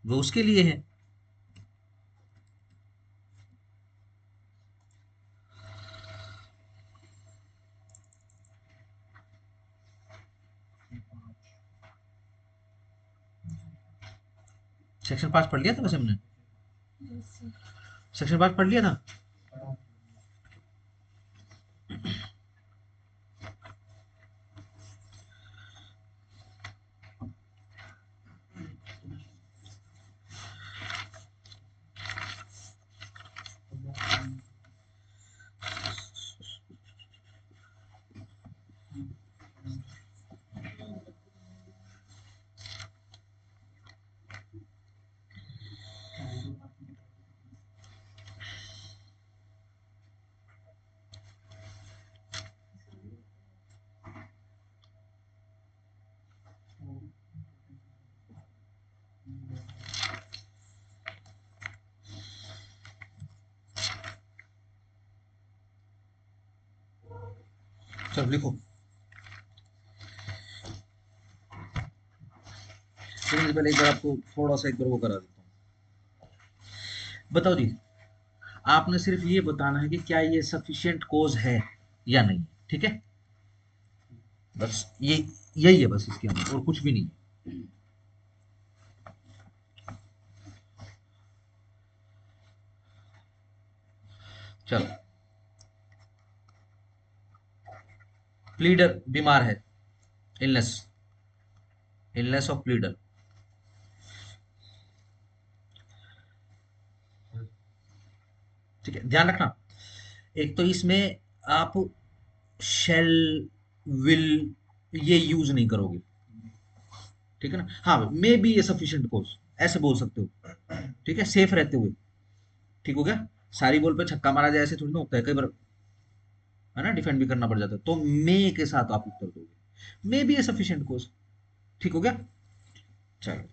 वो उसके लिए है। सेक्शन 5 पढ़ लिया था वैसे हमने। सेक्शन 5 पढ़ लिया था। चलो लिखो। लेकिन इससे पहले एक बार आपको थोड़ा सा एक बार वो करा देता हूँ। बताओ जी, आपने सिर्फ ये बताना है कि क्या ये सफिशिएंट कोज है या नहीं। ठीक है, बस ये यही है बस, इसके अंदर और कुछ भी नहीं। चलो, प्लीडर बीमार है, इलनेस, इलनेस ऑफ प्लीडर। ठीक है, ध्यान रखना। एक तो इसमें आप शेल, विल, ये यूज नहीं करोगे। ठीक है ना। हाँ, मे बी ए सफिशिएंट कोज ऐसे बोल सकते हो। ठीक है, सेफ रहते हुए। ठीक हो गया। सारी बॉल पे छक्का मारा जाए ऐसे थोड़ी ना होता है, कई बार है ना डिफेंड भी करना पड़ जाता है, तो मे के साथ आप उत्तर दोगे, मे बी ए सफिशिएंट कोज। ठीक हो गया। चलो,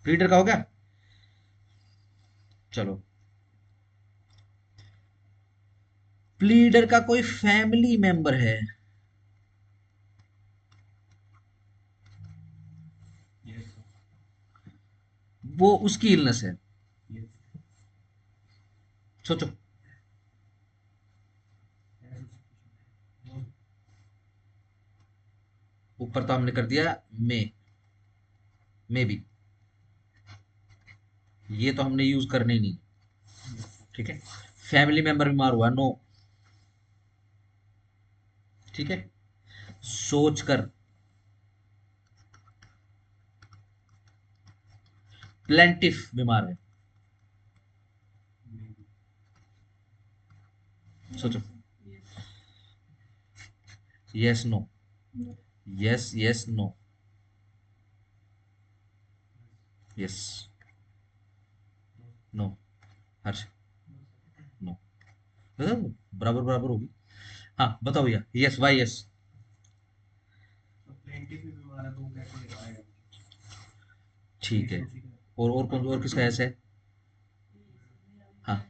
रीडर का हो गया। चलो, प्लीडर का कोई फैमिली मेंबर है, वो उसकी इलनेस है। सोचो। ऊपर तो हमने कर दिया मे बी, ये तो हमने यूज करने ही नहीं। ठीक है, फैमिली मेंबर बीमार हुआ, नो। ठीक है, सोच कर। प्लेंटिफ बीमार है, सोचो। Yes no, yes yes no, yes no, Harsh no. बताओ, बराबर बराबर होगी। हाँ बताओ भैया, यस वाई यस। ठीक है, और कौन और किसका यस है। हाँ,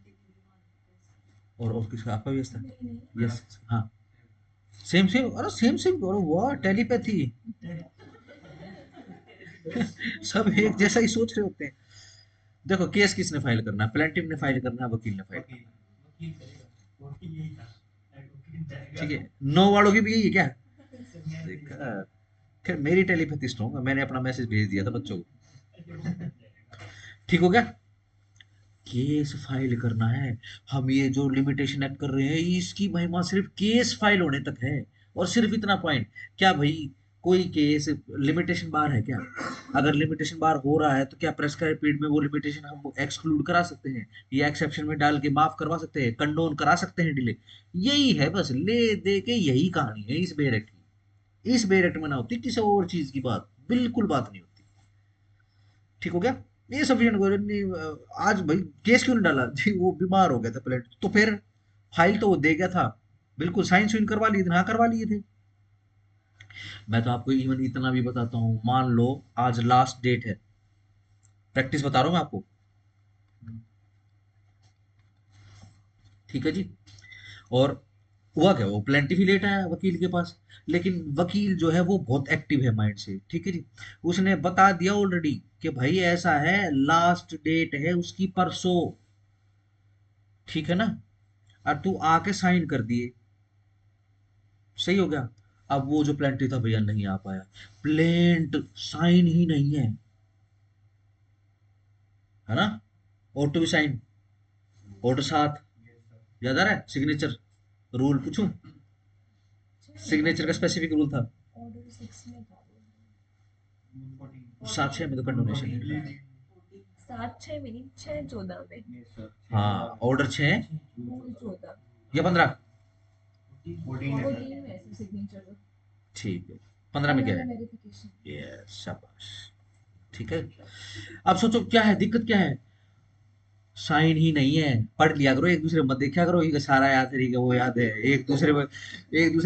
और किसका, आपका भी यस था। यस हाँ, सेम सेम, अरे सेम सेम, अरे वाह टेलीपैथी। सब एक जैसा ही सोच रहे होते हैं। देखो, केस किसने फाइल करना है, प्लेंटिफ ने फाइल करना है, वकील ने फाइल करना। ठीक है, नो वालों की भी यही है क्या। देखा, खैर मेरी टेलीपैथी स्ट्रॉन्ग है, मैंने अपना मैसेज भेज दिया था बच्चों को। ठीक हो गया। केस फाइल करना है। हम ये जो लिमिटेशन एक्ट कर रहे हैं, इसकी महिमा सिर्फ केस फाइल होने तक है। और सिर्फ इतना पॉइंट, क्या भाई कोई केस लिमिटेशन बार है क्या। अगर लिमिटेशन बार हो रहा है तो क्या प्रेस्क्राइब पीरियड में वो लिमिटेशन हम एक्सक्लूड करा सकते हैं, या एक्सेप्शन में डाल के माफ करवा सकते हैं, कंडोन करा सकते हैं डिले। यही है बस, ले दे के यही कहानी है इस बेर एक्ट की। इस बेर एक्ट में ना होती किसी और चीज की बात, बिल्कुल बात नहीं होती। ठीक हो गया। ये सफिशिएंट। आज भाई केस क्यों नहीं डाला जी, वो बीमार हो गया था पहले, तो फिर फाइल तो वो दे गया था, बिल्कुल साइन सुइन करवा लिए थे, हाँ करवा लिए थे। मैं तो आपको इवन इतना भी बताता हूँ, मान लो आज लास्ट डेट है, प्रैक्टिस बता रहा हूँ मैं आपको। ठीक है जी। और हुआ क्या, वो प्लेंटिफ लेट आया वकील के पास, लेकिन वकील जो है वो बहुत एक्टिव है माइंड से, ठीक है जी। उसने बता दिया ऑलरेडी कि भाई ऐसा है, लास्ट डेट है उसकी परसों, ठीक है ना, और तू आके साइन कर दिए, सही हो गया। अब वो जो प्लेंटिफ था भैया नहीं आ पाया, प्लेंट साइन ही नहीं है ना, ऑटो भी साइन, ऑटो साथ, याद आ रहा है सिग्नेचर रूल पूछूं, सिग्नेचर का स्पेसिफिक रूल था, 7-6 में तो कंडोनेशन, 7-6 में नहीं, 6-14 में। हाँ ऑर्डर 6 14 या 15, 14 में ऐसे सिग्नेचर ठीक है, 15 में क्या है, वेरिफिकेशन। ये शाबाश, ठीक है। अब सोचो क्या है दिक्कत, क्या है, साइन ही नहीं है, पढ़ लिया करो एक दूसरे को मत देखा करो, ये सारा याद है, वो याद है, एक दूसरे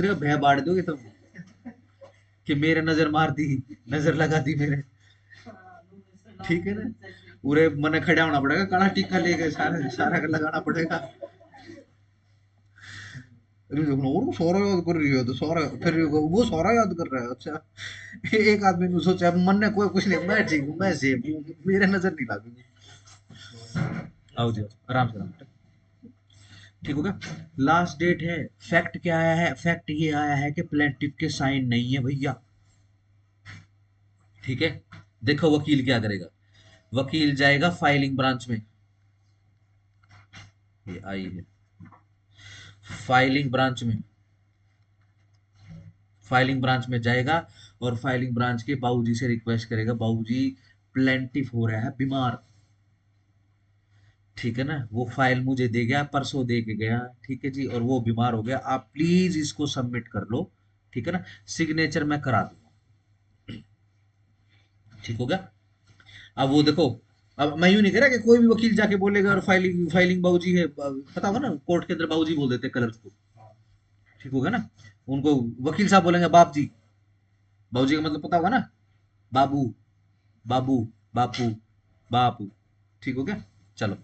को भय बांट दोगे तुम कि मेरे नजर मार दी, नजर लगा दी मेरे, ठीक है ना, पूरे मन खड़ा होना पड़ेगा, काला टीका लेके सारा सारा का लगाना पड़ेगा, अरे देखो ना, वो सारा याद कर रही है, तो सारा फिर वो सारा याद कर रहा है, अच्छा एक आदमी ने सोचा मन ने कोई कुछ नहीं, मैं ठीक हूँ, मैं सेफ हूँ, मेरे नजर नहीं लगेगी, आओ जी आराम से, आराम से, ठीक हो गया। लास्ट डेट है, फैक्ट क्या आया है, फैक्ट ये आया है कि प्लेंटिफ के साइन नहीं है भैया, ठीक है। देखो वकील क्या करेगा, वकील जाएगा फाइलिंग ब्रांच में, ये आई है फाइलिंग ब्रांच में, फाइलिंग ब्रांच में जाएगा और फाइलिंग ब्रांच के बाबूजी से रिक्वेस्ट करेगा, बाबूजी प्लेंटिफ हो रहा है बीमार, ठीक है ना, वो फाइल मुझे दे गया, परसों दे के गया, ठीक है जी, और वो बीमार हो गया, आप प्लीज इसको सबमिट कर लो, ठीक है ना, सिग्नेचर मैं करा दूंगा, ठीक हो गया। अब वो देखो, अब मैं यूं नहीं कह रहा कि कोई भी वकील जाके बोलेगा और फाइलिंग फाइलिंग बाबूजी है, पता होगा ना कोर्ट के अंदर बाबूजी बोल देते कलर्स को, ठीक होगा ना, उनको वकील साहब बोलेंगे बाप जी, बाबूजी का मतलब पता होगा ना, बाबू, बाबू, बापू, बापू, ठीक हो गया। चलो,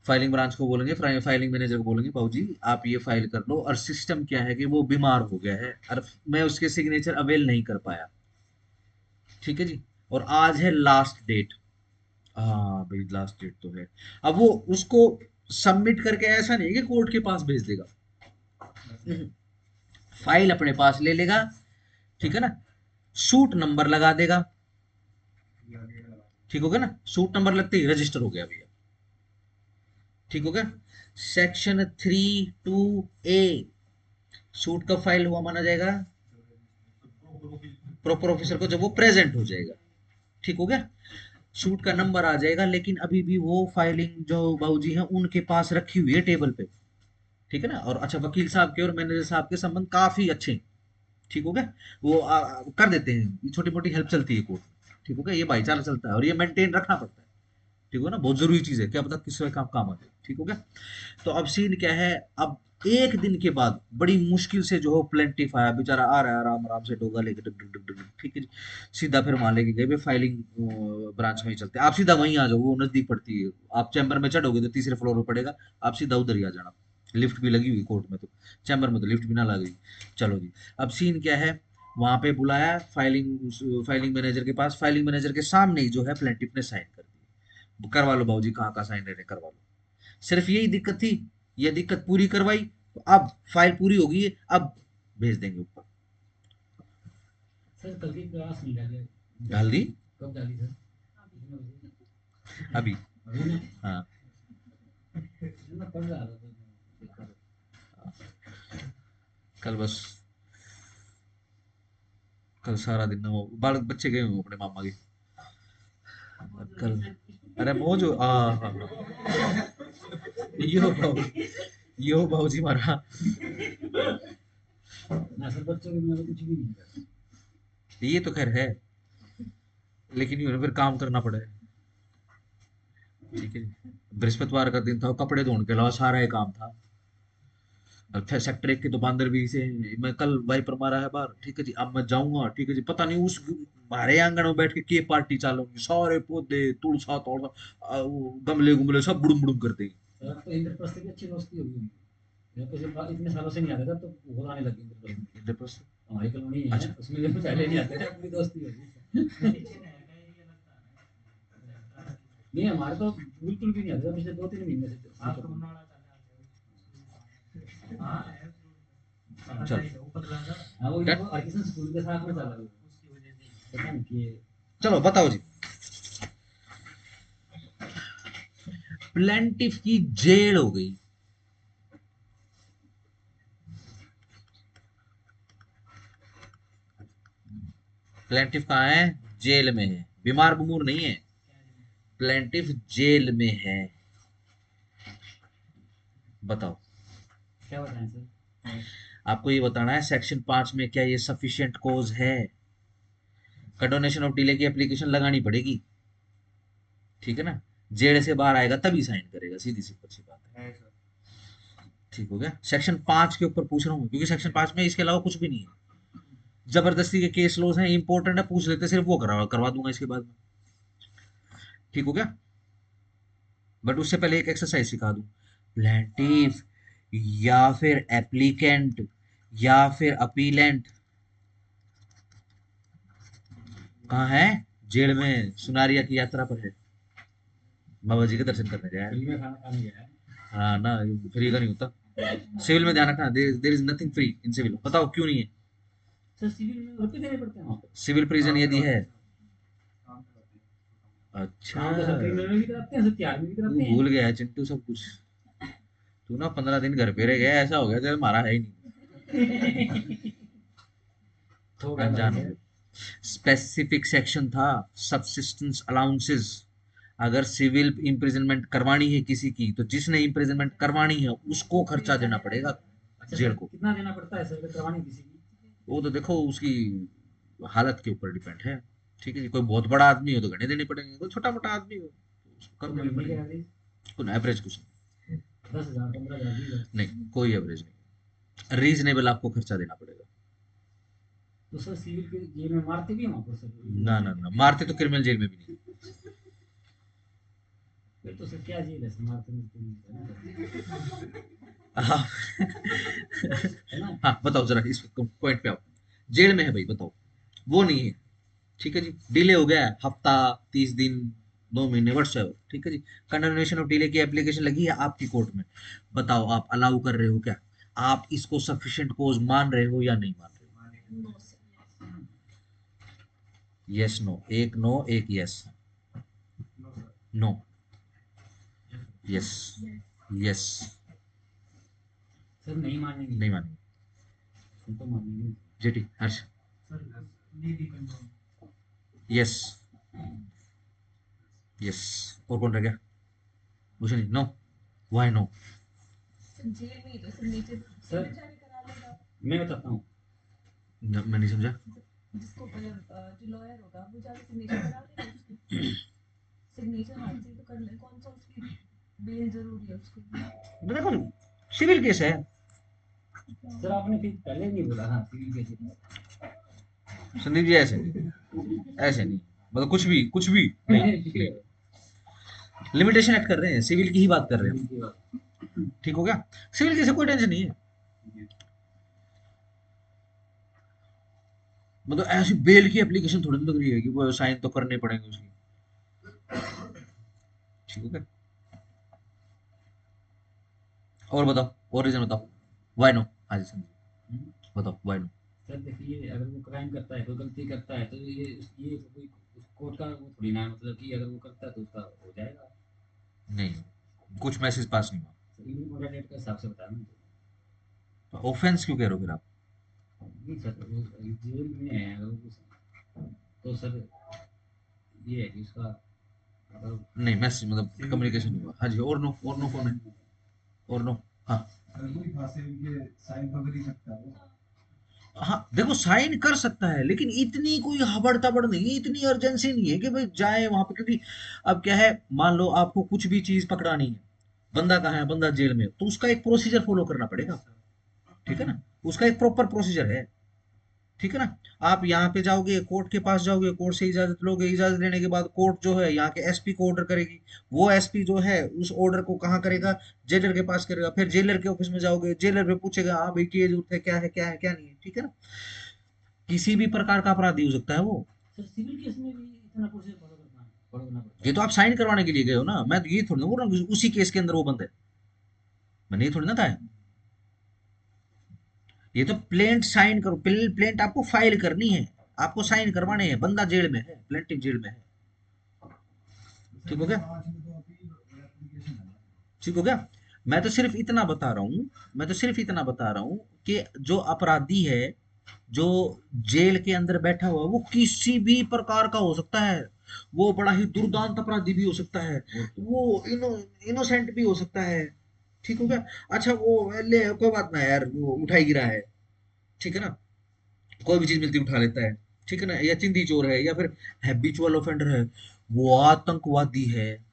फाइलिंग ब्रांच को बोलेंगे, फाइलिंग मैनेजर को बोलेंगे बाबूजी आप ये फाइल कर लो, और सिस्टम क्या है कि वो बीमार हो गया है और मैं उसके सिग्नेचर अवेल नहीं कर पाया, ठीक है जी, और आज है लास्ट डेट, हाँ भाई लास्ट डेट तो है, अब वो उसको सबमिट करके ऐसा नहीं है कि कोर्ट के पास भेज देगा, फाइल अपने पास ले लेगा, ठीक है ना, सूट नंबर लगा देगा, ठीक हो गया ना, सूट नंबर लगते ही रजिस्टर हो गया भैया, ठीक हो गया। सेक्शन 32A, सूट का फाइल हुआ माना जाएगा प्रॉपर ऑफिसर को जब वो प्रेजेंट हो जाएगा, ठीक हो गया, सूट का नंबर आ जाएगा, लेकिन अभी भी वो फाइलिंग जो बाबूजी हैं उनके पास रखी हुई है टेबल पे, ठीक है ना, और अच्छा वकील साहब के और मैनेजर साहब के संबंध काफी अच्छे हैं, ठीक हो गया, वो कर देते हैं, ये छोटी मोटी हेल्प चलती है कोर्ट में, ठीक हो गया, ये भाईचारा चलता है और ये मेंटेन रखना पड़ता है, ठीक हो ना, बहुत जरूरी चीज है, क्या पता किस काम काम आते, ठीक हो गया। तो अब सीन क्या है, अब एक दिन के बाद बड़ी मुश्किल से जो है प्लेंटिफ आया, बेचारा आ रहा है आराम आराम से डोगा लेके, डग डग डग डग, ठीक है जी, सीधा फिर मान लेके गए फाइलिंग ब्रांच में ही चलते हैं, आप सीधा वहीं आ जाओ, वो नजदीक पड़ती है, आप चैम्बर में चढ़ोगे तो तीसरे फ्लोर पे पड़ेगा, आप सीधा उधर ही आ जाना, लिफ्ट भी लगी हुई कोर्ट में, तो चैम्बर में तो लिफ्ट भी ना लगी, चलो जी। अब सीन क्या है, वहां पे बुलाया फाइलिंग मैनेजर के पास, फाइलिंग मैनेजर के सामने ही जो है प्लेंटिफ ने साइन कर दिया, करवा लो बाबूजी, कहाँ का साइन ले रहे करवा लो, सिर्फ यही दिक्कत थी, ये दिक्कत पूरी करवाई, तो अब फाइल पूरी होगी है, अब भेज देंगे ऊपर। सर कल की क्लास नहीं डाली, डाल दी कब डाली सर? अभी, अभी ना, हाँ मैं पढ़ रहा था कल बस, कल सारा दिन वो बाल बच्चे गए हुए अपने मामा के, कल, अरे मौज हाँ हाँ हाँ, यो भाऊ, यो भाऊ जी मारा, ना सर, बच्चों के बिना तो कुछ भी नहीं है। ये तो खैर है, लेकिन यूं है, फिर काम करना पड़े, ठीक है जी, बृहस्पतिवार का दिन था, कपड़े धोने के अलावा सारा ही काम था, अच्छा सेक्टर 1 की दुकानदार भी से, मैं कल वाइपर मारा है बाहर, ठीक है जी, अब मैं जाऊंगा, ठीक है जी, पता नहीं उस हमारे आंगन में बैठ के पार्टी चालू होगी, सारे पौधे तुलसा तोड़सा वो गमले गुमले सब बुड़ुम बुड़ुम कर देगी, सर अब तो इंद्रप्रस्थ की अच्छी दोस्ती होगी उनकी। मेरे को जब इतने सालों से नहीं आता था तो वो आने लगी इंद्रप्रस्थ। इंद्रप्रस्थ हमारी कॉलोनी है अच्छा। उसमें जब पहले नहीं आते थे अपनी दोस्ती होगी। नहीं हमारे तो बिल्कुल भी नहीं आता था पिछले 2-3 महीने से तो। चल हाँ वो हरकिशन स्कूल के साथ में चला हुआ पता नहीं कि चलो बताओ जी। प्लेंटिफ की जेल हो गई, प्लेंटिफ कहाँ है? जेल में है, बीमार बमूर नहीं है, प्लेंटिफ जेल में है। बताओ, क्या बताएं सर? आपको ये बताना है सेक्शन 5 में क्या ये सफिशिएंट कोज है। कंडोनेशन ऑफ डिले की एप्लीकेशन लगानी पड़ेगी, ठीक है ना। जेल से बाहर आएगा तभी साइन करेगा, सीधी सी बात है। ठीक हो गया। सेक्शन 5 के ऊपर पूछ रहा हूँ क्योंकि सेक्शन 5 में इसके अलावा कुछ भी नहीं है। जबरदस्ती के केस लॉज हैं, इंपॉर्टेंट है, पूछ लेते सिर्फ वो करवा दूंगा इसके बाद में। ठीक हो गया। बट उससे पहले एक एक्सरसाइज सिखा दूं। प्लेंटिफ या फिर एप्लीकेंट या फिर अपीलेंट कहाँ है? जेल में, सुनारिया की यात्रा पर है, बाबा जी के दर्शन करने गया है। फ्री में खाना खाने गया है। हाँ ना, फ्री का नहीं होता। सिविल में ध्यान रखना, there is nothing free in civil. बताओ क्यों नहीं है? सर सिविल में रुपए देने पड़ते हैं वहाँ पे। सिविल प्रिजन यदि है, अच्छा काम तो सर क्रिमिनल में भी कराते हैं सर त्याग में भी तू कराते हैं। भूल गया है चिंटू सब कुछ। तू ना 15 दिन घर पे रह गया, ऐसा हो गया जैसे हमारा है ही नहीं, तो क्या अनजान हो करेंगे? गए। स्पेसिफिक सेक्शन था सबसिस्टेंस अलाउंसेस। अगर सिविल इम्प्रिजनमेंट करवानी है किसी की, तो जिसने इम्प्रिजनमेंट करवानी है उसको खर्चा देना पड़ेगा अच्छा जेल सर को। कितना देना पड़ता है सर करवाने किसी की? वो तो देखो उसकी हालत के ऊपर डिपेंड है। ठीक है जी, कोई बहुत बड़ा आदमी हो तो घने देने पड़ेंगे, कोई छोटा मोटा आदमी हो तो उसको कम देने महीने के पड़ेंगे। एवरेज कोई एवरेज कुछ 10,000 15,000 20,000। नहीं, कोई एवरेज नहीं, रीजनेबल आपको खर्चा देना पड़ेगा। तो सर सिविल के जेल में मारते भी हैं वहाँ पर सर? ना ना ना, मारते तो क्रिमिनल जेल में भी नहीं। फिर तो सर क्या जेल है सर मारते मिलते नहीं हाँ है ना? हाँ बताओ जरा इस पॉइंट पे आओ। जेल में है भाई, बताओ। वो नहीं है, ठीक है जी। डिले हो गया है, हफ्ता, 30 दिन, 2 महीने, व्हाट्सएवर, ठीक है जी। कंडोनेशन ऑफ डिले की एप्लीकेशन लगी है आपकी कोर्ट में। बताओ आप अलाउ कर रहे हो क्या? आप इसको सफिशिएंट कोज मान रहे हो या नहीं मान रहे हो? No sir. यस नो, एक नो एक yes. No, yes, yes. Sir नहीं मानेंगे। नहीं मानेंगे। हम तो मानेंगे। JT Harsh, yes, yes. और कौन रह गया? मुझे नहीं, नो। Why no? जेल में ही तो सिग्नेचर सर जाने करा लेगा। मैं बताता हूँ। मैं नहीं समझा। जिसको जो लॉयर होगा वो जाके सिग्नेचर करा लेगा उसकी। सिग्नेचर हाथ से ही तो कर ले, कौन सा उसकी बेल जरूरी है उसको। देखो सिविल केस है। सर आपने फिर पहले नहीं बोला हाँ सिविल केस। संदीप जी ऐसे नहीं, ऐसे नहीं, मतलब कुछ भी नहीं। लिमिटेशन एक्ट कर रहे हैं, सिविल की ही बात कर रहे हैं। ठीक हो गया। सिविल केस से कोई टेंशन नहीं है। मतलब ऐसी बेल की एप्लीकेशन थोड़ी लग रही है कि वो साइन तो करने पड़ेंगे उसकी। ठीक हो गया। और बताओ, और रीजन बताओ, व्हाई नो? हाँ जी संदीप, बताओ व्हाई नो? सर देखिए अगर वो क्राइम करता है कोई गलती करता है तो ये कोई कोर्ट का वो थोड़ी ना है, मतलब कि अगर वो करता है तो उसका हो जाएगा। नहीं, कुछ मैसेज पास नहीं हुआ। इंडियन मॉडरेट के हिसाब से बताया ना। तो ऑफेंस क्यों कह रहे हो फिर आप? नहीं सर वो जेल में है अगर वो तो सर ये है कि उसका अगर नहीं, मैसेज मतलब कम्युनिकेशन हुआ। हाँ जी, और नो, और नो कौन है? और नो, हाँ हाँ। देखो साइन कर सकता है लेकिन इतनी कोई हबड़ तबड़ नहीं है, इतनी अर्जेंसी नहीं है कि भाई जाए वहां पे। क्योंकि अब क्या है, मान लो आपको कुछ भी चीज पकड़ानी है, बंदा कहाँ है? बंदा जेल में, तो उसका एक प्रोसीजर फॉलो करना पड़ेगा, ठीक है ना। उसका एक प्रॉपर प्रोसीजर है। ठीक है ना। आप यहाँ पे जाओगे, कोर्ट के पास जाओगे, कोर्ट से इजाजत लोगे, इजाजत लेने के बाद कोर्ट जो है यहाँ के एसपी को ऑर्डर करेगी। वो एसपी जो है उस ऑर्डर को कहाँ करेगा, जेलर के पास करेगा। फिर जेलर के ऑफिस में जाओगे, जेलर पे पूछेगा हाँ भाई की जरूरत है, क्या है क्या है क्या नहीं है, ठीक है ना। किसी भी प्रकार का अपराधी हो सकता है वो। सर सिविल केस में भी इतना प्रोसीजर फॉलो करना पड़ता ये तो आप साइन करवाने के लिए गए हो ना, मैं तो ये थोड़ी ना बोल रहा हूँ उसी केस के अंदर वो बंद है, मैंने ये थोड़ी ना था। ये तो प्लेंट साइन करो, प्लेंट आपको फाइल करनी है, आपको साइन करवाने हैं, बंदा जेल में है, प्लेंटिव जेल में है। ठीक हो गया, ठीक हो गया। मैं तो सिर्फ इतना बता रहा हूँ, मैं तो सिर्फ इतना बता रहा हूँ कि जो अपराधी है, जो जेल के अंदर बैठा हुआ है, वो किसी भी प्रकार का हो सकता है। वो बड़ा ही दुर्दांत अपराधी भी हो सकता है, वो इनोसेंट भी हो सकता है। ठीक हो गया। अच्छा वो ले कोई बात ना यार, वो उठा ही गिरा है, ठीक है ना, कोई भी चीज मिलती उठा लेता है, ठीक है ना, या चिंदी चोर है, या फिर हैबिचुअल ऑफेंडर है, वो आतंकवादी है,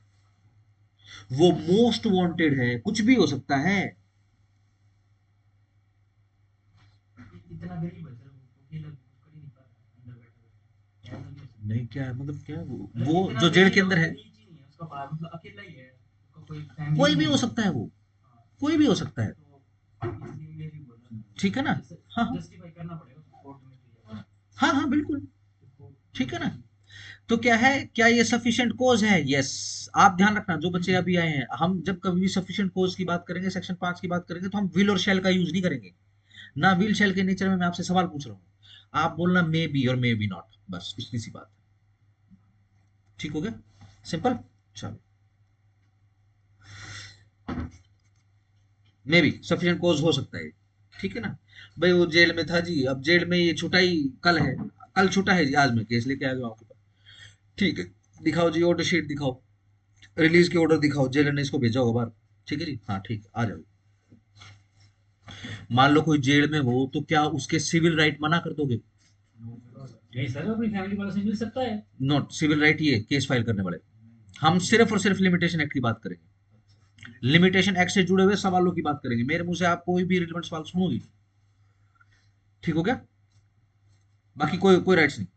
वो मोस्ट वांटेड है, कुछ भी हो सकता है। है। इतना गरीब है सर, वो अकेला कुछ कर ही नहीं पाता अंदर बैठा हुआ। नहीं क्या है मतलब, क्या है मतलब वो इतना जो जेल गरीब के है, अंदर उसका है, रीच ही नहीं है, उसका बाहर मतलब अकेला ही है, उसका कोई फैमिली कोई भी नहीं हो है। सकता है वो, हाँ, कोई भी हो सकता है, तो इसलिए मैं भी बोल रहा था, ठीक है ना। हाँ हाँ जस्टिफाई करना पड़ेगा उसको कोर्ट में कि हाँ हाँ बिल्कुल, उसको ठीक है ना। तो क्या है, क्या ये सफिशिएंट कोज है? यस। आप ध्यान रखना, जो बच्चे अभी आए हैं, हम जब कभी भी सफिशिएंट कोज की बात करेंगे, सेक्शन 5 की बात करेंगे, तो हम विल और शैल का यूज नहीं करेंगे ना। विल शैल के नेचर में मैं आपसे सवाल पूछ रहा हूँ, आप बोलना मे बी और मे बी नॉट, बस इतनी सी बात। ठीक हो गया, सिंपल। चलो, मे बी सफिशिएंट कोज हो सकता है, ठीक है ना। भाई वो जेल में था जी, अब जेल में ये छुटा ही कल है, कल छुटा है जी, आज मैं केस लेके आ गया आपके पास, ठीक है, दिखाओ जी ऑर्डर शीट दिखाओ, रिलीज के ऑर्डर दिखाओ, जेलर ने इसको भेजा होगा बाहर, ठीक है जी, हाँ ठीक है, आ जाओ। मान लो कोई जेल में हो तो क्या उसके सिविल राइट मना कर दोगे? नहीं सर, अपनी फैमिली वालों से मिल सकता है। नॉट सिविल राइट, ये केस फाइल करने वाले, हम सिर्फ और सिर्फ लिमिटेशन एक्ट की बात करेंगे, लिमिटेशन एक्ट से जुड़े हुए सवालों की बात करेंगे, मेरे मुंह से आप कोई भी रिलेवेंट सवाल सुनोगी, ठीक हो गया, बाकी कोई कोई राइट्स नहीं।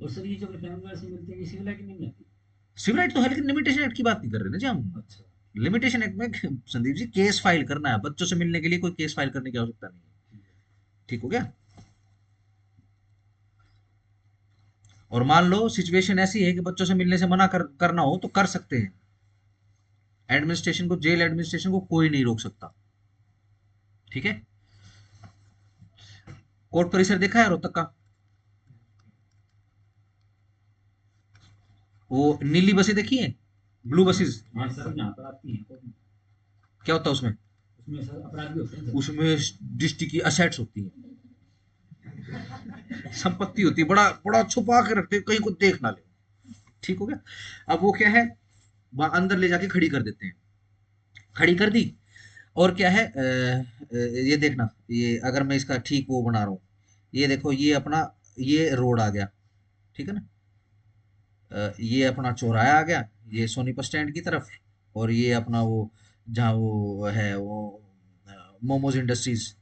और सर ये जो अपनी फैमिली वालों से मिलते हैं, ये सिविल लाइट नहीं आती। सिविल राइट तो है, लेकिन लिमिटेशन एक्ट की बात नहीं कर रहे ना जी हम। अच्छा। लिमिटेशन एक्ट में संदीप जी केस फाइल करना है, बच्चों से मिलने के लिए कोई केस फाइल करने की आवश्यकता नहीं है, ठीक हो गया। और मान लो सिचुएशन ऐसी है कि बच्चों से मिलने से करना हो तो कर सकते हैं, एडमिनिस्ट्रेशन को, जेल एडमिनिस्ट्रेशन को कोई नहीं रोक सकता, ठीक है। कोर्ट परिसर देखा है रोहतक का, वो नीली बसें देखी है, ब्लू बसेस, हाँ सर, यहाँ पर आती हैं तो क्या होता है उसमें? उसमें सर अपराधी होते हैं सर। उसमें डिस्ट्रिक्ट की असेट्स होती है, संपत्ति होती है, बड़ा बड़ा छुपा के रखते हैं, कहीं को देख ना ले, ठीक हो गया। अब वो क्या है, वहां अंदर ले जाके खड़ी कर देते हैं, खड़ी कर दी, और क्या है ये देखना, ये अगर मैं इसका ठीक वो बना रहा हूँ, ये देखो ये अपना, ये रोड आ गया, ठीक है ना, ये अपना चौराहा आ गया, ये सोनीपत स्टैंड की तरफ, और ये अपना वो जहाँ वो है वो मोमोज इंडस्ट्रीज,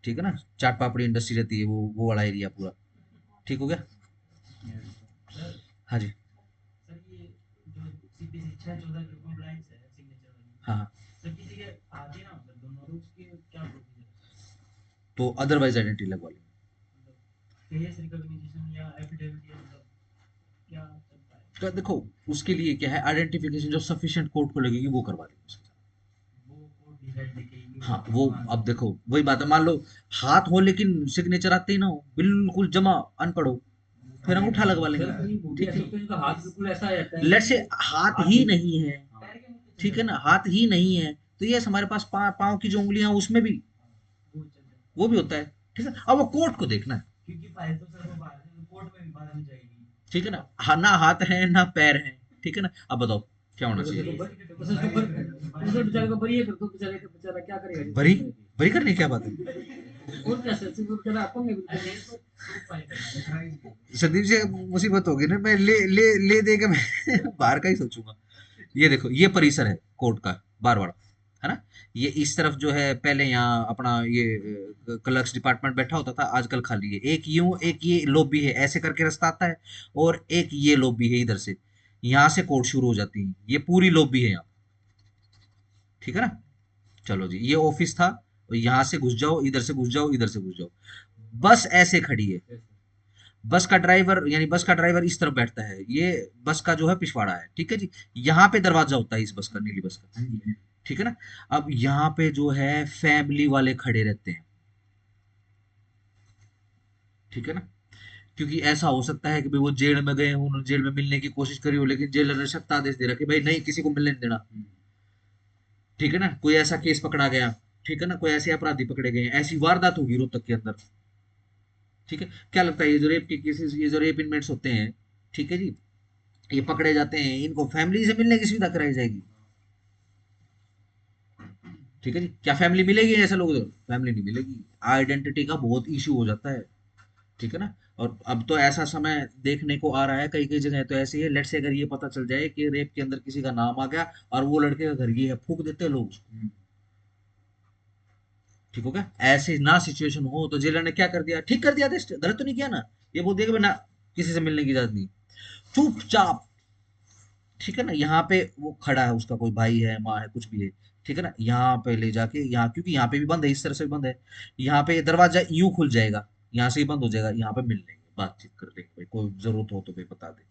ठीक है ना, चाट पापड़ी इंडस्ट्री रहती है, वो वाला एरिया पूरा, ठीक हो गया। सर हाँ जी, सर ये जो सीपीसी 614 की कंप्लायंस है सिग्नेचर वाली, हाँ हाँ, सर किसी के आगे ना मतलब दोनों तो उसके क्या प्रोसीजर है? तो अदरवाइज आइडेंटिटी लगवा लेंगे। मतलब फेस रिकॉग्निशन या एफिडेविट या मतलब क्या चलता है? तो देखो उसके लिए क्या है, आइडेंटिफिकेशन जो सफिशिएंट कोर्ट को लगेगी वो करवा देंगे उसके साथ। वो कोड डिसाइड देखेगी हाँ वो, अब देखो वही बात है, मान लो हाथ हो लेकिन सिग्नेचर आते ही ना हो, बिल्कुल जमा अनपढ़ हो, फिर अंगूठा लगवा लेंगे, सर कहीं बूढ़े ठीक ऐसे है। होते हैं जिनका हाथ बिल्कुल ऐसा आ जाता है। लेट से हाथ ही नहीं है, हाँ, ठीक है ना, हाथ ही नहीं है, तो ये हमारे पास पाँव की जो उंगलियां हैं, उसमें भी वो चल जाता है। वो भी होता है, ठीक है। अब वो कोर्ट को देखना है, क्योंकि फाइल तो सर वो बाहर कोर्ट में भी बाद में जाएगी। ठीक है ना, ना हाथ है ना पैर है, ठीक है ना। अब बताओ क्या होना तो चाहिए? बेचारे को बरी है, फिर तो बेचारे का बेचारा क्या करेगा? बरी, बरी करने की क्या बात है? और क्या सर, सिर्फ बेचारा अपंग है बिल्कुल, नहीं तो प्रूफ फाइल करना है। संदीप जी मुसीबत होगी ना, मैं ले ले ले दे के मैं बाहर का ही सोचूंगा। ये देखो ये परिसर है कोर्ट का, बार बार, है ना। ये इस तरफ जो है पहले यहाँ अपना ये क्लर्क्स डिपार्टमेंट बैठा होता था, आजकल खाली है। एक यूं एक ये लॉबी है, ऐसे करके रास्ता आता है, और एक ये लॉबी है इधर से, यहाँ से कोर्ट शुरू हो जाती है, ये पूरी लॉबी है यहाँ। ठीक है ना। चलो जी, ये ऑफिस था, और यहाँ से घुस जाओ, इधर से घुस जाओ, इधर से घुस जाओ। बस ऐसे खड़ी है। Yes, sir. बस का ड्राइवर, यानी बस का ड्राइवर इस तरफ बैठता है, ये बस का जो है पिछवाड़ा है। ठीक है जी। यहाँ पे दरवाजा होता है इस बस का, नीली बस का। हाँ जी। ठीक है ना। अब यहाँ पे जो है फैमिली वाले खड़े रहते हैं। ठीक है ना। क्योंकि ऐसा हो सकता है कि भाई वो जेल में गए हों, उन्होंने जेल में मिलने की कोशिश करी हो, लेकिन जेलर ने सख्त आदेश दे रखा कि भाई नहीं, किसी को मिलने नहीं देना। ठीक है ना। कोई ऐसा केस पकड़ा गया, ठीक है ना, कोई ऐसे अपराधी पकड़े गए, ऐसी वारदात होगी रोहतक के अंदर। ठीक है। क्या लगता है ये जो रेप के केसेस, ये जो रेप इनमेट्स होते हैं, ठीक है जी, ये पकड़े जाते हैं, इनको फैमिली से मिलने की सुविधा कराई जाएगी। ठीक है जी। क्या फैमिली मिलेगी ऐसे लोगों को? फैमिली नहीं मिलेगी। आइडेंटिटी का बहुत इशू हो जाता है। ठीक है ना। और अब तो ऐसा समय देखने को आ रहा है, कई कई जगह तो ऐसी है, लेट से अगर ये पता चल जाए कि रेप के अंदर किसी का नाम आ गया और वो लड़के का घर ये है, फूक देते हैं लोग उसको। ठीक हो गया। ऐसे ना सिचुएशन हो तो जेलर ने क्या कर दिया, ठीक कर दिया, गलत तो नहीं किया ना। ये बोल दिया कि ना, किसी से मिलने की इजाजत नहीं, चुपचाप। ठीक है ना। यहाँ पे वो खड़ा है, उसका कोई भाई है, माँ है, कुछ भी है, ठीक है ना, यहाँ पे ले जाके, यहाँ क्योंकि यहाँ पे भी बंद है, इस तरह से भी बंद है, यहाँ पे दरवाजा यूं खुल जाएगा, यहाँ से ही बंद हो जाएगा, यहाँ पे मिल लेंगे, बातचीत कर लेंगे, भाई कोई जरूरत हो तो भाई बता दे।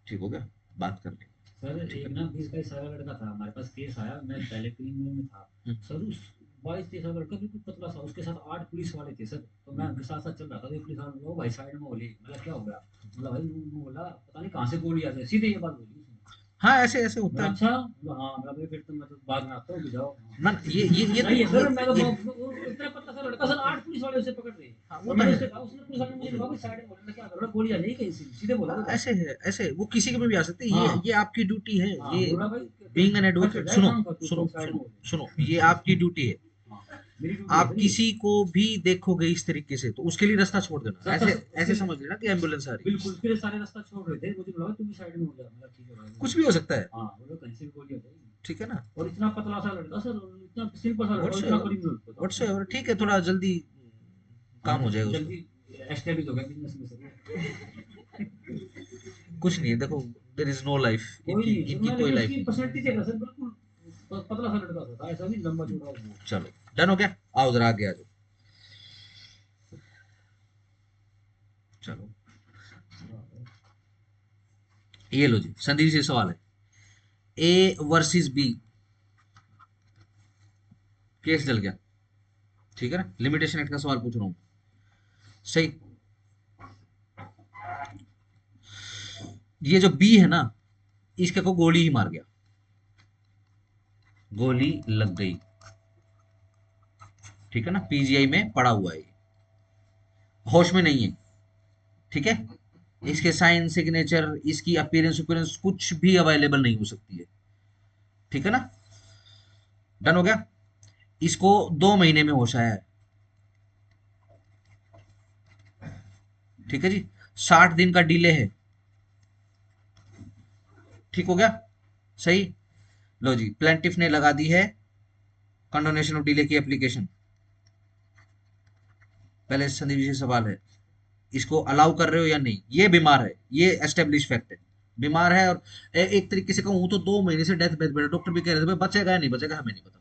ठीक हो गया। बात कर लेंगे। सर ठीक एक है। ना 20-22 साल का लड़का था हमारे पास, केस आया, मैं पहले क्लीनिक में था सर। उस 22-23 साल का लड़का बिल्कुल पतला सा, उसके साथ 8 पुलिस वाले थे सर। तो मैं उनके साथ साथ चल रहा था, तो पुलिस वाले वो भाई साइड में बोली, मतलब क्या हो गया, मतलब भाई वो बोला पता नहीं कहाँ से गोली आ गई, सीधे ये बात बोली उसने। हाँ, ऐसे ऐसे होता मैं है अच्छा, हाँ मतलब फिर तो मैं तो बाद में आता हूँ कि जाओ। ना। ये नहीं है सर, मैं तो ये इतना पतला सा लड़का सर, 8 पुलिस वाले उसे पकड़ रहे हैं। हाँ, वो और तो मैंने है। उससे कहा, उसने पुलिस वाले ने मुझे कहा कि साइड में बोलना क्या कर रहा है, गोली आ जाएगी कहीं से, सीधे बोला हाँ, तो। ऐसे है, ऐसे वो किसी के में भी आ सकते हैं। हाँ ये आपकी ड्यूटी है, हाँ, ये बोला भाई बीइंग एन खर्च हो एडवोकेट। जाए सुनो काम का, तू सुनो साइड में सुनो बोल। सुनो, ये आपकी ड्यूटी है। हाँ, मेरी ड्यूटी है आप सर ये। किसी को भी देखोगे इस तरीके से तो उसके लिए रास्ता छोड़ देना, सर ऐसे ऐसे फिर समझ लेना कि एम्बुलेंस आ रही है। बिल्कुल, फिर सारे रास्ता छोड़ रहे थे, मुझे लगा तुम भी साइड में हो जा, मतलब ठीक है भाई। कुछ भी हो सकता है। हाँ, बोलो कहीं से भी गोली आ जाएगी। ठीक है ना। और इतना पतला सा लड़का सर, इतना सिंपल सा लड़का, व्हाट्स इतना क्रिमिनल, बताओ। व्हाट्स ठीक है, थोड़ा जल्दी काम हो जाएगा उसका। जल्दी एस्टेब्लिश हो गया बिजनेस में सर। कुछ नहीं है, देखो, देयर इज नो लाइफ, कोई इनकी नहीं सर, इनकी मैं कोई लेकिन लाइफ उसकी नहीं। पर्सनैलिटी देखा सर, बिल्कुल पतला सा लड़का था, ऐसा नहीं लंबा चौड़ा वो। चलो, डन हो गया। आओ जरा आगे आ जाओ। चलो, ये लो जी, संदीप से सवाल है। ए वर्सेस बी, केस जल गया। ठीक है ना। लिमिटेशन एक्ट का सवाल पूछ रहा हूं। सही। ये जो बी है ना, इसके को गोली ही मार गया, गोली लग गई। ठीक है ना। पीजीआई में पड़ा हुआ है, होश में नहीं है। ठीक है। इसके साइन सिग्नेचर, इसकी अपीयरेंस अपीयरेंस कुछ भी अवेलेबल नहीं हो सकती है। ठीक है ना। डन हो गया। इसको 2 महीने में होश आया है। ठीक है जी। 60 दिन का डिले है। ठीक हो गया। सही। लो जी, प्लेंटिफ ने लगा दी है कंडोनेशन ऑफ डिले की एप्लीकेशन। पहले संदीप जी से सवाल है, इसको अलाउ कर रहे हो या नहीं? ये बीमार है, ये एस्टेब्लिश फैक्ट है, बीमार है। और एक तरीके से कहूं तो 2 महीने से डेथ बेड पे, डॉक्टर भी कह रहे थे भाई बचेगा या नहीं बचेगा हमें नहीं पता।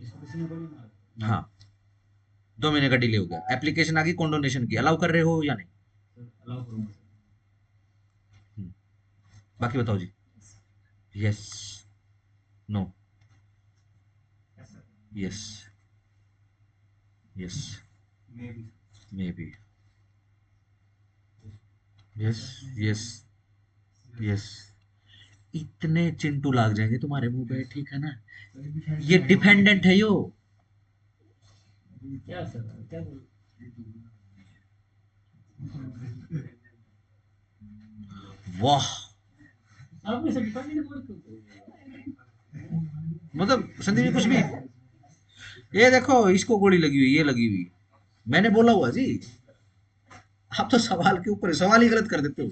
इसको किसी ने गोली मार। हाँ, 2 महीने का डिले हो गया, एप्लीकेशन आ गई कॉन्डोनेशन की, अलाउ कर रहे हो या नहीं? अलाउ करूंगा सर। हम्म, बाकी बताओ जी। Yes, no, yes, yes, may be, yes, yes, yes. इतने चिंटू लाग जाएंगे तुम्हारे मुंह पे, ठीक है ना। ये डिपेंडेंट है यो। क्या सर, क्या बोल। वाह, आपने सर डिपेंडेंट बोल क्यों बोल। मतलब संदीप जी कुछ भी। ये देखो, इसको गोली लगी हुई, ये लगी हुई, मैंने बोला हुआ जी। आप तो सवाल के ऊपर सवाल ही गलत कर देते हो।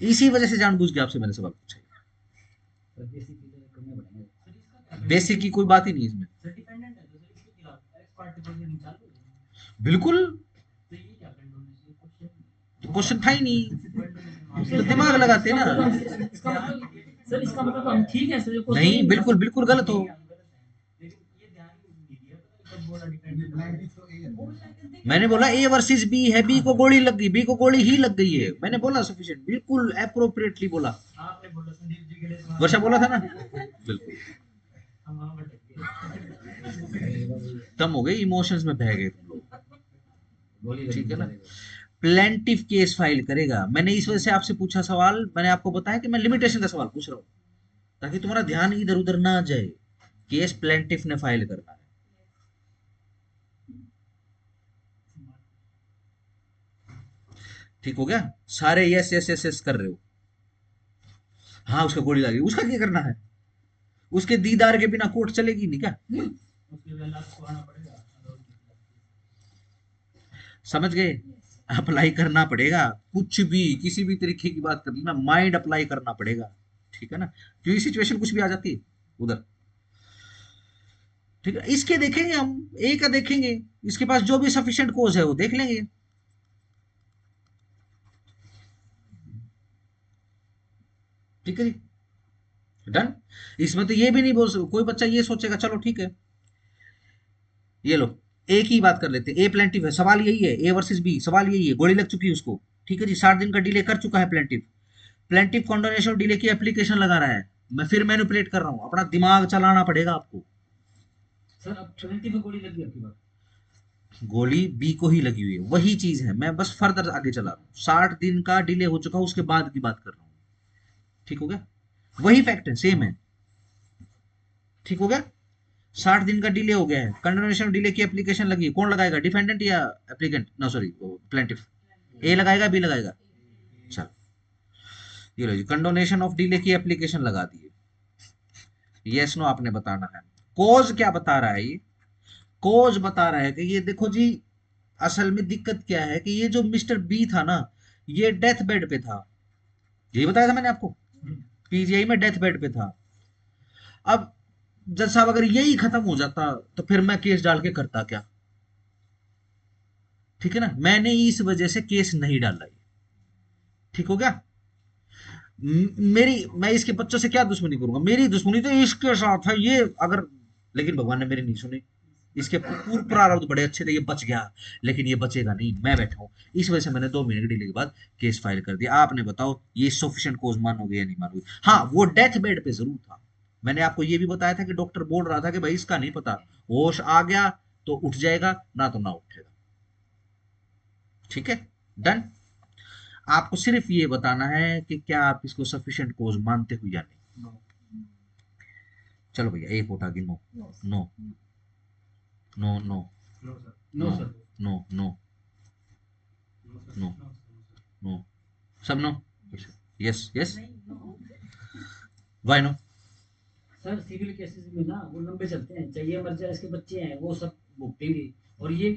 इसी वजह से जानबूझ के आपसे मैंने सवाल पूछा। सर बेसिक चीजें करने पड़ेंगे। सर इसका क्या बेसिक की कोई बात ही नहीं इसमें। सर डिपेंडेंट है तो सर इसके खिलाफ एक्स पार्टिकल से निकाल दो। बिल्कुल, तो ये क्या कंडोनेशन क्वेश्चन क्वेश्चन था ही नहीं, तो सर दिमाग लगाते ना। इसका मतलब सर इसका मतलब हम ठीक है सर क्वेश्चन नहीं, बिल्कुल बिल्कुल गलत हो। लेकिन ये ध्यान नहीं दिया कब बोला डिपेंडेंट। वो शायद देख मैंने बोला ए वर्सेस बी है, बी को गोली लग गई, बी को गोली ही लग गई है, मैंने बोला सफिशिएंट, बिल्कुल अप्रोप्रिएटली बोला। आपने बोला संदीप जी के लिए वर्षा बोला था ना, बिल्कुल। हम वहां भटक गए। तम हो गए, इमोशंस में बह गए तुम लोग, गोली ठीक है ना। प्लेंटिव केस फाइल करेगा, मैंने इस वजह से आपसे पूछा सवाल, मैंने आपको बताया कि मैं लिमिटेशन का सवाल पूछ रहा हूँ ताकि तुम्हारा ध्यान इधर उधर ना जाए। केस प्लेंटिव ने फाइल करना है, ठीक हो गया। सारे यस यस यस यस कर रहे हो। हाँ उसका गोली लगी, उसका क्या करना है, उसके दीदार के बिना कोर्ट चलेगी नहीं क्या? उसके लिए लास्ट को आना पड़ेगा। समझ गए? अप्लाई करना पड़ेगा, कुछ भी किसी भी तरीके की बात करनी ना, माइंड अप्लाई करना पड़ेगा, ठीक है ना, क्योंकि सिचुएशन कुछ भी आ जाती है उधर, ठीक है। इसके देखेंगे हम, ए का देखेंगे, इसके पास जो भी सफिशिएंट कोज है वो देख लेंगे, ठीक है जी, डन। इसमें तो ये भी नहीं बोल, कोई बच्चा ये सोचेगा चलो ठीक है, ये लो ए की बात कर लेते हैं, ए प्लेंटिव है, सवाल यही है, ए वर्सेस बी, सवाल यही है, गोली लग चुकी है उसको, ठीक है जी, 60 दिन का डिले कर चुका है प्लेंटिव, प्लेंटिव कॉन्डोनेशन डिले की एप्लीकेशन लगा रहा है, मैं फिर मैनिपुलेट कर रहा हूं, अपना दिमाग चलाना पड़ेगा आपको। सर अब 20 पे गोली लगी आपकी बात। गोली बी को ही लगी हुई है, वही चीज है, मैं बस फर्दर आगे चला रहा हूँ, 60 दिन का डिले हो चुका, उसके बाद की बात कर रहा हूँ, ठीक हो गया, वही फैक्ट है, सेम है, ठीक हो गया। 60 दिन का डिले हो गया है, कंडोनेशन डिले की एप्लीकेशन लगी, कौन लगाएगा, डिफेंडेंट या एप्लीकेंट, ना सॉरी प्लेंटिफ, ए लगाएगा बी लगाएगा, चल ये लो जी, कंडोनेशन ऑफ डिले की एप्लीकेशन लगा दी है, यस नो आपने बताना है। कोज क्या बता रहा है ये, कोज बता रहा है कि ये देखो जी, असल में दिक्कत क्या है कि ये जो मिस्टर बी था ना, ये डेथ बेड पे था, यही बताया था मैंने आपको, पीजीआई में डेथ बेड पे था। अब जज साहब अगर यही खत्म हो जाता तो फिर मैं केस डाल के करता क्या, ठीक है ना, मैंने इस वजह से केस नहीं डाला, ठीक हो गया। मेरी, मैं इसके बच्चों से क्या दुश्मनी करूंगा, मेरी दुश्मनी तो इसके साथ है ये, अगर, लेकिन भगवान ने मेरी नहीं सुनी, इसके पूर्व प्रारब्ध बड़े अच्छे थे, ये बच गया, लेकिन ये बचेगा नहीं, मैं बैठा हूं, इस वजह से मैंने 2 महीने की डिले के बाद केस फाइल कर दिया। आपने बताओ ये सफिशिएंट कोज मानोगे या नहीं मानोगे? हाँ वो डेथ बेड पे जरूर था, मैंने आपको ये भी बताया था कि डॉक्टर बोल रहा था कि भाई इसका नहीं पता, होश आ गया तो उठ जाएगा, ना तो ना उठेगा, ठीक है, डन। आपको सिर्फ ये बताना है कि क्या आप इसको सफिशिएंट कोज मानते हो या नहीं। चलो भैया एक वोट आ गई, no no no no no sir no no no no, सब no, yes yes, why no? Sir civil cases में ना वो लंबे चलते हैं, चाहे ये मर जाए इसके बच्चे हैं वो सब भुगतेंगे। और ये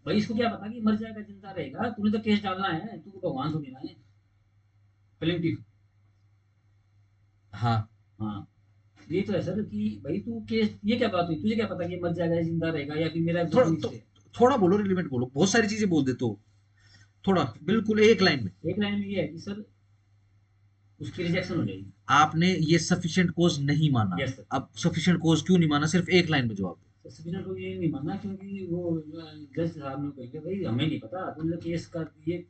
भाई इसको क्या पता कि मर जाएगा जिंदा रहेगा, तूने तो केस डालना है, तू तो भगवान थोड़ी ना है। प्लेंटिफ हाँ हाँ ये तो है सर कि भाई तू केस, ये क्या बात हुई, तुझे क्या पता कि ये मर जाएगा या जिंदा रहेगा या फिर मेरा थोड़ा दुश्मनी से। थोड़ा बोलो, रिलेवेंट बोलो, बहुत सारी चीजें बोल देते हो, थोड़ा बिल्कुल एक लाइन में। एक लाइन में ये है कि सर उसकी रिजेक्शन हो जाएगी। आपने ये सफिशिएंट कोज नहीं माना, यस सर। अब सफिशिएंट कोज क्यों नहीं माना, सिर्फ एक लाइन में जवाब दो। सफिशिएंट को ये नहीं मानना क्योंकि वो जज साहब ने कहेंगे भाई हमें नहीं पता, तुमने केस का ये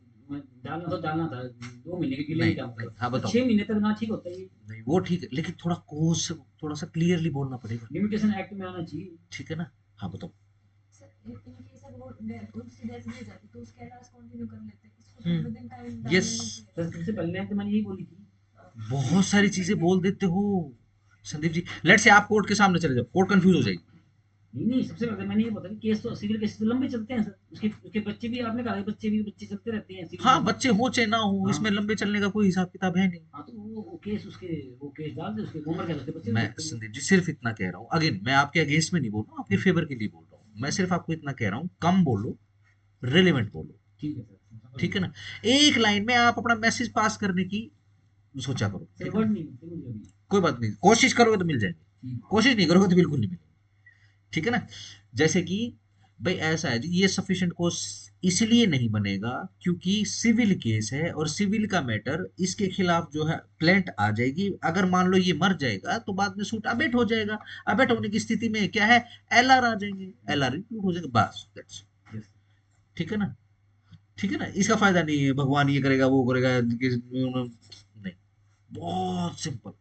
डालना था 2 महीने की डिले नहीं, का नहीं, मतलब हाँ बताओ। 6 महीने तक ना ठीक होता है। नहीं वो ठीक है, लेकिन थोड़ा कोज थोड़ा सा क्लियरली बोलना पड़ेगा, लिमिटेशन एक्ट में आना चाहिए। ठीक है ना, हाँ बताओ। सर इन केस अगर वो उसकी डेथ भी हो जाती तो उसके इलाज कंटिन्यू कर लेते, इसको तो with in time yes, sir सबसे पहले तो मैंने यही बोली थी। बहुत सारी चीजें बोल देते हो संदीप जी, लेट से आप कोर्ट के सामने चले जाओ, कोर्ट कंफ्यूज हो जाएगी। नहीं सबसे पहले मैंने ये बोला कि केस तो सिविल केस तो लंबे चलते हैं सर, उसके उसके बच्चे भी आपने कहा बच्चे चलते रहते हैं civil हाँ में। बच्चे हो चाहे ना हो, हाँ। इसमें लंबे चलने का कोई हिसाब किताब है नहीं। हाँ तो वो केस उसके वो केस डाल दे, उसके उम्र क्या उसके बच्चे भी मैं सकते हैं। संदीप जी सिर्फ इतना कह रहा हूँ, अगेन मैं आपके अगेंस्ट में नहीं बोल रहा हूँ, आपके फेवर के लिए बोल रहा हूँ, मैं सिर्फ आपको इतना कह रहा हूँ, कम बोलो, रिलेवेंट बोलो, ठीक है सर। ठीक है ना। एक लाइन में आप अपना मैसेज पास करने की सोचा करो, सर ठीक वर्ड है? नहीं मिलते मुझे अभी। कोई बात नहीं, कोशिश करोगे तो मिल जाएंगे, कोशिश नहीं करोगे तो बिल्कुल नहीं मिलेंगे, ठीक है ना? जैसे कि भाई ऐसा है जी, ये सफिशिएंट कोर्स इसलिए नहीं बनेगा क्योंकि सिविल केस है, और सिविल का मैटर, इसके खिलाफ जो है प्लेंट आ जाएगी। अगर मान लो ये मर जाएगा तो बाद में सूट अबेट हो जाएगा। अबेट होने की स्थिति में क्या है, एलआर आ जाएंगे, एलआर इंक्लूड हो जाएगा, बस that's it। Yes, ठीक है ना? ठीक है ना? इसका फायदा नहीं है भगवान ये करेगा वो करेगा, नहीं, बहुत सिंपल।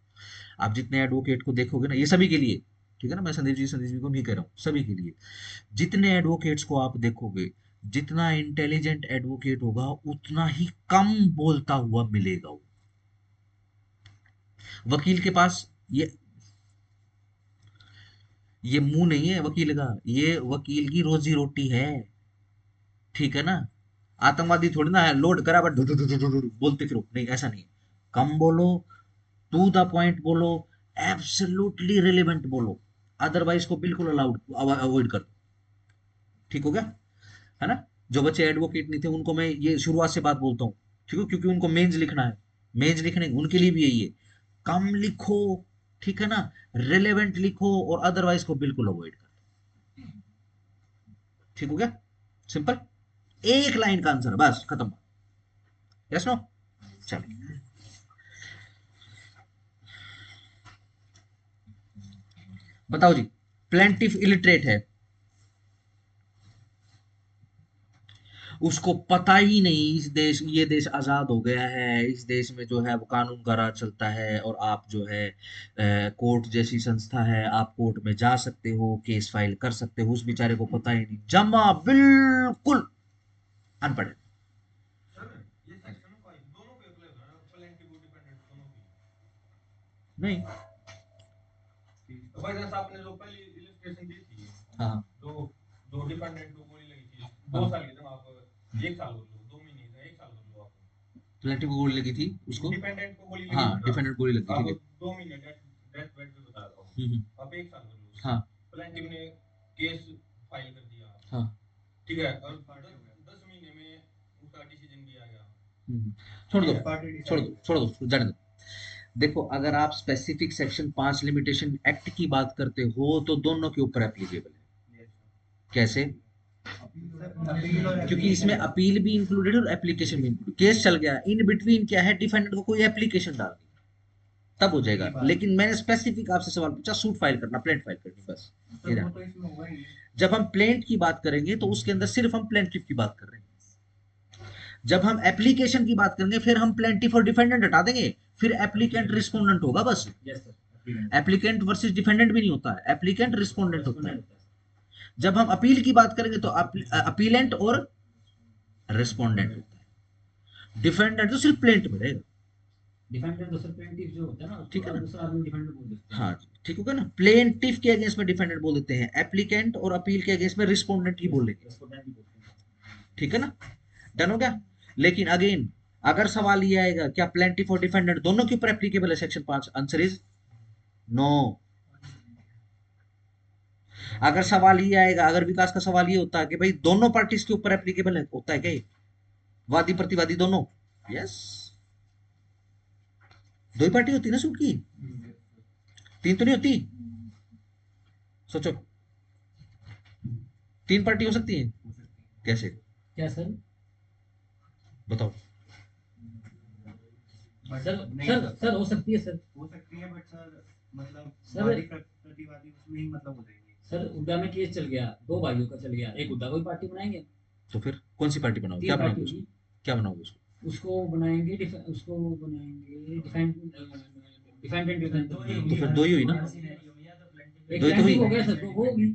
आप जितने एडवोकेट को देखोगे ना, ये सभी के लिए, ठीक है ना? मैं संदीप जी को नहीं कह रहा हूँ, सभी के लिए। जितने एडवोकेट्स को आप देखोगे, जितना इंटेलिजेंट एडवोकेट होगा उतना ही कम बोलता हुआ मिलेगा वो। वकील के पास ये मुंह नहीं है वकील का, ये वकील की रोजी रोटी है, ठीक है ना? आतंकवादी थोड़ी ना है, लोड करा बट बोलते फिरो, नहीं, ऐसा नहीं है। कम बोलो, टू द पॉइंट बोलो, एब्सोल्युटली रिलेवेंट बोलो, अदरवाइज को बिल्कुल अलाउड अवॉइड कर दो। ठीक हो गया, है ना? जो बच्चे एडवोकेट नहीं थे उनको मैं ये शुरुआत से बात बोलता हूँ, ठीक है? क्योंकि उनको मेंस लिखना है, मेंस लिखने उनके लिए भी यही है, कम लिखो, ठीक है ना? रिलेवेंट लिखो, और अदरवाइज को बिल्कुल अवॉइड कर। ठीक हो गया, सिंपल, एक लाइन का आंसर, बस खत्म। Yes no? चलो, बताओ जी, प्लेंटिफ इलिटरेट है, उसको पता ही नहीं इस देश, ये देश आजाद हो गया है, इस देश में जो है वो कानून का राज चलता है, और आप जो है कोर्ट जैसी संस्था है, आप कोर्ट में जा सकते हो, केस फाइल कर सकते हो, उस बेचारे को पता ही नहीं, जमा बिल्कुल अनपढ़ है। नहीं, तो भाई जैसा आपने जो पहली इलस्ट्रेशन दी थी, हाँ, दो दो डिपेंडेंट को गोली लगी थी, हाँ, 2 साल की जगह आप 1 साल कर लो, 2 महीने का 1 साल कर लो आप। प्लेंटिफ को गोली लगी थी उसको, डिपेंडेंट को गोली लगी हाँ, थी ना, डिफेंडेंट गोली लगी, आप ठीक है, 2 महीने डेथ बेड पे बता रहा हूँ, हम्म, आप 1 साल कर लो। हाँ, प्लेंटिफ ने केस फाइल कर दिया, हाँ, ठीक है, और 10 महीने में उसका डिसीजन भी आ गया। छोड़ दो, ठीक है, छोड़ दो, जाने दो। देखो, अगर आप स्पेसिफिक सेक्शन 5 लिमिटेशन एक्ट की बात करते हो तो दोनों के ऊपर एप्लीकेबल है। कैसे? क्योंकि इसमें अपील भी इंक्लूडेड और एप्लीकेशन भी इंक्लूडेड, केस चल गया, इन बिटवीन क्या है, डिफेंडेंट को कोई एप्लीकेशन डालनी, तब हो जाएगा। लेकिन मैंने स्पेसिफिक आपसे सवाल पूछा, सूट फाइल करना, प्लेंट फाइल करनी, बस ये ध्यान। जब हम प्लेंट की बात करेंगे तो उसके अंदर सिर्फ हम प्लेंटिफ की बात कर रहे हैं। जब हम एप्लीकेशन की बात करेंगे फिर हम प्लेंटिफ और डिफेंडेंट हटा देंगे, फिर एप्लीकेंट रिस्पोंडेंट होगा बस। yes sir, applicant versus defendant भी नहीं होता है, एप्लीकेंट रिस्पोंडेंट होता है। जब हम अपील की बात करेंगे तो अपीलेंट और रिस्पोंडेंट होता है, डिफेंडेंट तो सिर्फ प्लेंट में रहेगा। डिफेंडेंट दूसरा प्लेंटिफ जो होता है ना, ठीक है ना? दूसरा आदमी डिफेंडेंट बोल देते हैं। हाँ जी, ठीक होगा ना? प्लेंटिफ के अगेंस्ट में डिफेंडेंट बोल देते हैं, एप्लीकेंट और अपील के अगेंस्ट में रिस्पोंडेंट ही बोलेंगे, Respondent भी बोलते हैं। ठीक है ना? डन हो गया? लेकिन अगेन, अगर सवाल ये आएगा क्या प्लेंटिफ और डिफेंडेंट दोनों के ऊपर एप्लीकेबल है सेक्शन 5, आंसर इज नो। अगर सवाल ये आएगा, अगर विकास का सवाल ये होता है कि भाई दोनों पार्टीज के ऊपर एप्लीकेबल है, होता है क्या ये? वादी प्रतिवादी दोनों, यस, दो ही पार्टी होती है ना सूट की, 3 तो नहीं होती, सोचो, 3 पार्टी हो सकती है, कैसे, क्या सर? बताओ? सर हो सकती है सर, बट सर मतलब सर- वादी प्रतिवादी उसमें ही मतलब हो जाएंगे। सर उद्दा में केस चल गया, 2 भाइयों का चल गया, एक उद्दा को ही पार्टी बनाएंगे, तो फिर कौन सी पार्टी बनाओगे, 3 क्या पार्टी बनाओगे उसको, होगी, क्या बनाओगे उसको? उसको बनाएंगे डिफेंडेंट। तो फिर दो ही हुई ना, एक दो ही तो हुई। प्लेंटिफ हो गया सर, तो वो होगी।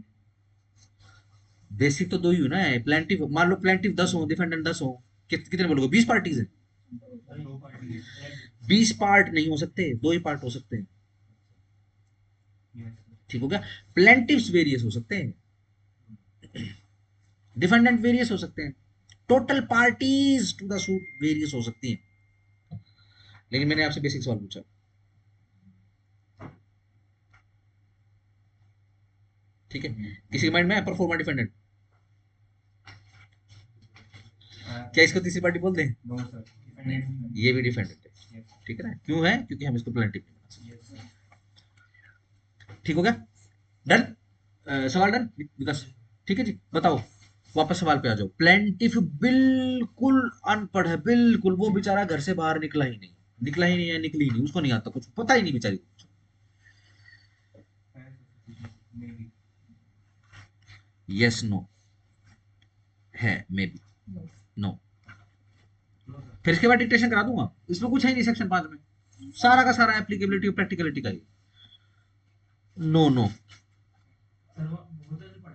बेसिक तो दो ही हुई ना, प्लेंटिफ, मान लो प्लेंटिफ 10 हो, डिफेंडेंट 10 हो, कितने बोलोगे? 20 पार्टीज है, 20 पार्ट नहीं हो सकते, 2 ही पार्ट हो सकते हैं, ठीक हो गया? प्लेंटिव्स वेरियस हो सकते हैं, डिफेंडेंट वेरियस हो सकते हैं, total parties to the suit various हो सकती हैं। लेकिन मैंने आपसे बेसिक सवाल पूछा, ठीक है? किसी के माइंड में है परफॉर्मर डिफेंडेंट? क्या इसको तीसरी पार्टी बोलते हैं? नो सर, ये भी डिफेंडेंट है, ठीक है ना, क्यों है, क्योंकि हम इसको प्लेंटिफ नहीं बना सकते। ठीक हो गया, डन, सवाल डन विकास, ठीक है जी, बताओ, वापस सवाल पे आ जाओ। प्लेंटिफ बिल्कुल अनपढ़ है, बिल्कुल, वो बेचारा घर से बाहर निकला ही नहीं, निकला ही नहीं है, निकली ही नहीं, उसको नहीं आता कुछ, पता ही नहीं बेचारी को। Maybe. यस नो है, मे बी, नो, फिर इसके बाद डिक्टेशन करा दूंगा, इसमें कुछ है नहीं सेक्शन 5 में, सारा का सारा एप्लीकेबिलिटी और प्रैक्टिकलिटी का ही। No no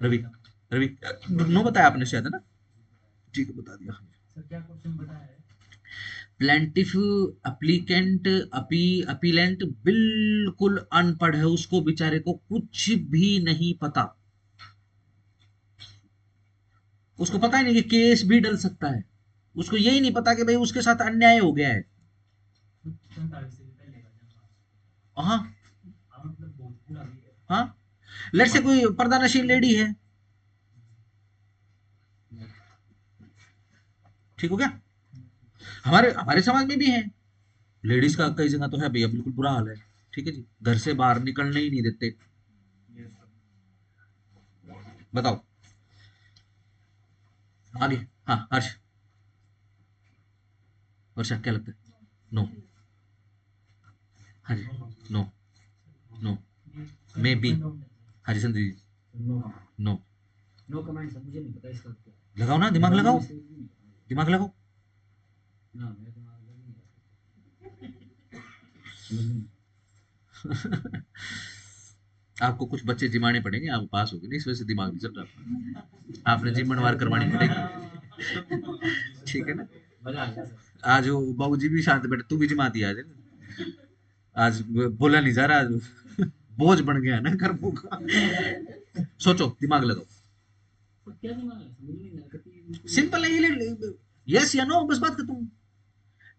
Ravi, Ravi no बताया आपने शायद, है ना, ठीक है, बता दिया। सर क्या क्वेश्चन बताया है? प्लेंटिफ अप्लीकेंट अपीलेंट बिल्कुल अनपढ़ है, उसको बेचारे को कुछ भी नहीं पता, उसको पता ही नहीं कि केस भी डल सकता है, उसको यही नहीं पता कि भाई उसके साथ अन्याय हो गया है। हाँ हाँ, लेट्स से कोई पर्दानशीन लेडी है, ठीक हो गया, हमारे हमारे समाज में भी है, लेडीज का कई जगह तो है भैया, बिल्कुल बुरा हाल है, ठीक है जी, घर से बाहर निकलने ही नहीं देते। बताओ आगे, हाँ हर्ष, वर्षा क्या लगता है, नो, हाँ जी, नो, नो, मे बी, हाँ जी Sandeep ji, no, no, no comment sir, मुझे नहीं पता इसका क्या है। लगाओ ना, दिमाग लगाओ, ना दिमाग लगाओ, मेरे दिमाग में नहीं आता। समझ में नहीं। आपको कुछ बच्चे जिमाने पड़ेंगे, आप पास होगे नहीं, इस वजह से दिमाग नहीं चल रहा, आपने जिम मनवार करवानी पड़ेगी, ठीक है ना, मजा आ गया सर। आज वो बाबूजी भी शांत बैठे, तू भी जिमा दिया आज बोला नहीं जा रहा, आज बोझ बन गया ना कर्मों का। सोचो, दिमाग लगाओ, तो क्या दिमाग है, समझ में नहीं आता। सिंपल है ये, यस या नो, बस बात खत्म,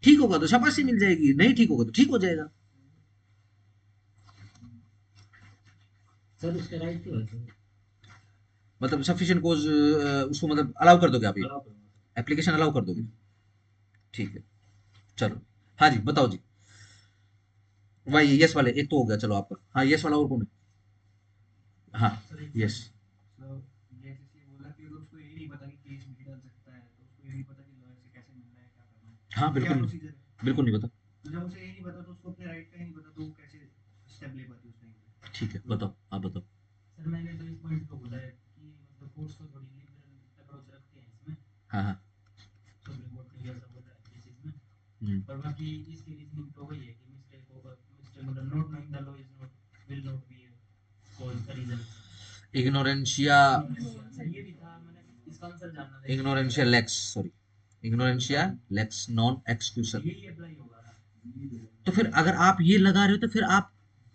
ठीक होगा तो शाबाशी मिल जाएगी, नहीं ठीक होगा तो ठीक हो जाएगा। सर उसके राइट क्यों है सर? मतलब सफिशिएंट कोज, उसको मतलब अलाउ कर दोगे आप, ये अलाउ करो। एप्लीकेशन अलाउ कर दोगे, ठीक है, चलो, हाँ जी बताओ जी, भाई यस वाले एक तो हो गया, चलो आपका, हाँ यस वाला और कौन है, हाँ यस, ये जैसे बोला कि उसको यही नहीं पता कि केस भी डल सकता है, तो उसको यही नहीं पता कि लॉयर से कैसे मिलना है, क्या करना है, हाँ क्या बिल्कुल प्रोसीजर है। बिल्कुल नहीं पता, तो जब उसे यही नहीं पता तो उसको अपने राइट का ही नहीं पता, तो वो कैसे स्टेप ले पाती है उस टाइम पे। ठीक है, बताओ, आप बताओ। सर मैंने तो इस पॉइंट को बोला है कि मतलब कोर्ट्स तो थोड़ी लिबरल अप्रोच रखते हैं इसमें, हाँ हाँ, सुप्रीम कोर्ट ने ऐसा बोला है केसेस में, हम्म, और बाकी इसकी रीजनिंग तो वही है कि मिस्टेक होगा, मिस्टेक मतलब not knowing the law is not will not be cause the reason. Ignorantia, ये भी था, मैंने इसका आंसर जानना था। Ignorantia lex, sorry, ignorantia lex non execution. यही अप्लाई होगा। तो फिर अगर आप ये लगा रहे हो तो फिर आप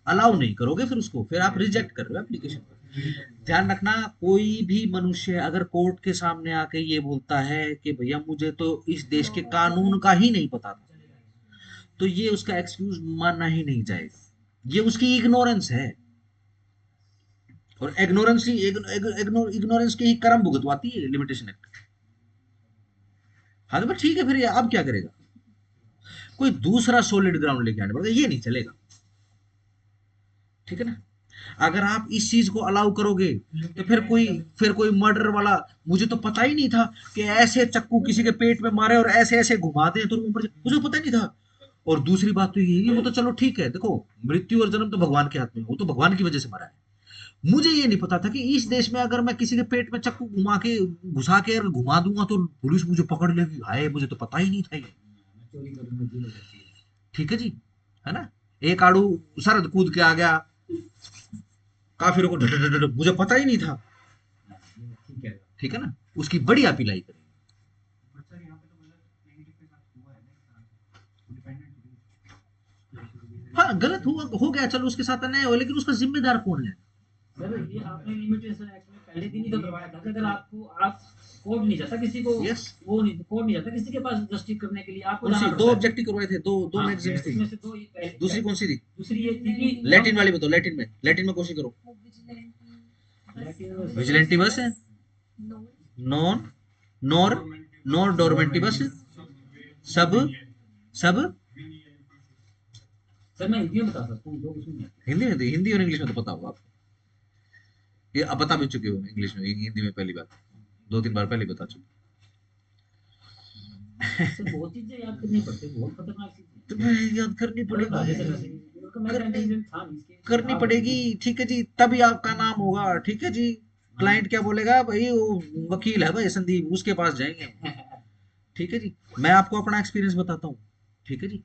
अलाउ नहीं करोगे, फिर उसको, फिर आप रिजेक्ट कर रहे हो एप्लीकेशन। ध्यान रखना, कोई भी मनुष्य अगर कोर्ट के सामने आके ये बोलता है कि भैया मुझे तो इस देश के कानून का ही नहीं पता था, तो ये उसका एक्सक्यूज मानना ही नहीं जाएगा, ये उसकी इग्नोरेंस है, और इग्नोरेंस ही इग्नोरेंस के ही कर्म भुगतवाती है लिमिटेशन एक्ट। हाँ तो ठीक है, फिर ये अब क्या करेगा, कोई दूसरा सॉलिड ग्राउंड लेके आने पड़ेगा, ये नहीं चलेगा, ठीक है ना। अगर आप इस चीज को अलाउ करोगे तो फिर कोई मर्डर वाला, मुझे तो पता ही नहीं था कि ऐसे चक्कू किसी के पेट में मारे और ऐसे ऐसे घुमाते हैं तो मुझे पता ही नहीं था। और दूसरी बात तो ये है, वो तो चलो ठीक है, देखो मृत्यु और जन्म तो भगवान के हाथ में, वो तो भगवान की वजह से मरा है, मुझे ये नहीं पता था कि इस देश में अगर मैं किसी के पेट में चक्कू घुमा के घुसा के अगर घुमा दूंगा तो पुलिस मुझे पकड़ लेगी, हाय मुझे तो पता ही नहीं था ये, चोरी करने में जेल हो जाती है। ठीक है जी, है ना, एक आड़ू सरद कूद के आ गया, काफिरों को मुझे पता ही नहीं था, ठीक है। ठीक है ना, उसकी बढ़िया पिलाई करेंगे। बट सर यहाँ पे तो मतलब नेगेटिव के साथ हुआ है ना, डिपेंडेंट। हाँ गलत हुआ, हो गया, चलो उसके साथ अन्याय हो, लेकिन उसका जिम्मेदार कौन है। सर ये आपने लिमिटेशन एक्ट में पहले दिन ही तो करवाया था कि अगर आप कोर्ट नहीं जाता किसी को, Yes. वो नहीं, कोर्ट नहीं जाता किसी के पास जस्टिस करने के लिए, आपको कौन सी जाना दो पड़ता है। ऑब्जेक्टिव करवाए थे, दो हाँ, मैगजीन्स थी, इसमें से दो ये पहले- दूसरी कौन सी थी, दूसरी ये थी कि लैटिन वाली बताओ, लैटिन में कोशिश करो, विजिलेंटी बस है, नॉन नॉर नॉर डोरमेंटी बस सब सब सर मैं हिंदी में बता सकता हूँ, जो उसमें नहीं आती। हिंदी में, हिंदी और इंग्लिश में तो पता होगा आपको, ये अब बता भी चुके हो इंग्लिश में, हिंदी में पहली बार, 2-3 बार पहले बता चुके। सर बहुत चीजें याद करनी पड़ती है, बहुत खतरनाक चीजें। तो मैं याद करनी बड़े भागे से पड़ेगी, वैसे भी, क्योंकि मेरा इंटेलिजेंट था नहीं इसके। करनी पड़ेगी, ठीक है जी, तभी आपका नाम होगा, ठीक है जी। क्लाइंट क्या बोलेगा, भाई वो वकील है भाई संदीप, उसके पास जाएंगे, ठीक है जी। मैं आपको अपना एक्सपीरियंस बताता हूँ, ठीक है जी।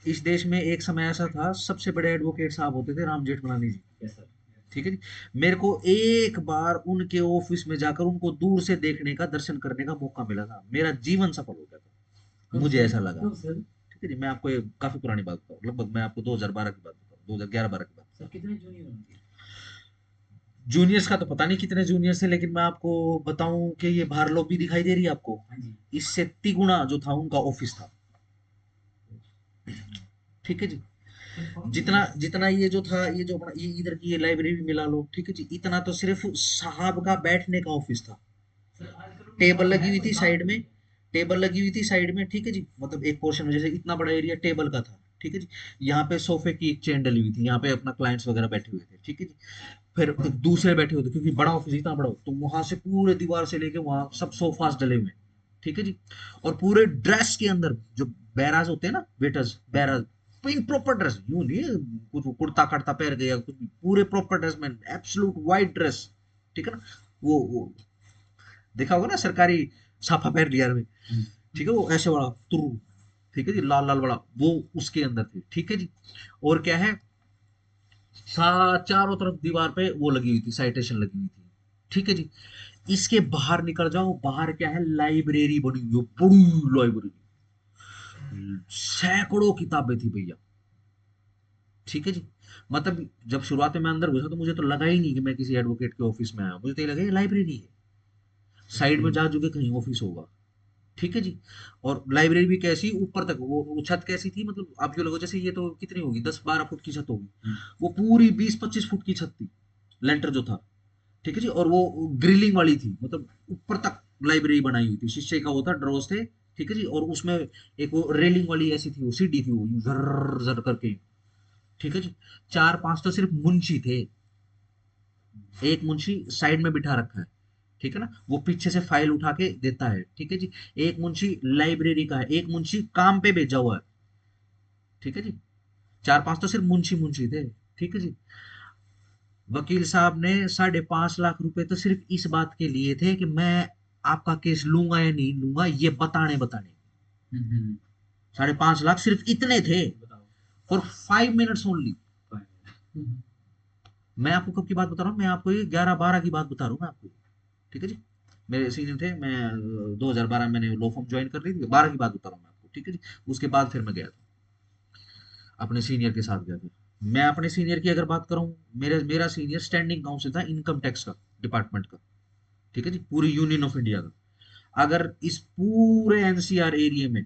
इस देश में एक समय ऐसा था, सबसे बड़े एडवोकेट साहब होते थे राम जेठमलानी जी, यस सर। ठीक है जी। मेरे को एक बार उनके ऑफिस में जाकर उनको दूर से देखने का, दर्शन करने का मौका मिला था, मेरा जीवन सफल हो गया था, मुझे ऐसा लगा, कब सर? ठीक है जी। मैं आपको ये काफी पुरानी बात बताऊँ, लगभग मैं आपको 2012 की बात बताऊँ, 2011-12 की बात। सर कितने जूनियर होंगे? जूनियर्स का तो पता नहीं कितने जूनियर्स है, लेकिन मैं आपको बताऊं कि ये बाहर लॉबी दिखाई दे रही है आपको, हाँ जी। इससे तिगुना जो था उनका ऑफिस था, ठीक है जी। जितना जितना ये जो था, ये जो अपना ये इधर की ये लाइब्रेरी मिला लो, ठीक है जी, इतना तो सिर्फ साहब का बैठने का ऑफिस था। टेबल लगी हुई थी साइड में, टेबल लगी हुई थी साइड में, ठीक है जी। मतलब एक पोर्शन में जैसे इतना बड़ा एरिया टेबल का था, ठीक है जी। यहाँ पे सोफे की एक चेन डली हुई थी, यहाँ पे अपना क्लाइंट्स वगैरह बैठे हुए थे, ठीक है जी। फिर दूसरे बैठे हुए थे, क्योंकि बड़ा ऑफिस इतना बड़ा, तो वहां से पूरे दीवार से लेके वहां सब सोफास डले हुए, ठीक है जी। और पूरे ड्रेस के अंदर जो बैराज होते हैं ना, waiters barrage, in proper dress, यूं नहीं कुछ कुर्ता कड़ता पहन गया कुछ भी, पूरे प्रॉपर ड्रेस में, एब्सोल्यूट वाइट ड्रेस, ठीक है ना। वो देखा होगा ना, सरकारी साफा पहन लिया में, ठीक है, वो ऐसे बड़ा तुरु, ठीक है जी, लाल लाल बड़ा, वो उसके अंदर थे, ठीक है जी। और क्या है, चारों तरफ दीवार पे वो लगी हुई थी, साइटेशन लगी हुई थी, ठीक है जी। इसके बाहर निकल जाओ, बाहर क्या है, लाइब्रेरी बनी हुई है, बड़ी लाइब्रेरी, सैकड़ों किताबें थी भैया, ठीक है जी। मतलब जब शुरुआत में मैं अंदर घुसा तो मुझे तो लगा ही नहीं कि मैं किसी एडवोकेट के ऑफिस में आया, मुझे तो ये लगा ये लाइब्रेरी है, साइड में जा चुके कहीं ऑफिस होगा, ठीक है जी। और लाइब्रेरी भी कैसी, ऊपर तक वो छत कैसी थी, मतलब आप जो लोगो जैसे, ये तो कितनी होगी, 10-12 फुट की छत होगी, वो पूरी 20-25 फुट की छत थी, लेंटर जो था, ठीक है जी। और वो ग्रिलिंग वाली थी, मतलब ऊपर तक लाइब्रेरी बनाई हुई थी, शीशे का वो था, ड्रॉज थे, ठीक है जी। और उसमें एक वो रेलिंग वाली ऐसी थी, वो सीढ़ी थी, वो जर जर करके, ठीक है जी। 4-5 तो सिर्फ मुंशी थे, एक मुंशी साइड में बिठा रखा है, ठीक है ना, वो पीछे से फाइल उठा के देता है, ठीक है जी। एक मुंशी लाइब्रेरी का है, एक मुंशी काम पे भेजा हुआ है, ठीक है जी। 4-5 तो सिर्फ मुंशी मुंशी थे, ठीक है जी। वकील साहब ने 5.5 लाख रुपए तो सिर्फ इस बात के लिए थे कि मैं आपका केस लूंगा या नहीं लूंगा, ये बताने बताने, 5.5 लाख सिर्फ इतने थे, फॉर 5 मिनट्स ओनली। मैं आपको कब की बात बता रहा हूँ, मैं आपको ये 11-12 की बात बता रहा हूँ मैं आपको, ठीक है जी। मेरे सीनियर थे, मैं 2012 मैंने लॉ फॉर्म ज्वाइन कर ली थी, 12 की बात बता रहा हूँ मैं आपको, ठीक है जी। उसके बाद फिर मैं गया था, अपने सीनियर के साथ गया था। मैं अपने सीनियर की अगर बात करूँ, मेरा सीनियर स्टैंडिंग काउंसिल था इनकम टैक्स का डिपार्टमेंट का, ठीक है जी, पूरी यूनियन ऑफ इंडिया का। अगर इस पूरे एनसीआर एरिया में,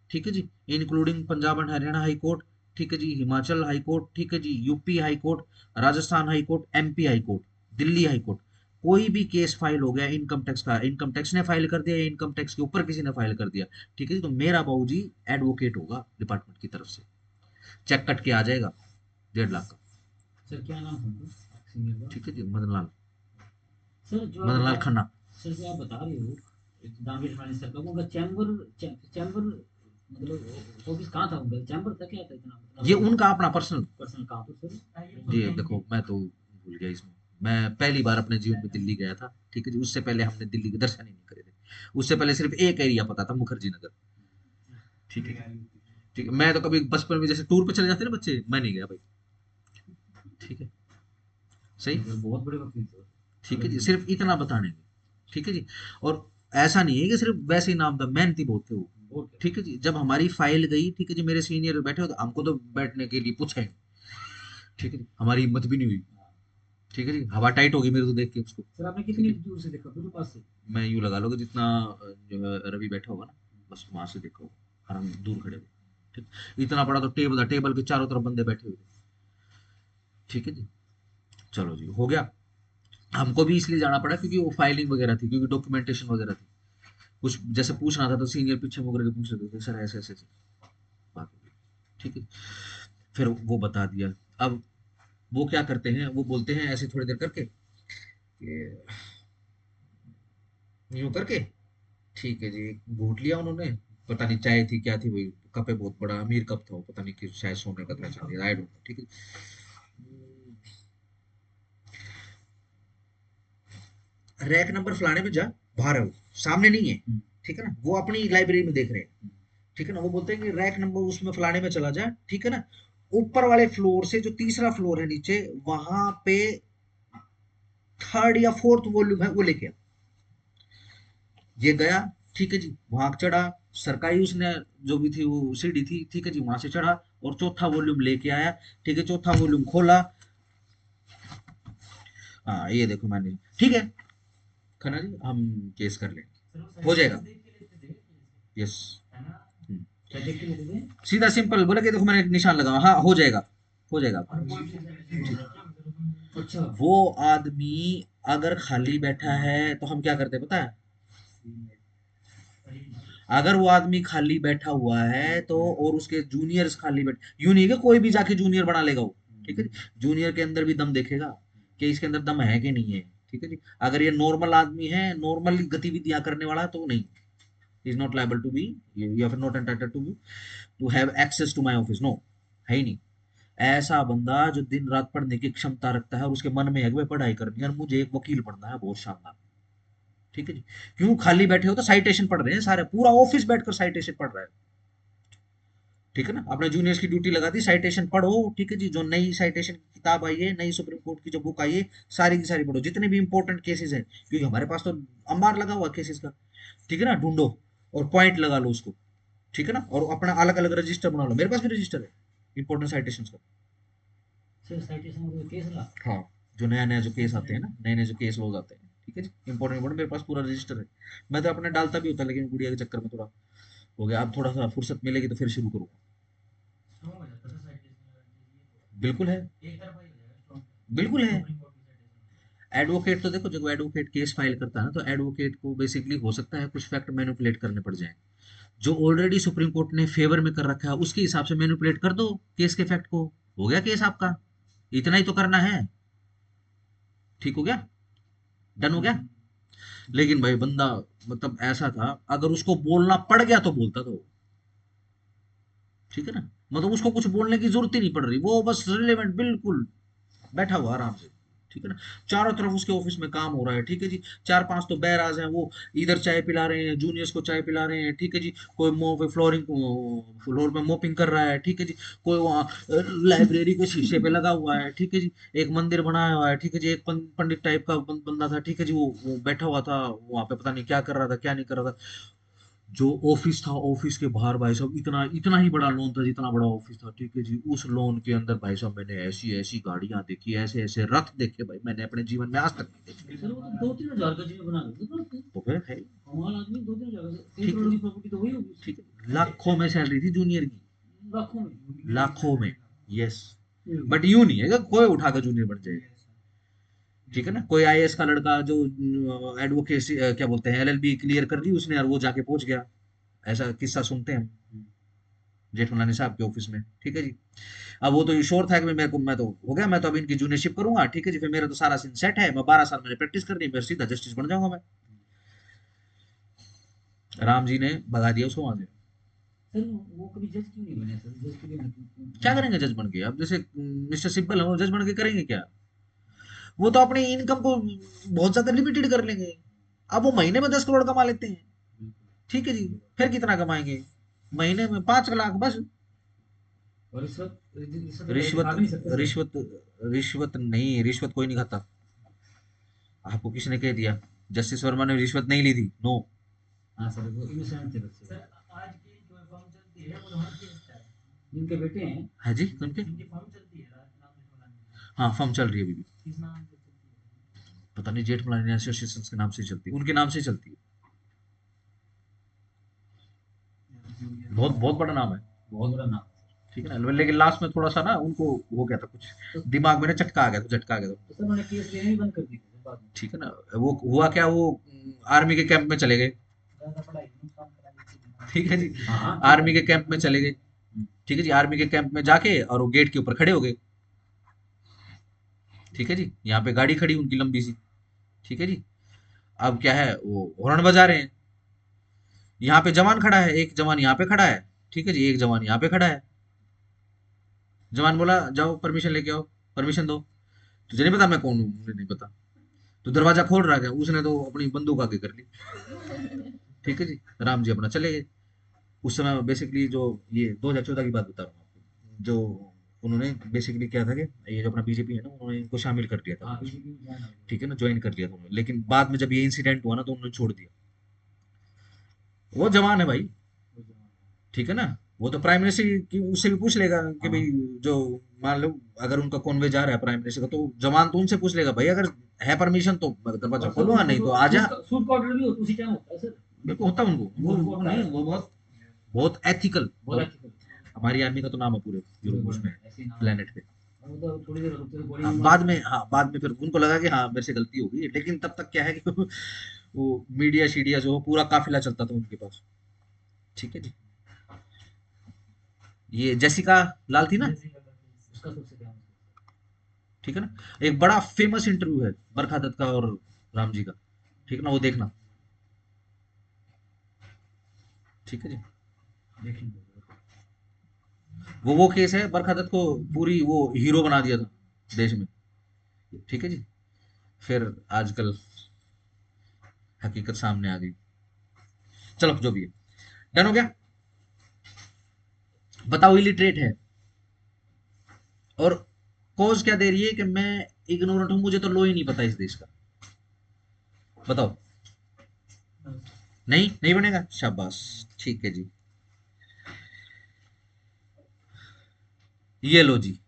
ठीक है जी, including Punjab and Haryana high court, ठीक है जी, हिमाचल हाई कोर्ट, ठीक है जी, UP high court, Rajasthan high court, MP high court, Delhi high court, कोई भी केस फाइल हो गया इनकम टैक्स का, इनकम टैक्स ने फाइल कर दिया या इनकम टैक्स के ऊपर किसी ने फाइल कर दिया, ठीक है जी, तो मेरा बाबूजी एडवोकेट होगा डिपार्टमेंट की तरफ से, चेक कट के आ जाएगा 1.5 लाख का, सर क्या नाम था उनका सीनियर का? ठीक है जी, मदन लाल, सर जो मदन लाल आप खन्ना। सर जो आप बता रहे हो, दानवीर फाइनेंस सर का, उनका चैम्बर मतलब ऑफिस कहाँ था उनका, चैम्बर था क्या था इतना, मतलब ये उनका अपना पर्सनल, पर्सनल कहाँ पर सर? ये देखो मैं तो भूल गया इसमें, मैं पहली बार अपने जीवन में दिल्ली गया था, ठीक है जी। उससे पहले हमने दिल्ली के दर्शन ही नहीं करे थे, उससे पहले सिर्फ एक एरिया पता था, मुखर्जी नगर, ठीक है ठीक है। मैं तो कभी बचपन में जैसे टूर पे चले जाते ना बच्चे, मैं नहीं गया भाई, ठीक है, सही, बहुत बड़े वकील थे। ठीक है जी, सिर्फ इतना बताने में, ठीक है जी। और ऐसा नहीं है कि सिर्फ वैसे ही नाम था, मेहनती बहुत थे वो, ठीक है जी। जब हमारी फाइल गई, ठीक है जी, मेरे सीनियर बैठे हो तो हमको तो बैठने के लिए पूछे, ठीक है जी, हमारी हिम्मत भी नहीं हुई, ठीक है जी, हवा टाइट होगी मेरे को देख के उसको। सर आपने कितनी दूर से देखा, बिल्कुल पास से? मैं यूं लगा लो कि जितना जो है रवि बैठा होगा ना, बस वहां से देखा होगा, और हम दूर खड़े थे, ठीक। इतना बड़ा तो टेबल था, टेबल के चारों तरफ बंदे बैठे हुए थे, ठीक है जी। चलो जी, हो गया। हमको भी इसलिए जाना पड़ा क्योंकि वो फाइलिंग वगैरह थी, क्योंकि डॉक्यूमेंटेशन वगैरह थी, कुछ जैसे पूछना था तो सीनियर पीछे मुकर के पूछ रहे थे, सर ऐसे ऐसे ऐसे, ठीक है। फिर वो बता दिया। अब वो क्या करते हैं, वो बोलते हैं ऐसे थोड़ी देर करके कि यूं करके, ठीक है जी, घूट लिया उन्होंने, पता नहीं चाय थी क्या थी, वही कप है, बहुत बड़ा अमीर कप था वो, पता नहीं कि शायद सोने का था चांदी, आई डोंट नो, ठीक है। रैक नंबर फलाने में जा, बाहर है वो, सामने नहीं है, ठीक है ना, वो अपनी लाइब्रेरी में देख रहे हैं, ठीक है ना, वो बोलते हैं कि रैक नंबर उसमें फलाने में चला जा, ठीक है ना, ऊपर वाले फ्लोर से जो तीसरा फ्लोर है नीचे, वहां पे थर्ड या फोर्थ वॉल्यूम है, वो लेके आ। ये गया, ठीक है जी, वहां चढ़ा, सरकारी उसने जो भी थी वो सीढ़ी थी, ठीक है जी, वहां से चढ़ा और चौथा वॉल्यूम लेके आया, ठीक है, चौथा वॉल्यूम खोला, हाँ ये देखो मैंने, ठीक है खन्ना जी, हम केस कर लेंगे, सर वो हो जाएगा। देख के लेते थे यस, है ना। क्या देख के लेते थे? सीधा सिंपल बोला कि देखो मैंने एक निशान लगाया, हाँ हो जाएगा, हो जाएगा। और कोई भी citation होता है, फिर उसमें अच्छा वो आदमी अगर खाली बैठा है तो हम क्या करते हैं पता है, अगर वो आदमी खाली बैठा हुआ है तो, और उसके जूनियर्स खाली बैठे, यूं नहीं है कि कोई भी जाके जूनियर बना लेगा वो, ठीक है जी, जूनियर के अंदर भी दम देखेगा कि इसके अंदर दम है कि नहीं है, ठीक है जी, अगर ये नॉर्मल आदमी है, नॉर्मल गतिविधियां करने वाला, तो नहीं, is not liable to be, या फिर not entitled to have access to my office, no, है ही नहीं। ऐसा बंदा जो दिन रात पढ़ने की क्षमता रखता है और उसके मन में है कि भाई पढ़ाई करनी है और मुझे एक वकील बनना है, बहुत शानदार, ठीक है जी। क्यों खाली बैठे हो तो साइटेशन पढ़ रहे हैं सारे, पूरा ऑफिस बैठकर साइटेशन पढ़ रहा है, ठीक है ना, अपने जूनियर्स की ड्यूटी लगा दी, साइटेशन पढ़ो, ठीक है जी, जो नई साइटेशन की किताब आई है, नई सुप्रीम कोर्ट की जो बुक आई है, सारी की सारी पढ़ो, जितने भी इंपॉर्टेंट केसेस हैं, क्योंकि हमारे पास तो अंबार लगा हुआ केसेस का, ठीक है ना, ढूंढो और पॉइंट लगा लो उसको, ठीक है ना, और अपना अलग अलग रजिस्टर बना लो, मेरे पास भी रजिस्टर है इंपॉर्टेंट साइटेशन का। सिर्फ साइटेशन और केस ला। हाँ, जो नया नया जो केस आते हैं ना, नए नए जो केस लोग आते हैं, ठीक है जी, इंपॉर्टेंट इंपॉर्टेंट, मेरे पास पूरा रजिस्टर है, मैं तो अपने डालता भी होता, लेकिन गुड़िया के चक्कर में थोड़ा हो गया, अब थोड़ा सा फुर्सत मिलेगी तो फिर शुरू करूंगा। स्ट्रॉन्ग हो जाता था citation बिल्कुल है, एक तरफा ही हो जाएगा स्ट्रॉन्ग, बिल्कुल है। सुप्रीम कोर्ट की citation। एडवोकेट तो देखो, जब एडवोकेट केस फाइल करता है ना, तो एडवोकेट को बेसिकली हो सकता है कुछ फैक्ट मैनिपुलेट करने पड़ जाए, जो ऑलरेडी सुप्रीम कोर्ट ने फेवर में कर रखा है उसके हिसाब से मैनिपुलेट कर दो केस के फैक्ट को, हो गया केस आपका, इतना ही तो करना है, ठीक हो गया, डन हो गया। लेकिन भाई बंदा मतलब ऐसा था, अगर उसको बोलना पड़ गया तो बोलता था वो, ठीक है ना, मतलब उसको कुछ बोलने की जरूरत ही नहीं पड़ रही, वो बस रिलेवेंट बिल्कुल बैठा हुआ आराम से, ठीक है ना, चारों तरफ उसके ऑफिस में काम हो रहा है, ठीक है जी, चार पांच तो बैराज हैं, वो इधर चाय पिला रहे हैं, जूनियर्स को चाय पिला रहे हैं, ठीक है जी, कोई फ्लोरिंग फ्लोर पे मोपिंग कर रहा है, ठीक है जी, कोई वहाँ लाइब्रेरी के शीशे पे लगा हुआ है, ठीक है जी, एक मंदिर बनाया हुआ है, ठीक है जी, एक पंडित टाइप का बंदा था, ठीक है जी, वो बैठा हुआ था वहां पे, पता नहीं क्या कर रहा था क्या नहीं कर रहा था। जो ऑफिस था, ऑफिस के बाहर भाई साहब इतना इतना ही बड़ा लोन था, जितना बड़ा ऑफिस था, ठीक है जी, उस लोन के अंदर भाई साहब मैंने ऐसी ऐसी गाड़ियां देखी, ऐसे ऐसे रथ देखे भाई, मैंने अपने जीवन में आज तक नहीं देखे। सर वो तो 2-3 हजार का चीज बना देते थे। तो फिर है, कमाल आदमी 2-3 हजार का, ठीक 1 करोड़ है। की प्रॉपर्टी तो वही होगी। ठीक है, लाखों में सैलरी थी जूनियर की, लाखों में। लाखों में, यस, बट यूं नहीं है कि कोई उठाकर जूनियर बन जाएगा, ठीक है ना, कोई आईएएस का लड़का जो एडवोकेसी क्या बोलते हैं एलएलबी क्लियर कर ली उसने और वो जाके पहुंच गया, ऐसा किस्सा सुनते हैं हम जेठमलानी साहब के ऑफिस में, ठीक है जी। अब वो तो श्योर था कि मेरे को, मैं तो हो गया, मैं तो अब इनकी जूनियरशिप करूंगा, ठीक है जी, फिर मेरा तो सारा सीन सेट है, मैं 12 साल मैंने प्रैक्टिस कर ली, फिर सीधा जस्टिस बन जाऊंगा मैं। राम जी ने भगा दिया उसको वहां से। सर वो कभी जज क्यों नहीं बने सर? जज के लिए क्या करेंगे जज बन के, अब जैसे मिस्टर सिब्बल है, वो जज बन के करेंगे क्या, वो तो अपनी इनकम को बहुत ज्यादा लिमिटेड कर लेंगे, अब वो महीने में 10 करोड़ कमा लेते हैं, ठीक है जी, फिर कितना कमाएंगे महीने में, 5 लाख बस। और रिश्वत रिश्वत खा भी नहीं सकते सर। रिश्वत रिश्वत नहीं, रिश्वत कोई नहीं खाता, आपको किसने कह दिया, जस्टिस वर्मा ने रिश्वत नहीं ली थी, नो। हाँ सर वो इनोसेंट थे बच्चे। सर आज की जो फॉर्म चलती है वो हमारे देश है, जिनके बेटे हैं है जी, उनके, जिनकी फॉर्म चलती है नाम जेठमलानी, हाँ फर्म चल रही है अभी भी, किस नाम से चलती है? पता नहीं, जेठमलानी एसोसिएशन के नाम से ही चलती है, उनके नाम से ही चलती है, बहुत बहुत बड़ा नाम है, बहुत बड़ा नाम। ठीक है ना, लेकिन लास्ट में थोड़ा सा ना उनको हो गया था कुछ, दिमाग में ना झटका आ गया था, झटका आ गया था, तो सर उन्होंने केस लेने ही बंद कर दी थी बाद में। ठीक है ना, वो हुआ क्या, वो आर्मी के कैंप में चले गए, ज़्यादा पढ़ाई नुकसान करा देती है। ठीक है जी, हाँ आर्मी के कैंप में चले गए, ठीक है जी, आर्मी के कैंप में जाके और वो गेट के ऊपर खड़े हो गए। ठीक है जी, यहाँ पे गाड़ी खड़ी उनकी लंबी सी। ठीक है जी, अब क्या है, वो हॉर्न बजा रहे हैं। यहाँ पे जवान खड़ा है, एक जवान यहाँ पे खड़ा है। ठीक है जी, एक जवान यहाँ पे खड़ा है। जवान बोला जाओ परमिशन लेके आओ, परमिशन दो। तुझे नहीं पता मैं कौन हूँ? मुझे नहीं पता। तो दरवाजा खोल रहा है, उसने तो अपनी बंदूक आगे कर ली। ठीक है जी, राम जी अपना चले गए। उस समय बेसिकली जो, ये 2014 की बात बता रहा हूँ आपको, जो उन्होंने बेसिकली क्या था कि ये जो अपना बीजेपी है ना, उन्होंने इनको शामिल कर दिया था। हाँ बीजेपी में ज्वाइन हो गया। ठीक है ना, ज्वाइन कर लिया था उन्होंने, लेकिन बाद में जब ये इंसिडेंट हुआ ना तो उन्होंने छोड़ दिया। वो जवान है भाई, वो जवान है। ठीक है ना। वो तो प्राइम मिनिस्टर की उससे भी पूछ लेगा कि हाँ। भाई, जो मान लो अगर उनका कॉन्वे जा रहा है प्राइम मिनिस्टर का, तो जवान तो उनसे पूछ लेगा भाई, अगर है परमिशन तो दरवाजा खोलूंगा, नहीं तो आजा। सूट का ऑर्डर भी उसी टाइम होता है सर। बिल्कुल होता है उनको, वो नहीं, वो बहुत बहुत एथिकल। बहुत अच्छी बात हमारी आर्मी का तो नाम है पूरे यूरोप उसमें, ऐसे ना प्लेनेट पे। वो तो थोड़ी देर रुकते गोली हाँ, बाद में, हाँ बाद में फिर उनको लगा कि हाँ मेरे से गलती हो गई, लेकिन तब तक क्या है कि वो मीडिया शीडिया जो पूरा काफिला चलता था उनके पास। ठीक है जी, ये जेसिका लाल थी ना, उसका सबसे ध्यान। ठीक है ना। एक बड़ा फेमस इंटरव्यू है बरखा दत्त का और राम जी का, ठीक है ना, वो देखना। ठीक है जी, देखेंगे। वो केस है, बरखा दत्त को पूरी वो हीरो बना दिया था देश में। ठीक है जी, फिर आजकल हकीकत सामने आ गई। चलो जो भी है, डन हो गया। बताओ, इलिटरेट है और कॉज क्या दे रही है कि मैं इग्नोरेंट हूं, मुझे तो लो ही नहीं पता इस देश का। बताओ, नहीं नहीं बनेगा, शाबाश। ठीक है जी, ये लो जी,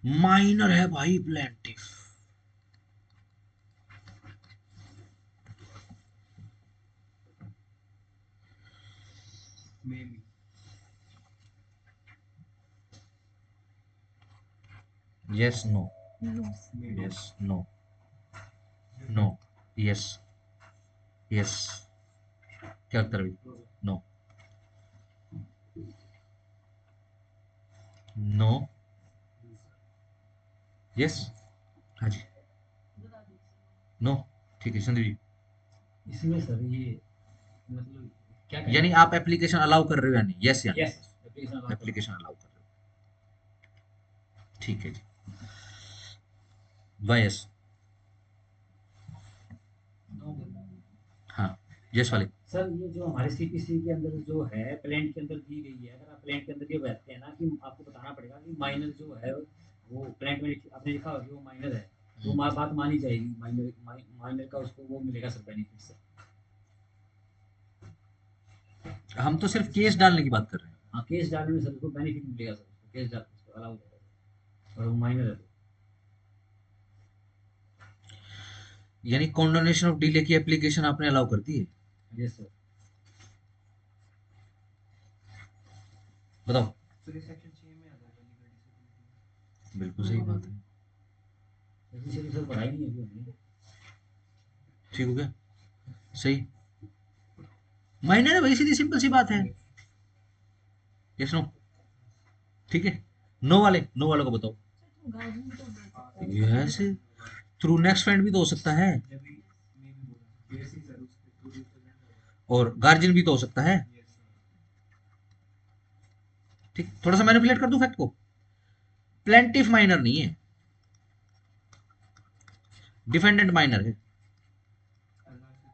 माइनर है भाई plaintiff. May B yes no, no yes no, no, yes, yes, क्या उत्तर है? नो, नो, यस, हाँ जी, नो। ठीक है संदीप जी, इसमें सर ये मतलब क्या कहना यानी है? आप एप्लीकेशन अलाउ कर रहे हो या नहीं? यस या yes application allow application allow कर रहे हो? ठीक है जी, वाई यस, हाँ, यस वाले। सर ये जो हमारे सीपीसी के अंदर जो है प्लांट के अंदर दी गई है, अगर आप प्लांट के अंदर ये बैठते हैं ना कि आपको बताना पड़ेगा कि माइनर जो है वो प्लांट में आपने लिखा होगा कि वो माइनर है, वो बात मानी जाएगी, माइनर माइनर का उसको वो मिलेगा सर बेनिफिट सर। हम तो सिर्फ केस डालने की बात कर रहे हैं। हाँ केस डालने में सर उसको बेनिफिट मिलेगा सर, उसको केस डाल उसको अलाउ करेगा और वो माइनर है। यानी कॉन्डोनेशन ऑफ डिले की एप्लीकेशन आपने अलाउ कर दी है? Yes sir. बताओ। तो ये सेक्शन 6 में आ जाएगा लीगल डिसेबिलिटी। बिल्कुल सही बात है, इसे तो सर पढ़ाई नहीं है अभी हमने। ठीक हो गया, सही। माइनर है भाई, सीधी सिंपल सी बात है। यस नो, ठीक है। नो वाले, नो वालों को बताओ। गार्जियन तो बोल सकता है। यस, थ्रू नेक्स्ट फ्रेंड भी तो हो सकता है, जब भी मे भी बोला यस ही सर, उसके टू रिप्रेजेंट और गार्जियन भी तो हो सकता है। Yes sir. ठीक, थोड़ा सा मैनिपुलेट कर दूं फैक्ट को। प्लेंटिफ माइनर नहीं है, डिफेंडेंट माइनर है। अल्लाह से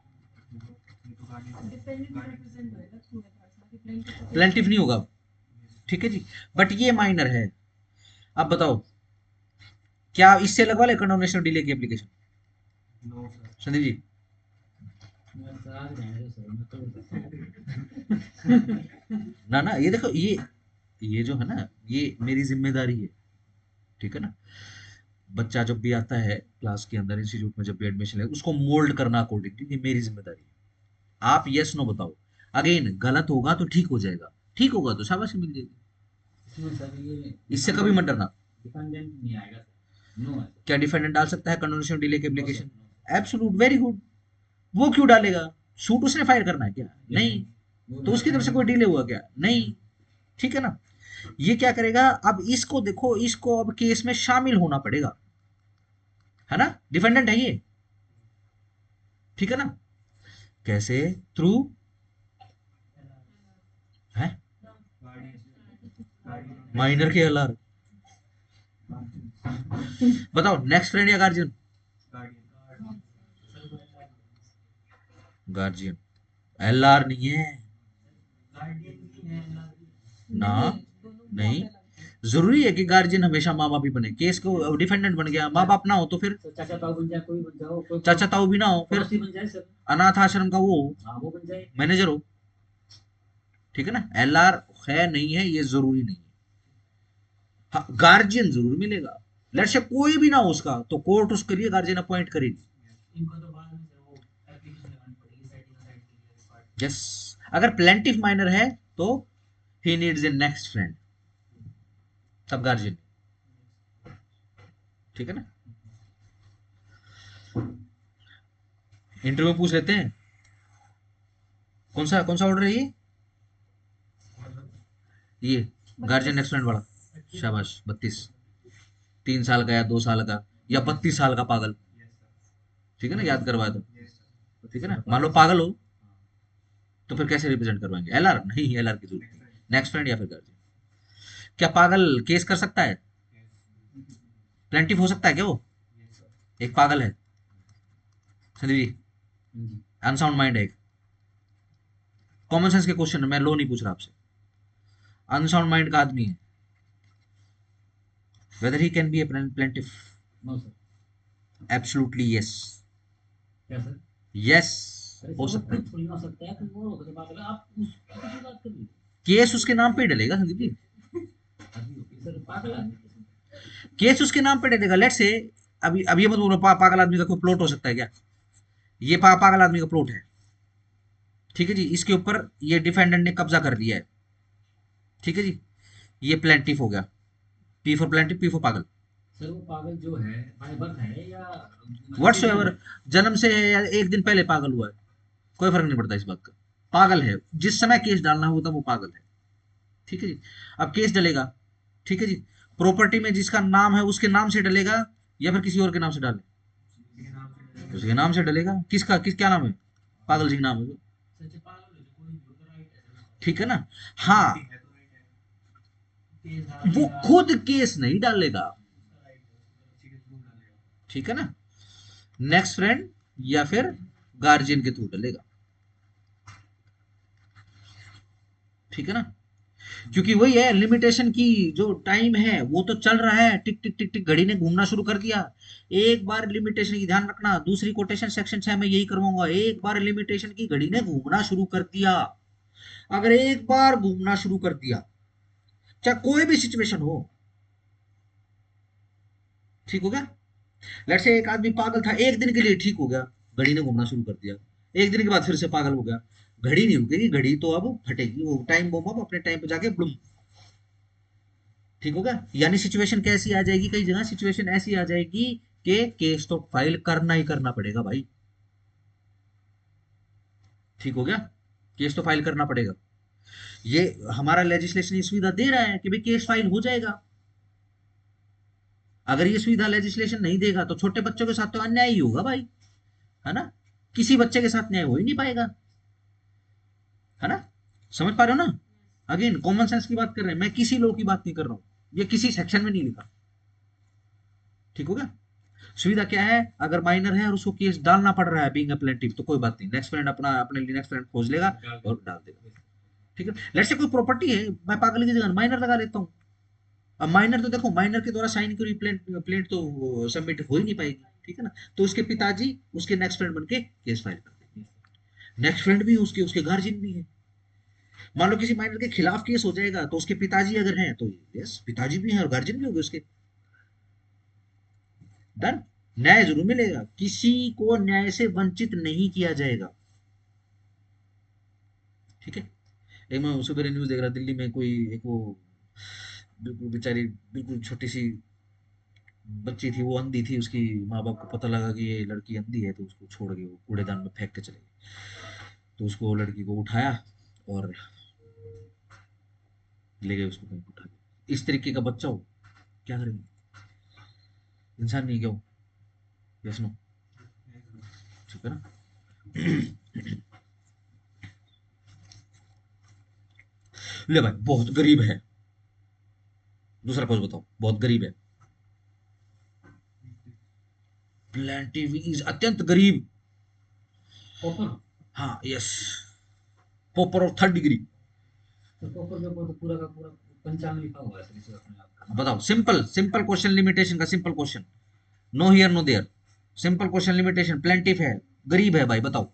ये तो गार्डियन डिपेंडेंट रिप्रेजेंट होएगा थ्रू एफर्ट्स ना कि प्लेंटिफ प्लेंटिफ नहीं होगा, ठीक है जी, बट ये माइनर है। अब बताओ, क्या इससे लगवा ले कंडोनेशन डिले की application? No sir. Sandeep ji, मैं सर आज रहने दो सर, मैं तो ना ना, ये देखो, ये जो है ना, ये मेरी जिम्मेदारी है। ठीक है ना, बच्चा जब भी आता है क्लास के अंदर, इंस्टीट्यूट में जब भी एडमिशन ले, उसको मोल्ड करना अकॉर्डिंगली, ये मेरी जिम्मेदारी है। आप यस नो बताओ। अगेन, गलत होगा तो ठीक हो जाएगा, ठीक होगा तो शाबाशी मिल जाएगी, इसमें सर ये इससे कभी मत डरना। डिपेंडेंट नहीं आएगा सर, नो है सर। क्या डिफेंडेंट डाल सकता है कंडोनेशन डिले की no sir, application? No sir. Absolute, very good. वो क्यों डालेगा? शूट उसने फायर करना है क्या? नहीं, तो उसकी तरफ से कोई डिले हुआ क्या? नहीं। ठीक है ना? ये क्या करेगा, अब इसको देखो, इसको अब केस में शामिल होना पड़ेगा, है ना? डिपेंडेंट है ये, ठीक है ना? कैसे? थ्रू है माइनर के एलआर। बताओ नेक्स्ट फ्रेंड या गार्जियन? गार्जियन। एलआर नहीं है ना, नहीं। जरूरी है कि गार्जियन हमेशा माँ बाप ही बने? केस को डिफेंडेंट बन गया, माँ बाप ना हो तो फिर तो चाचा ताऊ बन जाए, कोई बन जाओ, कोई चाचा ताऊ भी ना हो, फिर पड़ोसी बन जाए सर। अनाथ आश्रम का वो हाँ वो बन जाए। मैनेजर हो, ठीक है ना? एलआर है नहीं है ये जरूरी नहीं है। हाँ, गार्जियन जरूर मिलेगा। लेट्स से कोई भी ना हो उसका, तो कोर्ट उसके लिए गार्जियन अपॉइंट करेगी। इनको तो बाद में सर वो एप्लीकेशन लगानी पड़ेगी सेटिंग साइड के लिए रिकॉर्ड। यस, अगर प्लेंटिफ माइनर है तो he needs A next friend, तब गार्जियन, ठीक है ना? इंटरव्यू में पूछ लेते हैं, कौन सा ऑर्डर है ये गार्जियन नेक्स्ट फ्रेंड वाला? शाबाश, 32। 3 साल का या 2 साल का या 32 साल का पागल, ठीक है ना? याद करवाए तो, ठीक है ना? मान लो पागल हो तो फिर कैसे रिप्रेजेंट करवाएंगे? एलआर नहीं, एलआर की जरूरत नहीं, नेक्स्ट फ्रेंड या फिर गार्जियन। क्या पागल केस कर सकता है? प्लेंटिफ हो सकता है क्या वो? एक पागल है संदीप जी, अनसाउंड माइंड है, एक कॉमन सेंस के क्वेश्चन, मैं लो नहीं पूछ रहा आपसे, अनसाउंड माइंड का आदमी है, whether he can be a plaintiff? No sir. Absolutely yes, क्या सर? यस अरे हो सर, वो सकता है। खुद थोड़ी ना हो सकता है, कोई और होकर बात कर, आप उसकी क्यों बात कर रही हो? केस उसके नाम पे डलेगा संदीप जी, आदमी होती है सर, पागल आदमी कैसे? केस उसके नाम पे डलेगा। लेट्स से अब ये मत बोलो पागल आदमी का कोई प्लॉट हो सकता है क्या? ये पागल आदमी का प्लॉट है, ठीक है जी, इसके ऊपर ये डिफेंडेंट ने कब्जा कर लिया है, ठीक है जी, ये प्लेंटिफ हो गया, P for plaintiff, P for पागल। सर वो पागल जो है बाय बर्थ है या व्हाट्स एवर, जन्म से है या एक दिन पहले पागल हुआ है, कोई फर्क नहीं पड़ता इस बात का, पागल है, जिस समय केस डालना होता वो पागल है, ठीक है जी। अब केस डलेगा, ठीक है जी, प्रॉपर्टी में जिसका नाम है उसके नाम से डलेगा या फिर किसी और के नाम से डाले? उसके नाम से डलेगा। क्या नाम है? पागल सिंह नाम है, सच पागल हो जो कोई भी होता राइट है सर। ठीक है ना? हाँ, केस डाल वो देगा, खुद केस नहीं डालेगा, उसका राइट है, उसको किसी के थ्रू डालेगा। ठीक है ना? नेक्स्ट फ्रेंड या फिर गार्जियन के थ्रू डलेगा, ठीक है ना? क्योंकि वही है, लिमिटेशन की जो टाइम है वो तो चल रहा है, टिक टिक टिक टिक घड़ी ने घूमना शुरू कर दिया। एक बार लिमिटेशन की ध्यान रखना, दूसरी कोटेशन सेक्शन 6 में यही करवाऊंगा, एक बार लिमिटेशन की घड़ी ने घूमना शुरू कर दिया, अगर एक बार घूमना शुरू कर दिया, चाहे कोई भी सिचुएशन हो, ठीक हो गया? लेट्स से एक आदमी पागल था, एक दिन के लिए ठीक हो गया, घड़ी ने घूमना शुरू कर दिया, एक दिन के बाद फिर से पागल हो गया, घड़ी नहीं रुकेगी, घड़ी तो अब फटेगी, वो टाइम बम अब अपने टाइम पे जाके ब्लूम, ठीक हो गया? यानी सिचुएशन कैसी आ जाएगी, कई जगह सिचुएशन ऐसी आ जाएगी कि केस तो फाइल करना ही करना पड़ेगा भाई, ठीक हो गया? केस तो फाइल करना पड़ेगा, ये हमारा लेजिस्लेशन ये सुविधा दे रहा है कि भाई केस फाइल हो जाएगा। अगर ये सुविधा लेजिस्लेशन नहीं देगा तो छोटे बच्चों के साथ तो अन्याय ही होगा भाई, है ना? किसी बच्चे के साथ न्याय हो ही नहीं पाएगा, है ना? समझ पा रहे हो ना? अगेन कॉमन सेंस की बात कर रहे हैं, मैं किसी लॉ की बात नहीं कर रहा हूं, ये किसी सेक्शन में नहीं लिखा, ठीक हो गया? सुविधा क्या है, अगर माइनर है और उसको केस डालना पड़ रहा है बीइंग अ प्लेंटिफ, तो कोई बात नहीं, नेक्स्ट फ्रेंड अपने लिए नेक्स्ट फ्रेंड खोज लेगा और डाल देगा, ठीक है? लेट्स से कोई प्रॉपर्टी है, मैं पागल की जगह माइनर लगा लेता हूं, अब माइनर तो देखो, माइनर के द्वारा साइन की प्लेंट प्लेंट तो सबमिट हो ही नहीं पाएगी, ठीक है ना? तो उसके पिताजी उसके नेक्स्ट फ्रेंड बन के केस फाइल कर देंगे, नेक्स्ट फ्रेंड भी उसके उसके गार्जियन भी है। मान लो किसी माइनर के खिलाफ केस हो जाएगा तो उसके पिताजी अगर हैं तो यस, पिताजी भी हैं और गार्जियन भी होंगे उसके, डन। न्याय जरूर मिलेगा, किसी को न्याय से वंचित नहीं किया जाएगा, ठीक है? एक मैं सुबह न्यूज देख रहा, दिल्ली में कोई एक वो बिल्कुल बेचारी, बिल्कुल छोटी सी बच्ची थी, वो अंधी थी, उसकी माँ बाप को पता लगा कि ये लड़की अंधी है, तो उसको छोड़ के वो कूड़ेदान में फेंक के चले गए, तो उसको लड़की को उठाया और ले गए उसको कहीं उठा के। इस तरीके का बच्चा हो क्या करेंगे? इंसान नहीं क्या हो? Yes no? ठीक है ना? ले भाई बहुत गरीब है, दूसरा पोज बताओ, बहुत गरीब है। प्लेंटिव इज अत्यंत गरीब। कॉपर। हाँ yes, pauper of 3rd degree. तो कॉपर के ऊपर तो पूरा का पूरा पंचांग लिखा हुआ है सर इसे अपने आप का। बताओ, सिंपल सिंपल क्वेश्चन, लिमिटेशन का simple question, no here no there, simple question limitation, plaintiff है, गरीब है भाई, बताओ।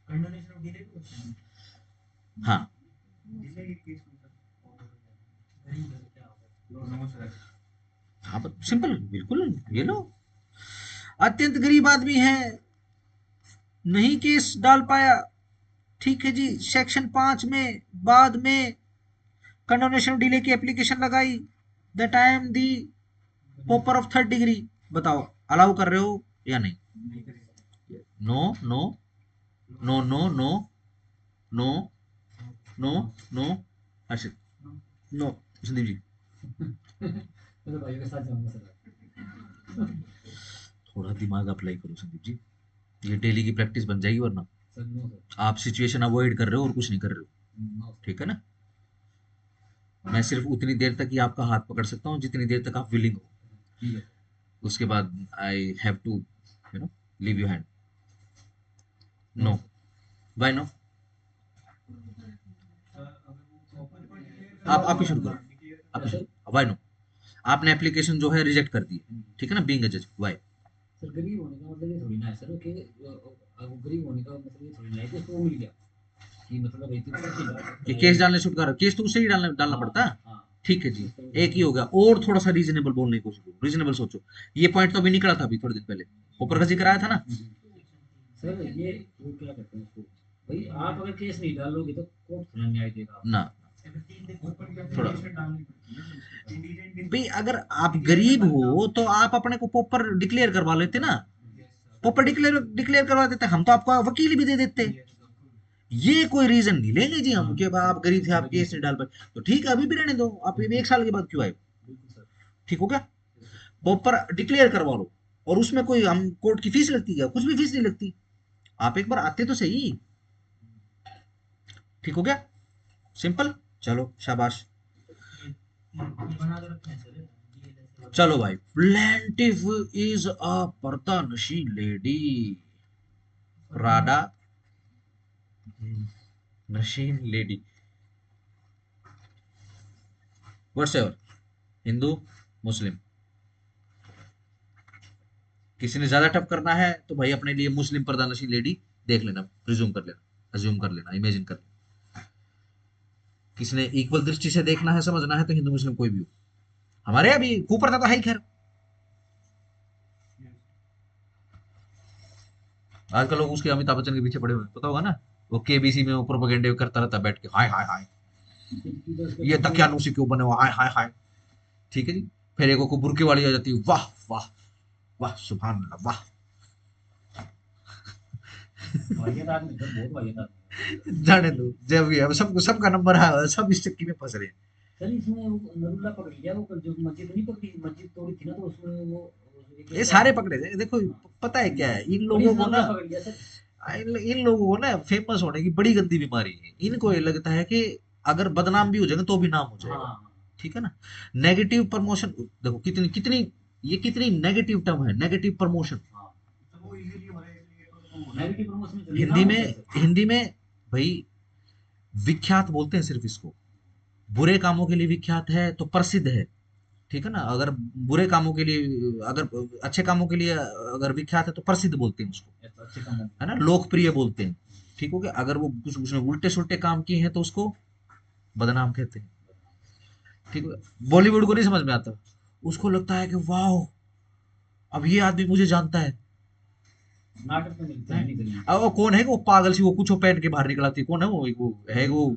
कंडोनेशन ऑफ डिले भी होता है। हाँ डिले के केस में सर गरीब है क्या होगा? नो सर हाँ सिंपल बिल्कुल, ये लो, अत्यंत गरीब आदमी है, नहीं केस डाल पाया, ठीक है जी। सेक्शन 5 में बाद में कंडोनेशन डिले की एप्लीकेशन लगाई, that I am the pauper of 3rd degree. बताओ अलाउ कर रहे हो या नहीं? नहीं करेगा। No no no no no no no no Harshit, no Sandeep ji. मेरे भाइयों के साथ जाऊंगा सर। थोड़ा दिमाग अप्लाई करो संदीप जी, ये डेली की प्रैक्टिस बन जाएगी, वरना सर नो सर। आप सिचुएशन अवॉइड कर रहे हो और कुछ नहीं कर रहे हो, नो सर। ठीक है ना? मैं सिर्फ उतनी देर तक ही आपका हाथ पकड़ सकता हूँ जितनी देर तक आप विलिंग हो, ठीक है। उसके बाद I have to you know leave you hand. No, why no? आप ही शुरू करो, आप ही शुरू, व्हाई नो? आपने एप्लीकेशन जो है रिजेक्ट कर दी, ठीक है ना, बीइंग अ जज, व्हाई? सर गरीब होने का मतलब ये थोड़ी ना है सर कि गरीब होने का मतलब ये थोड़ी ना है कि उसको वो मिल गया कि मतलब भाई तू कैसे डाल कि केस डालने से छुटकारा, केस तो उसे ही डालना पड़ता है। हाँ। ठीक है जी, एक ही हो गया। और थोड़ा सा रीजनेबल बोलने की कोशिश करो, रीजनेबल सोचो। ये पॉइंट तो अभी निकला था, अभी थोड़े दिन पहले ऊपर का जिक्र आया था ना। सर ये वो क्या कहते हैं उसको, भाई आप अगर केस नहीं डालोगे तो कोर्ट थोड़ा न्याय देगा। ना थोड़ा डालनी पड़ती है उसको। इंडिजेंट भाई, अगर आप गरीब हो तो आप अपने को पॉपर डिक्लेयर करवा लेते ना, पॉपर डिक्लेयर करवा देते, हम तो आपको वकील भी दे देते। ये कोई रीजन नहीं लेंगे जी हम कि आप गरीब थे, आप केस नहीं डाल पाए, तो ठीक है अभी भी रहने दो, आप ये 1 साल के बाद क्यों आए? बिल्कुल सर। ठीक हो गया? प्रॉपर डिक्लेयर करवा लो, और उसमें कोई हम कोर्ट की फीस लगती है? कुछ भी फीस नहीं लगती, आप एक बार आते तो सही। ठीक हो गया? सिंपल, चलो शाबाश। बना के रखते हैं सर DLS। चलो भाई, plaintiff is a pardanashin lady, pardanashin lady, whatsoever, Hindu Muslim. किसी ने ज्यादा टफ करना है तो भाई अपने लिए मुस्लिम पर्दानशी लेडी देख लेना, प्रिज्यूम कर लेना, अज्यूम कर लेना, इमेजिन कर लेना। किसी ने इक्वल दृष्टि से देखना है, समझना है, तो हिंदू मुस्लिम कोई भी हो। हमारे यहाँ भी ऊपर था तो है ही, खैर आजकल लोग उसके अमिताभ बच्चन के पीछे पड़े हुए हैं, पता होगा ना, वो केबीसी में प्रोपेगेंडे करता रहता बैठ के, हाय हाय हाय ये दकियानूसी क्यों बने हो, हाय हाय हाय। ठीक है जी, फिर एक को बुरके वाली आ जाती है, वाह वाह वाह सुभान अल्लाह वाह। वाहियत आदमी सर, बहुत वाहियत आदमी। जाने दो, जब भी अब सबको सबका नंबर है, सब इस चक्की में फंस रहे हैं। सर इसमें वो नरुल्ला पकड़ लिया, वो जो मस्जिद नहीं पकड़ी, मस्जिद तोड़ी थी ना, तो उसमें वो ये सारे पकड़े थे। देखो पता है क्या है, इन लोगों को ना, पकड़ लिया सर। इन लोगों को ना फेमस होने की बड़ी गंदी बीमारी है। इनको ये लगता है कि अगर बदनाम भी हो जाएगा तो भी नाम हो जाएगा, हाँ ठीक है ना। नेगेटिव प्रमोशन, देखो कितनी कितनी ये कितनी नेगेटिव टर्म है, नेगेटिव प्रमोशन। हाँ। तो वो इजीली हो रहा है इसलिए तो नेगेटिव प्रमोशन हिंदी में भाई विख्यात बोलते हैं सिर्फ इसको। बुरे कामों के लिए विख्यात है तो प्रसिद्ध है, ठीक है ना। अगर बुरे कामों के लिए, अगर अच्छे कामों के लिए अगर विख्यात है तो प्रसिद्ध बोलते हैं उसको, अच्छे काम है ना, लोकप्रिय बोलते हैं। ठीक हो गया? अगर वो कुछ उसने उल्टे सुल्टे काम किए हैं तो उसको बदनाम कहते हैं। ठीक है? बॉलीवुड को नहीं समझ में आता, उसको लगता है कि वाह अब ये आदमी मुझे जानता है। नाटक में मिलते हैं नहीं करेंगे। अब वो कौन है कि वो पागल सी वो कुछ पहन के बाहर निकल आती है, कौन है वो है वो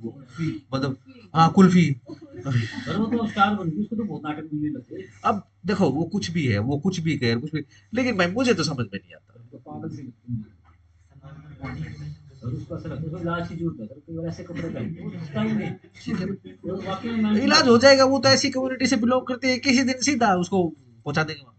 मतलब, हाँ कुल्फी। पर वो तो स्टार बन गई, उसको तो बहुत नाटक मिलने लगे। अब देखो वो कुछ भी है, वो कुछ भी कहे कुछ भी, लेकिन भाई मुझे तो समझ में नहीं आता। तो पागल से लगती है। सर उसको ऐसा लगता है इलाज की जरूरत है सर, कई बार ऐसे कपड़े पहनते हैं वो स्टाइल में, ठीक है वो वाकई में मैं इलाज हो जाएगा, वो तो ऐसी कम्युनिटी से बिलोंग करती है, किसी दिन सीधा उसको पहुंचा देंगे वहाँ।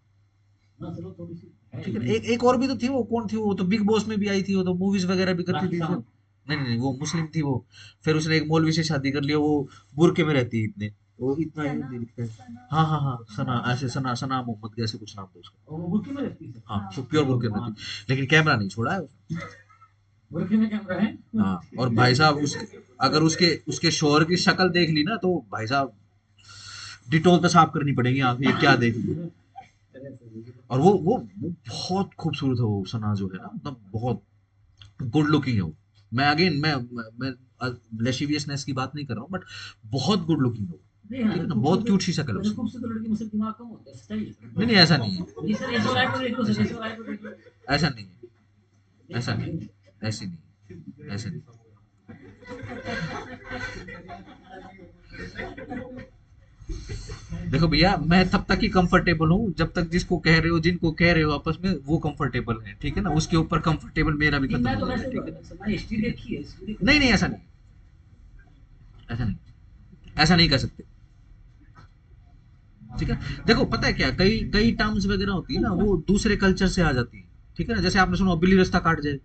ना सर वो थोड़ी सी है ठीक है ये एक एक और भी तो थी, वो कौन थी, वो तो बिग बॉस में भी आई थी, वो तो मूवीज वगैरह भी करती राखी थी सावंत। नहीं नहीं नहीं, वो मुस्लिम थी वो, फिर उसने एक मौलवी से शादी कर लिया, वो बुरके में रहती है इतने, वो इतना ही सना हिंदी लिखता है। सना हाँ हाँ हाँ सना, ऐसे सना सना मोहम्मद ऐसे कुछ नाम था उसका। और वो बुर्की में रहती है सर, हाँ वो प्योर बुरके में थी, लेकिन कैमरा नहीं छोड़ा है उसने। बुर्की में कैमरा है। हाँ और भाई साहब उसके, अगर उसके उसके शोहर की शक्ल देख ली ना, तो भाई साहब डिटोल तो साफ करनी पड़ेगी आंख, ये क्या देख ली। और वो बहुत खूबसूरत है, वो सना जो है ना, मतलब बहुत गुड लुकिंग है वो। मैं अगेन मैं लेशिवियसनेस की बात नहीं कर रहा हूँ, बट बहुत गुड लुकिंग है वो। नहीं हाँ ठीक है सर, ना, बहुत क्यूट सी शक्ल है वैसे उसकी। खूबसूरत लड़की में सर दिमाग कम होता है, स्टाइल नहीं नहीं ऐसा नहीं है, नहीं सर, ऐसा लाइफ में देख लो सर, ऐसा लाइफ में देख लो। ऐसा नहीं है, ऐसा नहीं है, ऐसी नहीं, ऐसे नहीं। देखो भैया, मैं तब तक ही कंफर्टेबल हूँ जब तक जिसको कह रहे हो, जिनको कह रहे हो आपस में वो कंफर्टेबल है, ठीक है ना, उसके ऊपर कंफर्टेबल मेरा भी नहीं, खत्म मैं हो तो जाएगा, वैसे ठीक है। मैंने हिस्ट्री देखी है, हिस्ट्री नहीं नहीं ऐसा नहीं, ऐसा नहीं, ऐसा नहीं कर सकते, ठीक है। देखो पता है क्या, कई कई टर्म्स वगैरह होती है ना, वो दूसरे कल्चर से आ जाती है, ठीक है ना, जैसे आपने सुना बिल्ली रास्ता काट जाए,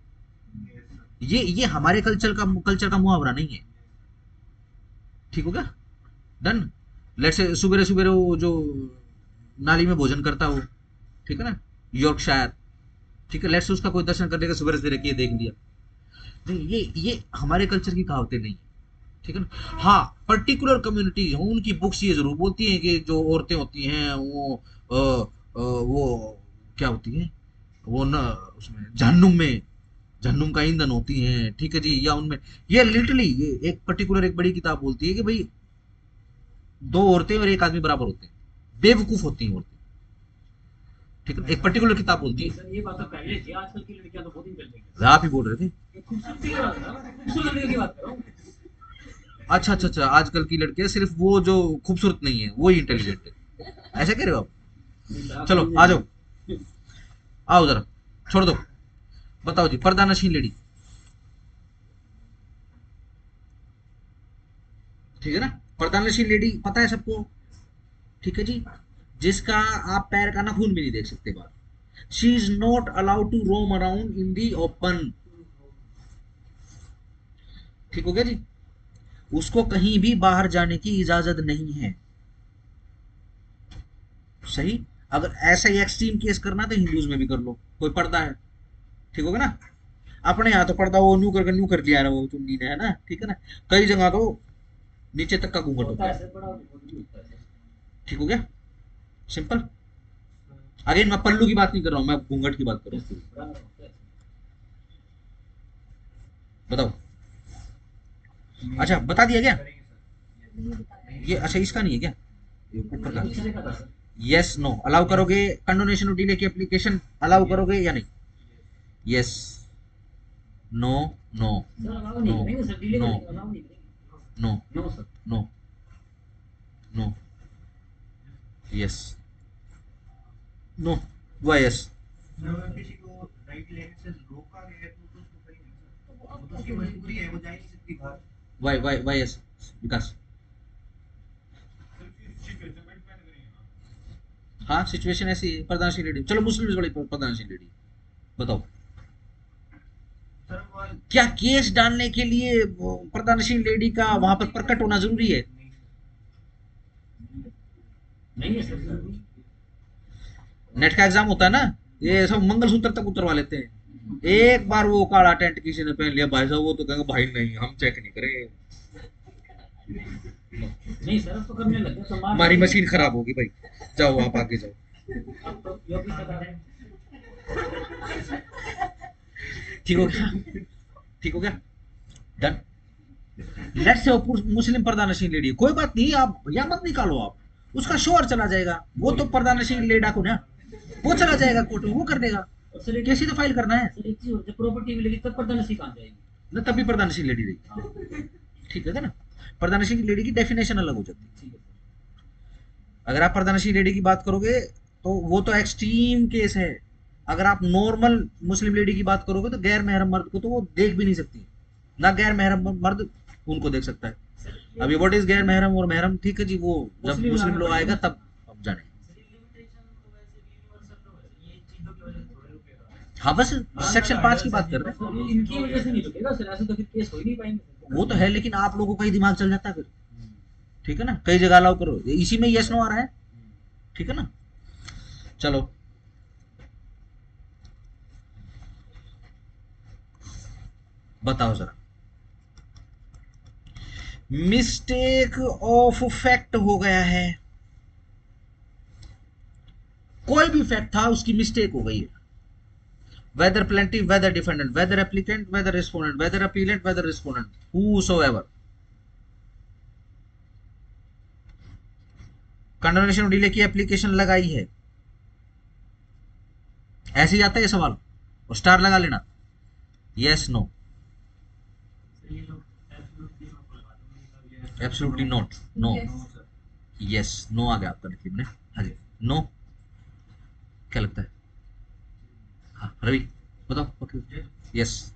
ये हमारे कल्चर का मुहावरा नहीं है, ठीक हो गया, डन। लेट्स से सुबह सुबह वो जो नाली में भोजन करता हो, ठीक है ना, यॉर्कशायर, ठीक है, लेट्स से उसका कोई दर्शन करने का सुबह सवेरे किए देख लिया, नहीं ये हमारे कल्चर की कहावतें नहीं है, ठीक है ना। हाँ पर्टिकुलर कम्युनिटीज हों, उनकी बुक्स ये जरूर बोलती हैं कि जो औरतें होती हैं वो क्या होती हैं, वो न उसमें जहन्नुम का ईंधन होती हैं, ठीक है जी, या उनमें ये लिटरली ये एक पर्टिकुलर एक बड़ी किताब बोलती है कि भाई दो औरतें और एक आदमी बराबर होते हैं, बेवकूफ होती हैं औरतें, ठीक है, एक पर्टिकुलर किताब बोलती नहीं है। सर, ये बात तो पहले थी, आजकल की लड़कियां तो बहुत इंटेलिजेंट वे आप ही बोल रहे थे। है। खूबसूरती की बात कर रहा हूँ, खूबसूरत लड़कियों की बात कर रहा हूँ। अच्छा अच्छा अच्छा, आजकल की लड़कियां सिर्फ वो जो खूबसूरत नहीं है वो ही इंटेलिजेंट है, ऐसा कह रहे हो आप। नहीं सर, आप चलो सही आ नहीं जाओ, आओ जरा, छोड़ दो, बताओ जी, पर्दानशीन लेडी, ठीक है ना, पर्दानशीन लेडी पता है सबको, ठीक है जी, जिसका आप पैर का नाखून भी नहीं देख सकते बाहर, she is not allowed to roam around in the open, ठीक हो गया जी, उसको कहीं भी बाहर जाने की इजाजत नहीं है, सही। अगर ऐसा ही एक्सट्रीम केस करना तो हिंदूज में भी कर लो, कोई पर्दा है, ठीक होगा ना, अपने यहाँ तो पर्दा वो न्यू कर लिया ना वो चुन्नी ने, है ना, ठीक है ना, कई जगह तो नीचे तक का घूंघट होता होता है है, सर, बड़ा बहुत भी होता है सर। ठीक हो गया, सिंपल। अगेन मैं पल्लू की बात नहीं कर रहा हूँ, मैं घूंघट की बात कर रहा जैसे हूँ, बड़ा होता है सर। बताओ। अच्छा बता दिया क्या, नहीं बताया ये अच्छा इसका नहीं है क्या, ये ऊपर का, ये दूसरे का था सर। यस नो अलाउ करोगे, कंडोनेशन ऑफ डिले की एप्लीकेशन अलाउ करोगे या नहीं, yes no no sir allow नहीं नो करेंगे सर, डिले नो करेंगे, अलाउ नहीं करेंगे। No no sir. No no yes no, why yes, अगर किसी को राइट लेग से रोका गया है तो उसको करेंगे ना सर, तो वो वो अब तो उसकी मजबूरी है, वो जा ही नहीं सकती बाहर। वाई यस विकास, सिचुएशन पे डिपेंड करेंगे ना। हाँ सिचुएशन ऐसी है, प्रधानशील लेडी, चलो मुस्लिम वाली प्रधानशील लेडी, बताओ सर वो क्या केस डालने के लिए प्रधानशील लेडी का वहां पर प्रकट होना जरूरी है, नहीं है सर। नेट का एग्जाम होता है ना, ये सब मंगलसूत्र तक उतरवा लेते हैं, एक बार वो काला टेंट किसी ने पहन लिया भाई साहब, वो तो कहेंगे भाई नहीं हम चेक नहीं करें, नहीं सर, अब तो करने लगे तो मार हमारी मशीन खराब होगी भाई, जाओ आप आगे जाओ, अब तो योगी सरकार है। ठीक हो गया, ठीक हो गया, done. Let's say Muslim प्रधानशील lady, कोई बात नहीं, आप या मत निकालो आप, उसका शोर चला जाएगा, वो तो प्रधानशील लेडा को ना, वो चला जाएगा कोर्ट में, वो कर देगा, और सर एक केस ही तो फाइल करना है सर एक चीज और, जब प्रॉपर्टी मिलेगी तब प्रधानशी कहाँ जाएगी। ना, तभी प्रधानशील लेडी रहेगी, हाँ ठीक है ना, प्रधानशील लेडी की डेफिनेशन अलग हो जाती है, ठीक है सर। अगर आप प्रधानशील लेडी की बात करोगे तो वो तो एक्सट्रीम केस है, अगर आप नॉर्मल मुस्लिम लेडी की बात करोगे तो गैर महरम मर्द को तो वो देख भी नहीं सकती, ना गैर महरम मर्द उनको देख सकता है। अभी व्हाट इज गैर महरम और महरम, ठीक है जी, वो जब मुस्लिम लॉ आएगा तब हम जाने। हाँ बस सेक्शन 5 की बात कर रहे हैं। इनकी वजह से नहीं रुकेगा सर, ऐसे तो फिर केस हो ही नहीं पाएंगे। वो तो है, लेकिन आप लोगों का ही दिमाग चल जाता है फिर, ठीक है ना, कई जगह अलाउ करो, इसी में यस नो आ रहा है, ठीक है ना। चलो बताओ जरा, मिस्टेक ऑफ फैक्ट हो गया है, कोई भी फैक्ट था उसकी मिस्टेक हो गई है, whether plaintiff, whether defendant, whether applicant, whether respondent, whether appellant, whether respondent, whosoever, condonation delay की एप्लीकेशन लगाई है, ऐसे ही आता है ये सवाल, और स्टार लगा लेना, yes no, absolutely not, no, yes no आ गया आपका नसीब में, हाँ जी, नो, क्या लगता है, हाँ रवि बताओ, okay, yes,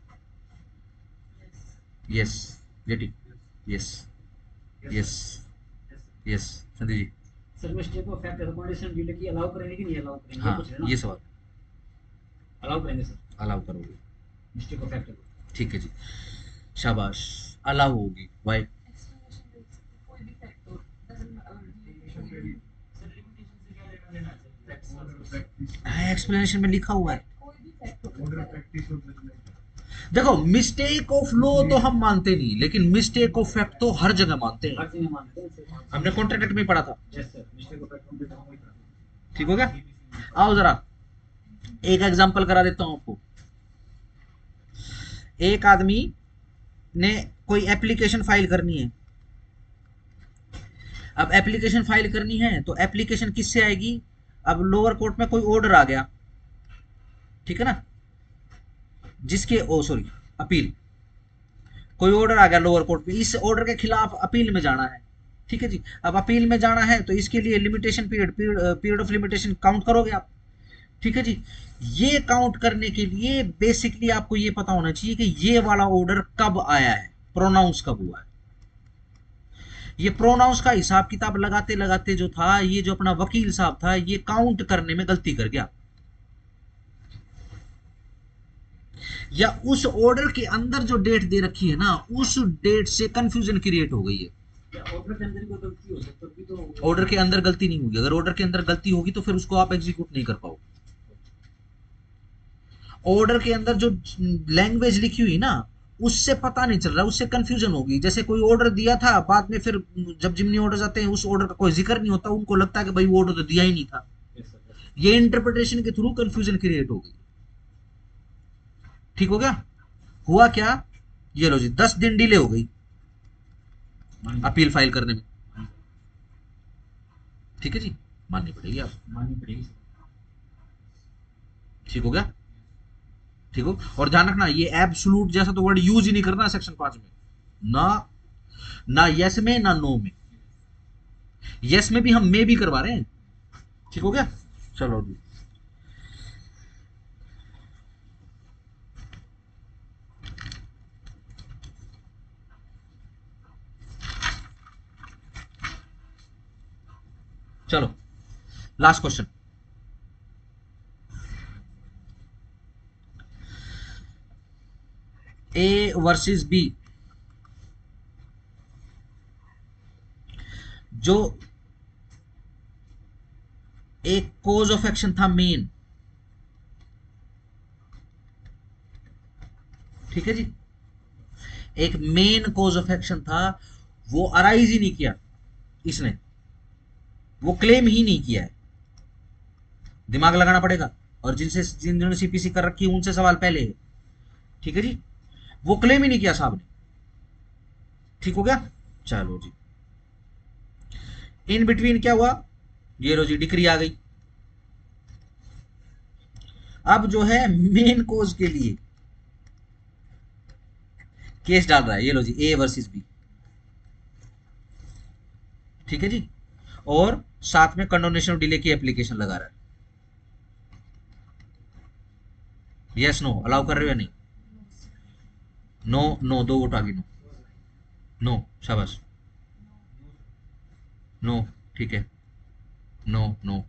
yes JT, yes, yes, yes Sandeep ji, sir mistake of fact condonation delay की अलाउ करेंगे कि नहीं अलाउ करेंगे, हाँ कुछ है ना, ये सवाल अलाउ करेंगे सर, अलाउ करोगे, मिस्टेक ऑफ फैक्ट। ठीक है जी, शाबाश, अलाउ होगी, वाई, एक्सप्लेनेशन दे सकते, कोई भी फैक्ट हो, डजंट एक्सप्लेनेशन में लिखा हुआ है, कोई भी फैक्ट हो, देखो मिस्टेक ऑफ लॉ तो हम मानते नहीं, लेकिन मिस्टेक ऑफ फैक्ट तो हर जगह मानते हैं, हर चीज में मानते हैं सर। हमने कॉन्ट्रैक्ट एक्ट में पढ़ा था, yes sir, mistake of fact complete होगा ही। ठीक हो गया। आओ जरा एक एग्जांपल करा देता हूं आपको, एक आदमी ने कोई एप्लीकेशन फाइल करनी है, अब एप्लीकेशन फाइल करनी है तो एप्लीकेशन किससे आएगी, अब लोअर कोर्ट में कोई ऑर्डर आ गया, ठीक है ना, जिसके ओ सॉरी अपील, कोई ऑर्डर आ गया लोअर कोर्ट में, इस ऑर्डर के खिलाफ अपील में जाना है, ठीक है जी, अब अपील में जाना है तो इसके लिए limitation period of limitation count करोगे आप, ठीक है जी, ये काउंट करने के लिए बेसिकली आपको ये पता होना चाहिए कि ये वाला ऑर्डर कब आया है, प्रोनाउंस कब हुआ है, ये प्रोनाउंस का हिसाब किताब लगाते लगाते जो था, ये जो अपना वकील साहब था ये काउंट करने में गलती कर गया, या उस ऑर्डर के अंदर जो डेट दे रखी है ना, उस डेट से कंफ्यूजन क्रिएट हो गई है, ऑर्डर के अंदर कोई गलती हो सकती है, तभी तो ऑर्डर के अंदर गलती नहीं होगी, अगर ऑर्डर के अंदर गलती होगी तो फिर उसको आप एग्जीक्यूट नहीं कर पाओगे, ऑर्डर के अंदर जो लैंग्वेज लिखी हुई ना उससे पता नहीं चल रहा, उससे कंफ्यूजन होगी, जैसे कोई ऑर्डर दिया था, बाद में फिर जब जिमनी ऑर्डर आते हैं उस ऑर्डर का कोई जिक्र नहीं होता, उनको लगता है कि भाई वो ऑर्डर तो दिया ही नहीं था, यस सर, ये इंटरप्रिटेशन के थ्रू कंफ्यूजन क्रिएट हो गई, ठीक हो गया। हुआ क्या, ये लो जी 10 दिन डिले हो गई अपील फाइल करने में, ठीक है जी, माननी पड़ेगी आप, माननी पड़ेगी सर। ठीक हो गया, ठीक हो, और ध्यान रखना ये एब्सोल्यूट जैसा तो वर्ड यूज ही नहीं करना सेक्शन 5 में, ना यस में ना नो में, यस में भी हम में भी करवा रहे हैं, ठीक हो गया। चलो जी चलो last question, A versus B, जो एक कोज ऑफ एक्शन था मेन, ठीक है जी, एक मेन कोज ऑफ एक्शन था, वो अराइज ही नहीं किया इसने, वो क्लेम ही नहीं किया है, दिमाग लगाना पड़ेगा, और जिन्होंने सीपीसी कर रखी है उनसे सवाल पहले है, ठीक है जी, वो क्लेम ही नहीं किया साहब ने, ठीक हो गया। चलो जी इन बिटवीन क्या हुआ, ये लो जी डिक्री आ गई, अब जो है मेन कोज के लिए केस डाल रहा है, ये लो जी ए वर्सेस बी, ठीक है जी, और साथ में कंडोनेशन ऑफ डिले की एप्लीकेशन लगा रहा है, यस नो अलाउ कर रहे हो या नहीं? नो नो, 2 वोट आगे। नो नो, शाबाश। नो, ठीक है। No no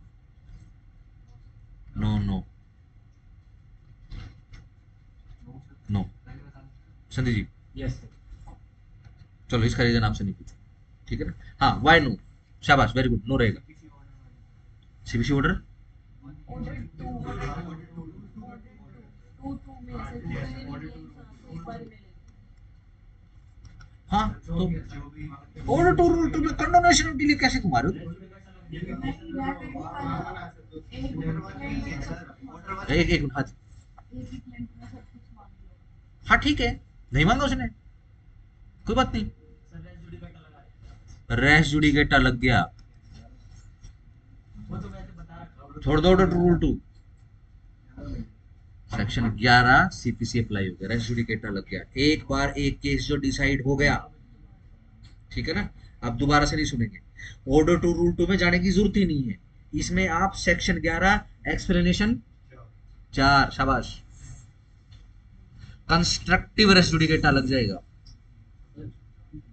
no no no. Sandeep ji, yes चलो इसका रीजन आपसे नहीं पूछा, ठीक है ना? हाँ, वाई नो, शाबाश, वेरी गुड, नो रहेगा। सीबीसी ऑर्डर ऑर्डर 2 2 में से कोई भी क्लेम्स आपको एक बार मिलेगी। हाँ, तो ऑर्डर टू रूल टू में कंडोनेशन के लिए कैसे घुमा रहे हो? एक एक हाँ, हाँ ठीक है, नहीं मांगा उसने, कोई बात नहीं। रेस जुडिकेटा लग गया, छोड़ दो order to rule 2, section 11 CPC apply हो गया, रेस जुडिकेटा लग गया। एक बार एक केस जो डिसाइड हो गया, ठीक है ना, अब दोबारा से नहीं सुनेंगे। ऑर्डर टू रूल 2 में जाने की जरूरत ही नहीं है, इसमें आप सेक्शन 11 एक्सप्लेनेशन 4, शाबाश, कंस्ट्रक्टिव रेस जुडिकेटा लग जाएगा।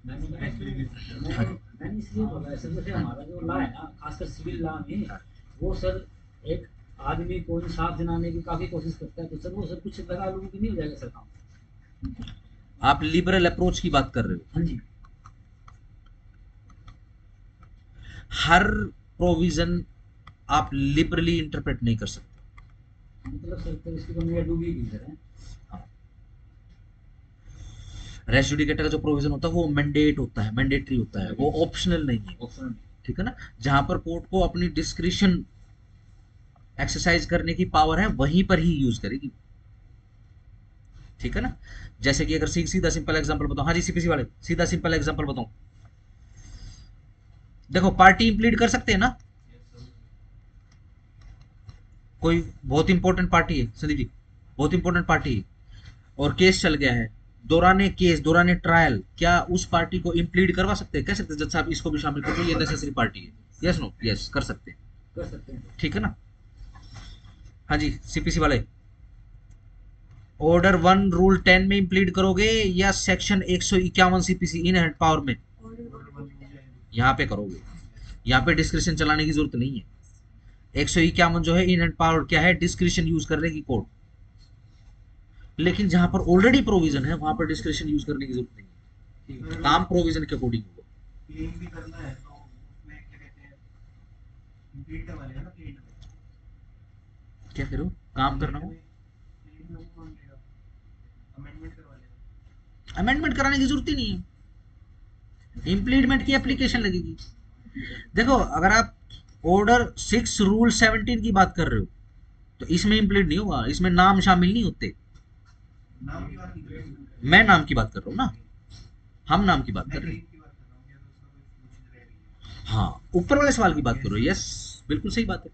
मैंने इसलिए बोला है सर, जैसे हमारा जो लॉ है ना, खासकर सिविल लॉ में, वो सर एक आदमी को इंसाफ दिलाने की काफी कोशिश करता है, तो सर वो सर कुछ लगा लोगों की नहीं हो जाएगा सर काम। आप लिबरल अप्रोच की बात कर रहे हो, हाँ जी, हर प्रोविजन आप लिबरली इंटरप्रेट नहीं कर सकते। मतलब सर तो इसकी तो मैं डूबी गई सर है। रेस जुडिकेटा का जो प्रोविजन होता है वो मैंडेट होता है, मैंडेटरी होता है, वो ऑप्शनल नहीं है, ऑप्शन ठीक है ना? जहां पर कोर्ट को अपनी डिस्क्रिशन एक्सरसाइज करने की पावर है वहीं पर ही यूज करेगी, ठीक है ना? जैसे कि अगर सीधा सिंपल एग्जांपल बताऊं, हाँ जी सीपीसी वाले, सीधा सिंपल एग्जांपल बताऊं, देखो पार्टी इंप्लीड कर सकते हैं ना, कोई बहुत इंपॉर्टेंट पार्टी है संदीप जी, बहुत इंपॉर्टेंट पार्टी है और केस चल गया है, दौराने केस दौराने ट्रायल क्या उस पार्टी को इंप्लीड करवा सकते हैं? कह सकते हैं जज साहब इसको भी शामिल करो, ये नेसेसरी पार्टी है, यस नो? यस कर सकते हैं, कर सकते हैं। ठीक है ना? हाँ जी सीपीसी वाले, ऑर्डर 1 रूल 10 में इंप्लीड करोगे या सेक्शन 151 सीपीसी इनहेरेंट पावर में? यहाँ पे करोगे, यहाँ पे डिस्क्रिप्शन चलाने की जरूरत नहीं है। 151 जो है इनहेरेंट पावर क्या है, डिस्क्रिप्शन यूज करने की कोर्ट, लेकिन जहां पर ऑलरेडी प्रोविजन है वहां पर डिस्क्रिप्शन यूज करने की जरूरत नहीं है, काम प्रोविजन के अकॉर्डिंग होगा। क्लेम भी करना है तो उसमें क्या कहते हैं, कंप्लीट करवा लेगा ना क्लेम में। क्या करो, काम करना हो, क्लेम में वो मांग लेगा, अमेंडमेंट करवा लेगा। अमेंडमेंट कराने की जरूरत ही नहीं है, इम्प्लीडमेंट की एप्लीकेशन लगेगी। देखो अगर आप ऑर्डर 6 रूल 17 की बात कर रहे हो तो इसमें इम्प्लीड नहीं होगा, इसमें नाम शामिल नहीं होते। नाम की बात नहीं कर रहा हूँ, मैं नाम की बात कर रहा हूँ ना, हम नाम की बात मैं कर रहे क्लेम हैं। की बात कर रहा हूँ, या तो उसका कोई प्रोसीजर है नहीं। हाँ, ऊपर वाले सवाल की बात करो, यस बिल्कुल सही बात है।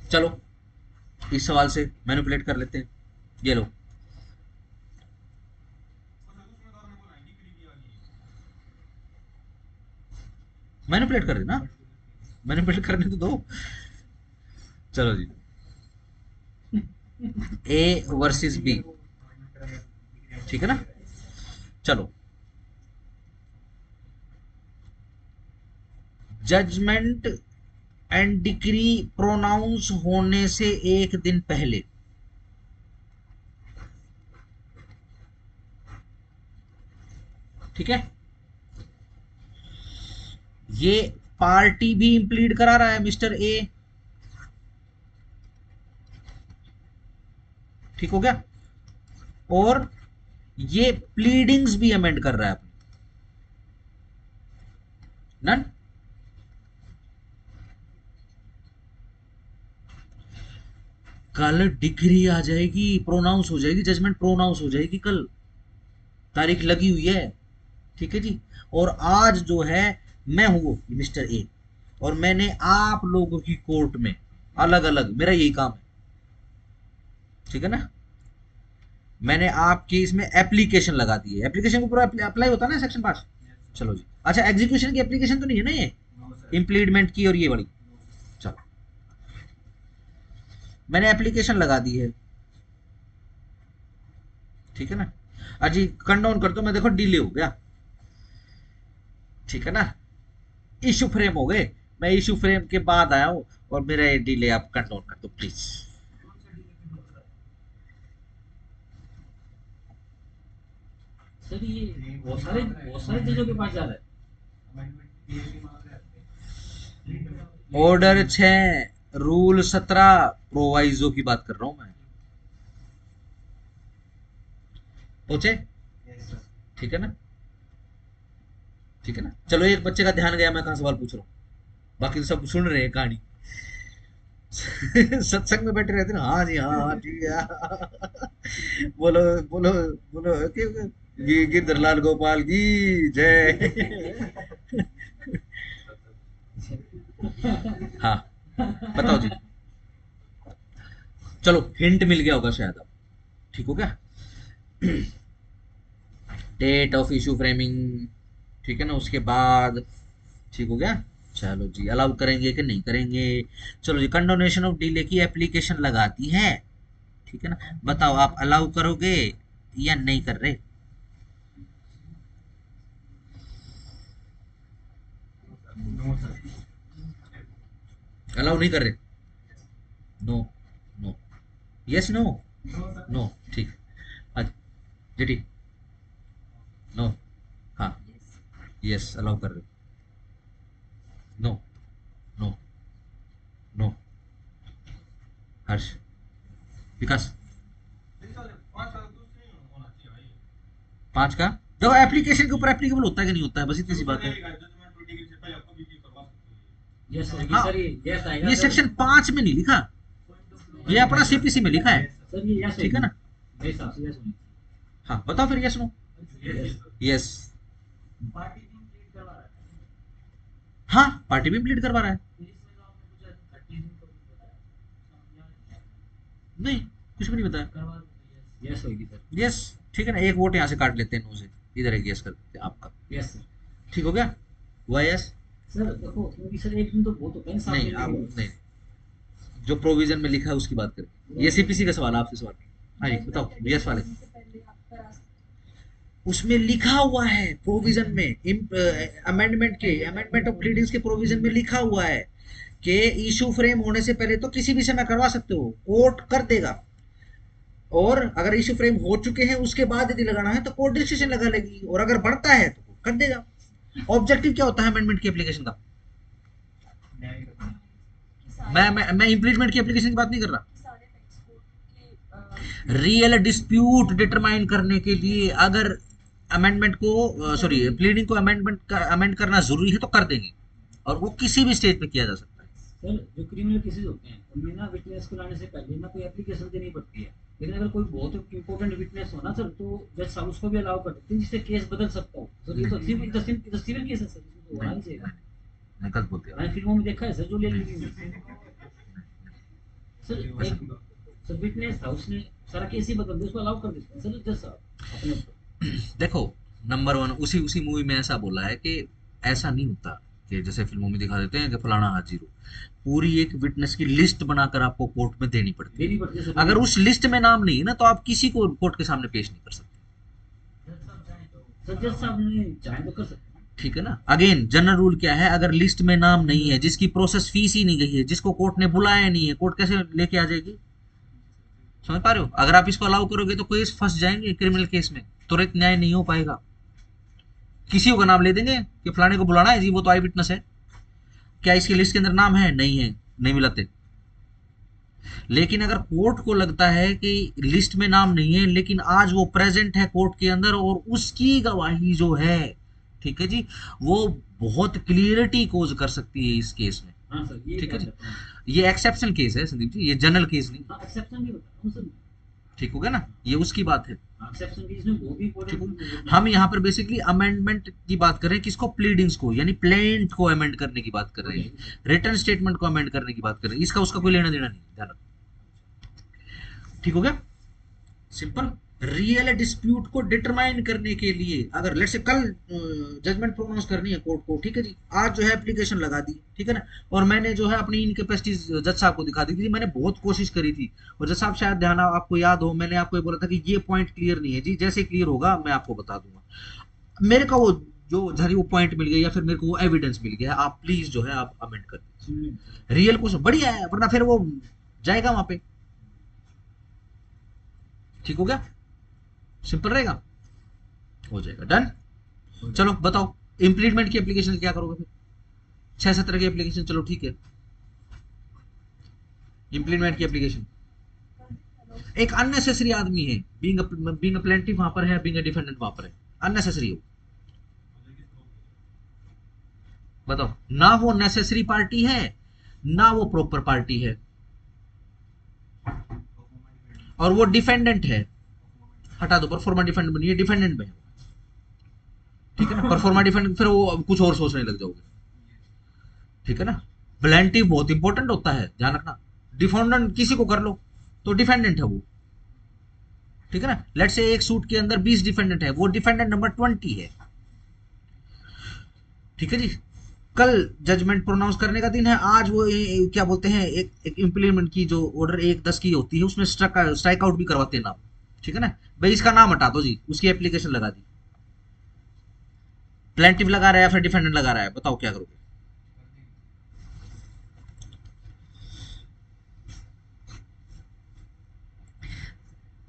चलो इस सवाल से मैनिपुलेट कर लेते हैं, ये लो, मैनिपुलेट कर देना, मैनिपुलेट करने तो दो। चलो जी, ए वर्सेस बी, ठीक है ना? चलो, जजमेंट एंड डिक्री प्रोनाउंस होने से एक दिन पहले, ठीक है, ये पार्टी भी इंप्लीड करा रहा है मिस्टर ए, ठीक हो गया, और ये प्लीडिंग्स भी अमेंड कर रहा है अपनी, नन? कल डिग्री आ जाएगी, प्रोनाउंस हो जाएगी, जजमेंट प्रोनाउंस हो जाएगी कल, तारीख लगी हुई है, ठीक है जी। और आज जो है मैं हूं मिस्टर ए और मैंने आप लोगों की कोर्ट में अलग अलग, मेरा यही काम है, ठीक है ना, मैंने आपके इसमें एप्लीकेशन लगा दी है, एप्लीकेशन के ऊपर अप्लाई होता है ना सेक्शन 5। चलो जी, अच्छा एग्जीक्यूशन की एप्लीकेशन तो नहीं है ना ये, इम्प्लीडमेंट की और ये वाली, चलो मैंने एप्लीकेशन लगा दी है, ठीक है ना। अजी कंडाउन कर दो, मैं देखो डिले हो गया, ठीक है ना। इशू फ्रेम हो गए, मैं इशू फ्रेम के बाद आया हूं और मेरा ये डिले आप कंडाउन कर दो प्लीज। सर ये बहुत सारे चीजों के पास जा रहा है। अमेंडमेंट केस भी मांग रहे हैं। ऑर्डर 6 रूल 17 प्रोवाइजो की बात कर रहा हूं मैं, पहुंचे, ठीक है ना, ठीक है ना। चलो एक बच्चे का ध्यान गया, मैं कहां सवाल पूछ रहा हूँ, बाकी तो सब सुन रहे हैं कहानी। सत्संग में बैठे रहते ना, हाँ जी हाँ ठीक है। बोलो बोलो बोलो गिरधरलाल गोपाल की जय। हाँ बताओ जी, चलो हिंट मिल गया होगा शायद अब, ठीक हो गया। डेट ऑफ इशू फ्रेमिंग, ठीक है ना, उसके बाद ठीक हो गया। चलो जी अलाउ करेंगे कि नहीं करेंगे। चलो जी कंडोनेशन ऑफ डिले की एप्लीकेशन लगाती है, ठीक है ना, बताओ आप अलाउ करोगे या नहीं कर रहे। No sir. अलाउ नहीं कर रहे, no no yes no no sir. No, ठीक। अच्छा जेटी नो, हाँ यस अलाउ कर रहे, no no no, Harsh Vikas 5 साल कुछ नहीं होना चाहिए भाई। 5 का देखो एप्लीकेशन के ऊपर एप्लीकेबल होता है कि नहीं होता है, बस इतनी सी बात है। जजमेंट 20 डिग्री से पहले आपको भी करवा सकते हो। यस सर, हाँ, सर यस आएगा ये सर। सेक्शन 5 में नहीं लिखा, ये अपना सीपीसी में लिखा है, सर ये यस ठीक है ना। मेरे हिसाब से यस होनी हाँ बताओ फिर यस नो, चाहिए। यस पार्टी भी लीड करवा रहा है। हाँ पार्टी भी प्लीड करवा रहा है, फिर इसमें तो आपने कुछ 30 दिन को भी बताया नहीं कुछ भी नहीं बताया, करवा दो। यस होगी सर। यस ठीक है ना। एक वोट यहाँ से काट लेते हैं नो से, इधर एक यस कर देते हैं आपका, यस सर। ठीक हो गया। हुआ यस, सर देखो क्योंकि सर एक दिन तो बहुत होता है ना, नहीं आप नहीं, जो प्रोविजन में लिखा है उसकी बात करें। ये सीपीसी का सवाल है, आपसे सवाल। हाँ जी बताओ यस वाले, से पहले आप करा सकते उसमें लिखा हुआ है प्रोविजन में, अमेंडमेंट के, अमेंडमेंट ऑफ प्लीडिंग्स के प्रोविजन में लिखा हुआ है कि इशू फ्रेम होने से पहले तो किसी भी समय करवा सकते हो, कोर्ट कर देगा। और अगर इशू फ्रेम हो चुके हैं उसके बाद यदि लगाना है तो कोर्ट डिसीजन लगा लेगी, और अगर बढ़ता है तो कोर्ट कर देगा। ऑब्जेक्टिव क्या होता है अमेंडमेंट की एप्लीकेशन का, न्याय करना। कि सारे मैं इम्प्लीमेंट की एप्लीकेशन की बात नहीं कर रहा, सारे टेक्स्ट कोड के रियल डिस्प्यूट डिटरमाइन करने के लिए अगर अमेंडमेंट को सॉरी प्लीडिंग को अमेंड करना जरूरी है तो कर देंगे, और वो किसी भी स्टेज पे किया जा सकता है। सर जो क्रिमिनल केसेस होते हैं उनमें ना विटनेस को लाने से पहले ना कोई एप्लीकेशन देनी पड़ती है, लेकिन अगर कोई बहुत इंपॉर्टेंट विटनेस हो ना सर तो जज साहब उसको भी अलाउ कर देते हैं, जिससे केस बदल सकता हो। सर ये तो सिविल केस है सर, इसमें तो होना ही चाहिए। मैं गलत बोलते मैंने फिल्मों में देखा है सर, जो ले ली सर एक सर विटनेस था, उसने सारा केस ही बदल दिया, उसको अलाउ कर देते हैं सर जज साहब अपने ऊपर। देखो नंबर 1 उसी मूवी में ऐसा बोला है कि ऐसा नहीं होता कि जैसे फिल्मों में दिखा देते हैं कि फलाना हाजिर हो, पूरी एक विटनेस की लिस्ट बनाकर आपको कोर्ट में देनी पड़ती देनी पड़ती है है। सर। अगर उस लिस्ट में नाम नहीं है ना तो आप किसी को कोर्ट के सामने पेश नहीं कर सकते, जज साहब चाहे तो सर जज साहब ने चाहे तो कर सकते हैं। ठीक है ना। अगेन जनरल रूल क्या है, अगर लिस्ट में नाम नहीं है, जिसकी प्रोसेस फीस ही नहीं गई है, जिसको कोर्ट ने बुलाया नहीं है, कोर्ट कैसे लेके आ जाएगी, समझ पा रहे हो। अगर आप इसको अलाउ करोगे तो केस फंस जाएंगे, क्रिमिनल केस में त्वरित न्याय नहीं हो पाएगा, किसी का नाम ले देंगे कि फलाने को बुलाना है जी, वो तो आई विटनेस है, क्या इसकी लिस्ट के अंदर नाम है, नहीं है, नहीं मिलाते। लेकिन अगर कोर्ट को लगता है कि लिस्ट में नाम नहीं है लेकिन आज वो प्रेजेंट है कोर्ट के अंदर और उसकी गवाही जो है, ठीक है जी, वो बहुत क्लियरिटी कोज कर सकती है इस केस में, हाँ सर ये ठीक है कर जी। सकते हैं। ये एक्सेप्शन केस है संदीप जी, ये जनरल केस नहीं, हाँ एक्सेप्शन भी बता रहा हूँ सर, ठीक हो गया ना, ये उसकी बात है। एक्सेप्शन केस में बहुत ही इंपॉर्टेंट। हम यहाँ पर बेसिकली अमेंडमेंट की बात कर रहे हैं, किसको, प्लीडिंग्स को, यानी प्लेंट को अमेंड करने की बात कर रहे हैं, रिटर्न स्टेटमेंट को अमेंड करने की बात कर रहे हैं, इसका उसका कोई लेना देना नहीं, ध्यान रखो, ठीक हो गया, सिंपल। रियल डिस्प्यूट को डिटरमाइन करने के लिए अगर लेट्स से कल जजमेंट प्रोनाउंस करनी है कोर्ट को, ठीक है जी, आज जो है एप्लीकेशन लगा दी, ठीक है ना, और मैंने जो है अपनी इनकैपेसिटी जज साहब को दिखा दी थी, मैंने बहुत कोशिश करी थी, और जज साहब शायद ध्यान आपको याद हो, मैंने आपको ये बोला था कि ये पॉइंट क्लियर नहीं है जी, जैसे क्लियर होगा मैं आपको बता दूंगा। मेरे को वो जो झरी वो पॉइंट मिल गया या फिर मेरे को वो एविडेंस मिल गया, आप प्लीज जो है आप अमेंड कर दीजिए। रियल कुछ बढ़िया है, वरना फिर वो जाएगा वहां पे। ठीक हो गया, सिंपल रहेगा, हो जाएगा, डन। चलो बताओ इम्प्लीमेंट की एप्लीकेशन क्या करोगे फिर? 6-7 तरह की एप्लीकेशन, चलो ठीक है। इम्प्लीमेंट की एप्लीकेशन, एक अननेसेसरी आदमी है, बीइंग अ प्लेंटिफ वहां पर है, बीइंग अ डिफेंडेंट वहां पर है, अननेसेसरी हो, बताओ, ना वो नेसेसरी पार्टी है ना वो प्रॉपर पार्टी है, और वो डिफेंडेंट है, हटा दो, परफॉर्मा डिफेंडेंट बनिए, डिफेंडेंट में है, ठीक है ना, परफॉर्मा डिफेंडेंट, फिर वो कुछ और सोचने लग जाओगे, ठीक है ना। प्लेंटिफ बहुत इंपॉर्टेंट होता है, ध्यान रखना, डिफेंडेंट किसी को कर लो तो डिफेंडेंट है वो, ठीक है ना। लेट्स से एक सूट के अंदर 20 डिफेंडेंट है, वो डिफेंडेंट नंबर 20 है, ठीक है जी। कल जजमेंट प्रोनाउंस करने का दिन है, आज वो क्या बोलते हैं, एक इम्प्लीमेंट की जो ऑर्डर 1-10 की होती है उसमें स्ट्राइक आउट भी करवाते हैं नाम, ठीक है ना, भाई इसका नाम हटा दो जी, उसकी एप्लीकेशन लगा दी। प्लेंटिव लगा रहा है या फिर डिफेंडेंट लगा रहा है, बताओ क्या करोगे?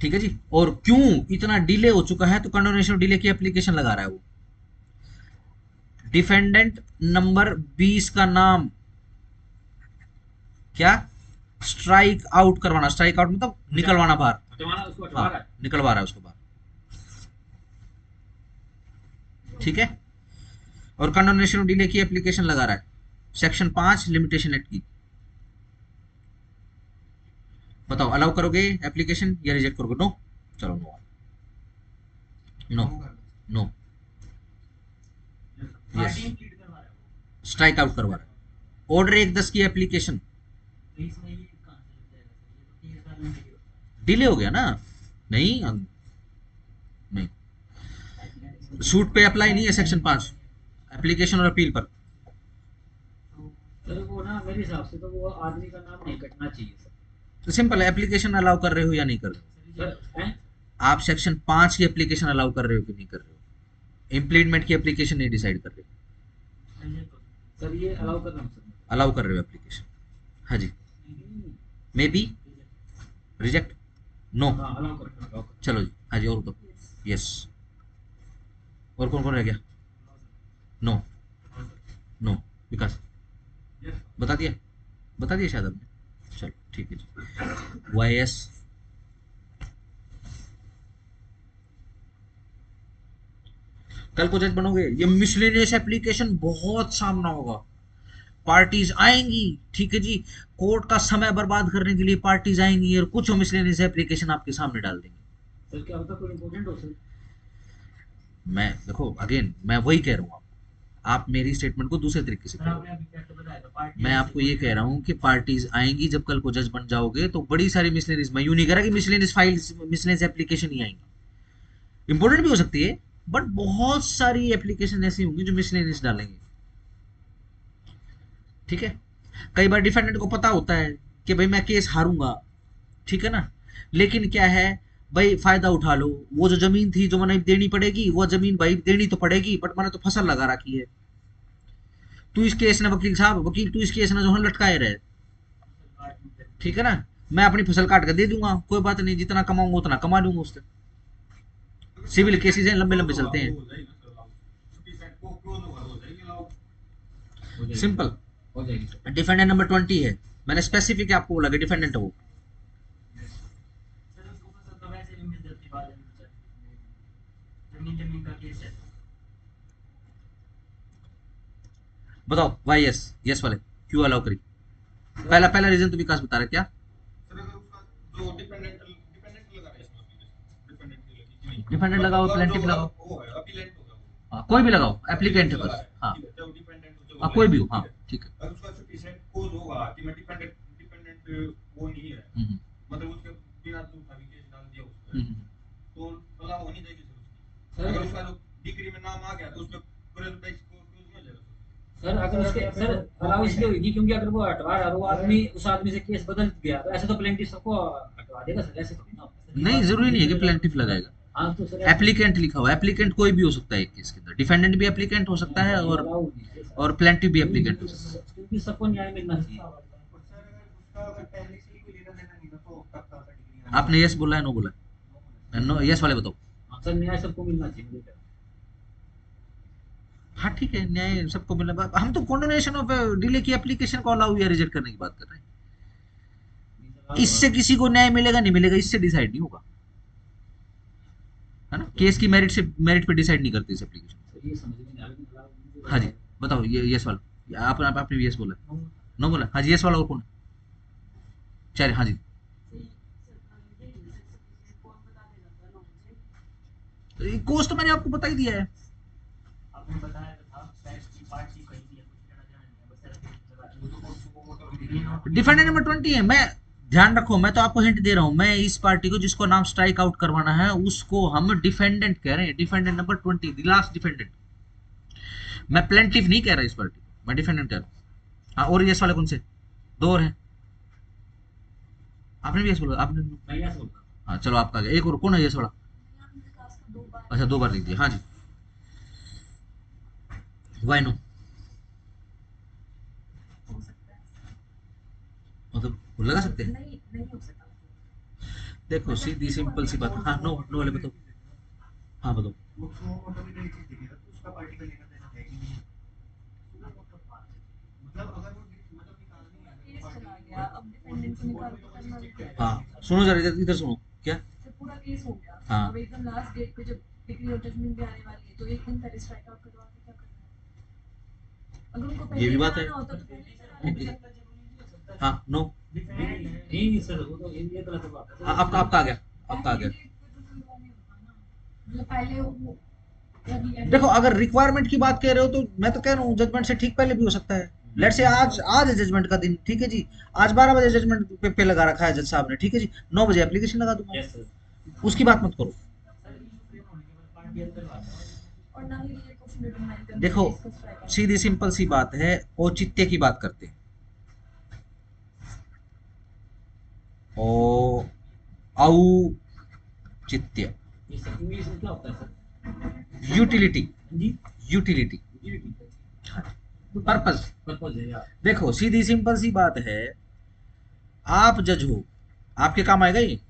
ठीक है जी। और क्यों इतना डिले हो चुका है, तो कंडोनेशन डिले की एप्लीकेशन लगा रहा है वो। डिफेंडेंट नंबर 20 का नाम क्या, स्ट्राइक आउट करवाना, स्ट्राइक आउट मतलब निकलवाना बाहर, हाँ, निकलवा रहा है उसको बाहर, ठीक है। और कंडोनेशन डिले की एप्लीकेशन लगा रहा है, सेक्शन 5 लिमिटेशन एक्ट की, बताओ अलाउ करोगे एप्लीकेशन या रिजेक्ट करोगे? नो, चलो no, no, no, yes, strike out करवा रहा है। ऑर्डर 1-10 की एप्लीकेशन डिले हो गया ना, नहीं नहीं, सूट पे अप्लाई नहीं है सेक्शन 5, एप्लीकेशन और अपील पर। सर वो ना मेरे हिसाब से तो वो आदमी का नाम नहीं कटना चाहिए सर। तो सिंपल है, एप्लीकेशन अलाउ कर रहे हो या नहीं कर रहे हो? सर आप सेक्शन 5 की एप्लीकेशन अलाउ कर रहे हो कि नहीं कर रहे हो? इम्प्लीमेंट की एप्लीकेशन नहीं डिसाइड कर रहे हो, सर ये अलाउ करना सर, अलाउ कर रहे हो एप्लीकेशन, हाँ जी, मे बी रिजेक्ट, नो, हाँ अलाउ कर, चलो जी, हाँ जी, और दो, यस, और कौन कौन रह गया? नो, नो, विकास बता दिया, बता दिया शायद आपने, चलो ठीक है जी। वाई एस, कल को जज बनोगे, ये मिसलेनियस एप्लीकेशन बहुत सामना होगा, पार्टीज आएंगी, ठीक है जी, कोर्ट का समय बर्बाद करने के लिए पार्टीज आएंगी और कुछ मिसलेनियस एप्लीकेशन आपके सामने डाल देंगे। सर क्या होता कोई इम्पोर्टेंट हो सर? मैं देखो अगेन मैं वही कह रहा हूँ, आप मेरी स्टेटमेंट को दूसरे तरीके से करो, मैं आपको ये कह रहा हूँ कि पार्टीज आएंगी जब कल को जज बन जाओगे तो बड़ी सारी मिसलेनियस, मैं यूं नहीं कह रहा कि मिसलेनियस फाइल मिसलेनियस एप्लीकेशन ही आएंगी, इंपॉर्टेंट भी हो सकती है, बट बहुत सारी एप्लीकेशन ऐसी होंगी जो मिसलेनियस डालेंगे, ठीक है। कई बार डिफेंडेंट को पता होता है कि भाई मैं केस हारूंगा, ठीक है ना, लेकिन क्या है भाई, फायदा उठा लो, वो जो जमीन थी जो मैंने देनी पड़ेगी, वो जमीन भाई देनी तो पड़ेगी, बट मैंने तो फसल लगा रखी है, तू इस केस ने वकील साहब, वकील तू इस केस ने जो है लटकाए रहे, ठीक है ना, मैं अपनी फसल काट कर दे दूंगा, कोई बात नहीं, जितना कमाऊंगा उतना कमा लूंगा उससे। सिविल केसेस हैं, लंबे लंबे चलते हैं, सिंपल। हो जाएगी सर। डिफेंडेंट नंबर 20 है, मैंने स्पेसिफिक आपको बोला कि डिफेंडेंट है वो, जमीन का केस है, बताओ वाई यस, यस वाले क्यों अलाउ करी? पहला पहला रीजन तो विकास बता रहा क्या? सर अगर उसका जो डिपेंडेंट डिपेंडेंट लगा रहा है इसमें डिपेंडेंट की लगी कि नहीं, डिफेंडेंट लगाओ, प्लेंटिफ लगाओ, वो है अपीलेंट होगा वो, हाँ कोई भी लगाओ, एप्लीकेंट है बस, हाँ जो डिपेंडेंट हो हाँ कोई भी हो, हाँ ठीक है, अगर उसका सफिशिएंट कोज होगा कि मैं डिपेंडेंट डिपेंडेंट वो नहीं है, मतलब उसके बिना तो उठा भी केस डाल दिया उसने, तो सलाह हो नहीं जाएगी सर सर अगर उसका जो डिग्री में नाम आ गया तो उसमें प्रेजुडिस को क्यों मिल जाएगा सर अगर उसके सर अलाउ इसलिए होगी क्योंकि अगर वो हटवा रहा है वो आदमी उस आदमी से केस बदल गया तो ऐसे तो प्लेंटिफ सबको हटवा देगा सर, ऐसे थोड़ी ना होता है। नहीं जरूरी नहीं है कि प्लेंटिफ लगाएगा, हाँ तो सर एप्लीकेंट लिखा हुआ, एप्लीकेंट कोई भी हो सकता है एक केस के अंदर, डिफेंडेंट भी एप्लीकेंट हो सकता है और प्लेंटिफ भी एप्लीकेंट हो सकता है। क्योंकि सबको न्याय मिलना चाहिए। और सर अगर उसका अगर पहले से ही कोई लेना देना नहीं था तो तब का डिग्री आपने यस बोला है नो बोला है? नो यस वाले बताओ। हाँ, सर न्याय सबको मिलना चाहिए मुझे क्या। हाँ ठीक है, न्याय सबको मिलना, हम तो कंडोनेशन ऑफ डिले की एप्लीकेशन को अलाउ या रिजेक्ट करने की बात कर रहे हैं। इससे किसी को न्याय मिलेगा नहीं मिलेगा इससे डिसाइड नहीं होगा, है ना, केस की मेरिट पे डिसाइड नहीं करती इस एप्लीकेशन। सर ये समझ में नहीं आ रहा कि अलाउ हाँ जी बताओ, ये यस वाला आपने भी यस बोला, नो बोला, हाँ जी यस वाला और कौन है? चलिए हाँ जी कोर्स तो मैंने आपको बता ही दिया है। आपने बताया तो था पैच की पार्टी कहीं भी है, कुछ लेना देना नहीं है, बस ऐसे डिफेंडेंट नंबर 20 है। मैं ध्यान रखो, मैं तो आपको हिंट दे रहा हूं, मैं इस पार्टी को जिसको नाम स्ट्राइक आउट करवाना है उसको हम डिफेंडेंट कह रहे हैं, defendant number 20, the last defendant. मैं प्लेंटिफ नहीं कह रहा इस पार्टी को, मैं डिफेंडेंट कह रहा हूं। हाँ और यस वाले कौन से? दो और हैं, आपने भी यस बोला आपने। मैं यस बोलता हाँ चलो आपका आ गया, एक और कौन है यस वाला? दो बार अच्छा 2 बार लिख दिया, हाँ जी वाई नो, हो सकता है, मतलब लगा सकते हैं। नहीं नहीं हो सकता। देखो सीधी सिंपल सी बात, हाँ नो नो वाले बताओ, हाँ बताओ। उसको ऑटोमेटिकली चीज दिखेगा तो उसका पार्टी का लेना देना है कि नहीं, मतलब अगर वो मतलब निकालनी है केस चला गया, अब डिफेंडेंट को निकाल के करना भी क्या है? हाँ सुनो जरा इधर सुनो, क्या? जब पूरा केस हो गया, हाँ। अब एकदम लास्ट डेट पे जब डिग्री और जजमेंट भी आने वाली है तो एक दिन पहले स्ट्राइक आउट करवा के क्या करना है? अगर उनको पहले ये भी बात है। कराना होता तो पहले ही करा लेते। हाँ नो, नहीं सर वो तो ये गलत बात है सर। आपका आपका आ गया, आपका आ गया। मतलब पहले वो देखो अगर रिक्वायरमेंट की बात कह रहे हो तो मैं तो कह रहा हूँ जजमेंट से ठीक पहले भी हो सकता है। लेट्स से आज है जजमेंट का दिन, ठीक है जी, आज 12 बजे जजमेंट पे लगा रखा है जज साहब ने, ठीक है जी, 9 बजे एप्लीकेशन लगा दूंगा, यस सर। उसकी बात मत करो। सर ये फ्रेम होने के बाद पार्टी अंदर आता है और ना ही ये कुछ डिटरमाइन करना देखो है इसका strike out। सीधी सिंपल सी बात है, औचित्य की बात करते हैं, ओ औचित्य, ये सर इंग्लिश में क्या होता है सर? यूटिलिटी, जी यूटिलिटी, पर्पस। पर्पज है यार। देखो सीधी सिंपल सी बात है, आप जज हो, आपके काम आएगा ये,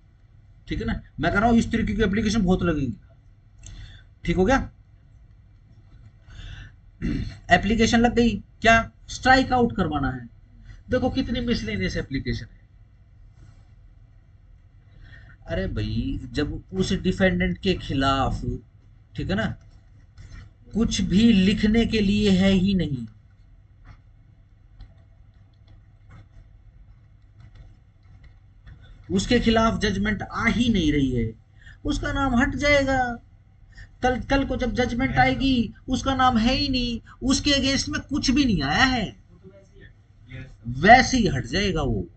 ठीक है ना, मैं कह रहा हूं इस तरीके की एप्लीकेशन बहुत लगेगी, ठीक हो गया, एप्लीकेशन लग गई, क्या स्ट्राइक आउट करवाना है। देखो कितनी मिसलेनियस एप्लीकेशन है, अरे भाई जब उस डिफेंडेंट के खिलाफ, ठीक है ना, कुछ भी लिखने के लिए है ही नहीं, उसके खिलाफ जजमेंट आ ही नहीं रही है, उसका नाम हट जाएगा। कल को जब जजमेंट आएगी उसका नाम है ही नहीं, उसके अगेंस्ट में कुछ भी नहीं आया है, वो तो वैसे ही है यस वैसे ही हट जाएगा वो,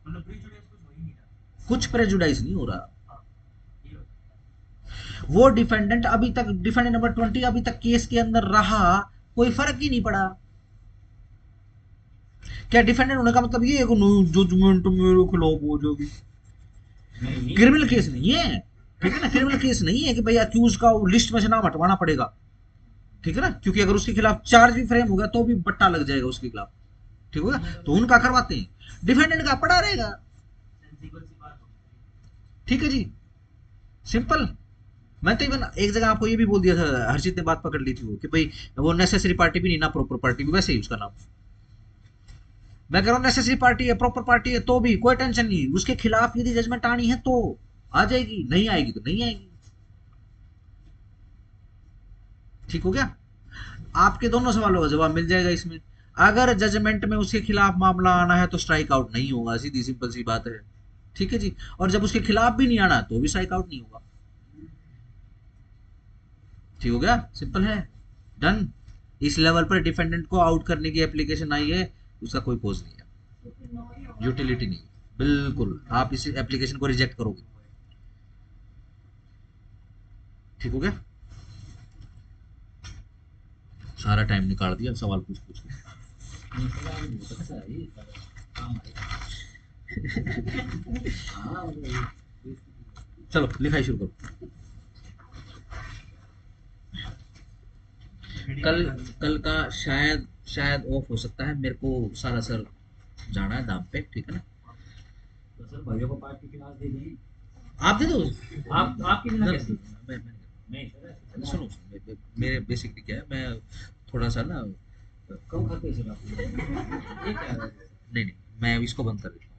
मतलब प्रीजुडिस कुछ हो ही नहीं रहा। कुछ प्रेजुडाइज नहीं हो रहा। ये होता वो डिफेंडेंट अभी तक, डिफेंडेंट नंबर 20 अभी तक केस के अंदर रहा, कोई फर्क ही नहीं पड़ा। क्या डिफेंडेंट होने का मतलब ये है कि जजमेंट मेरे खिलाफ हो जाएगी? नहीं क्रिमिनल केस नहीं है, ठीक है ना, क्रिमिनल केस नहीं है कि भाई अक्यूज का लिस्ट में से नाम हटवाना पड़ेगा, ठीक है ना, क्योंकि अगर उसके खिलाफ चार्ज भी फ्रेम होगा तो भी बट्टा लग जाएगा उसके खिलाफ, ठीक होगा, तो उनका करवाते हैं, डिफेंडेंट का पड़ा रहेगा, सेंसिबल सी बात होगी। ठीक है जी, सिंपल। मैं तो इवन एक जगह आपको ये भी बोल दिया था, हर्षित ने बात पकड़ ली थी वो, कि भाई वो नेसेसरी पार्टी भी नहीं ना प्रॉपर पार्टी भी, वैसे ही उसका नाम, मैं कह रहा हूँ नेसेसरी पार्टी है, प्रॉपर पार्टी है, तो भी कोई टेंशन नहीं, उसके खिलाफ यदि जजमेंट आनी है तो आ जाएगी, नहीं आएगी तो नहीं आएगी, ठीक हो गया। आपके दोनों सवालों का जवाब मिल जाएगा इसमें। अगर जजमेंट में उसके खिलाफ मामला आना है तो स्ट्राइक आउट नहीं होगा, सीधी सिंपल सी बात है, ठीक है जी, और जब उसके खिलाफ भी नहीं आना तो भी स्ट्राइक आउट नहीं होगा, ठीक हो गया, सिंपल है, डन। इस लेवल पर डिफेंडेंट को आउट करने की एप्लीकेशन आई है, उसका कोई पोज नहीं है, तो फिर नो ही होगा। यूटिलिटी नहीं, बिल्कुल आप इस एप्लीकेशन को रिजेक्ट करोगे। ठीक हो गया? सारा टाइम निकाल दिया सवाल पूछ पूछ के। नहीं, पता है, बहुत अच्छा है ये सारा काम है। हाँ, मतलब ये- चलो लिखाई शुरू करो। कल कल का शायद ऑफ हो सकता है, मेरे को सारा सर जाना है दाम पे, ठीक है ना? तो सर भाइयों को पार्टी की क्लास दे दें। आप दे दो। आपकी बिना कैसी? मैं नहीं सर, ऐसे चला। सुनो, मेरे बेसिकली क्या है, मैं थोड़ा सा ना कम खाते हो सर आप? ये क्या है? नहीं मैं इसको बंद कर देता हूँ।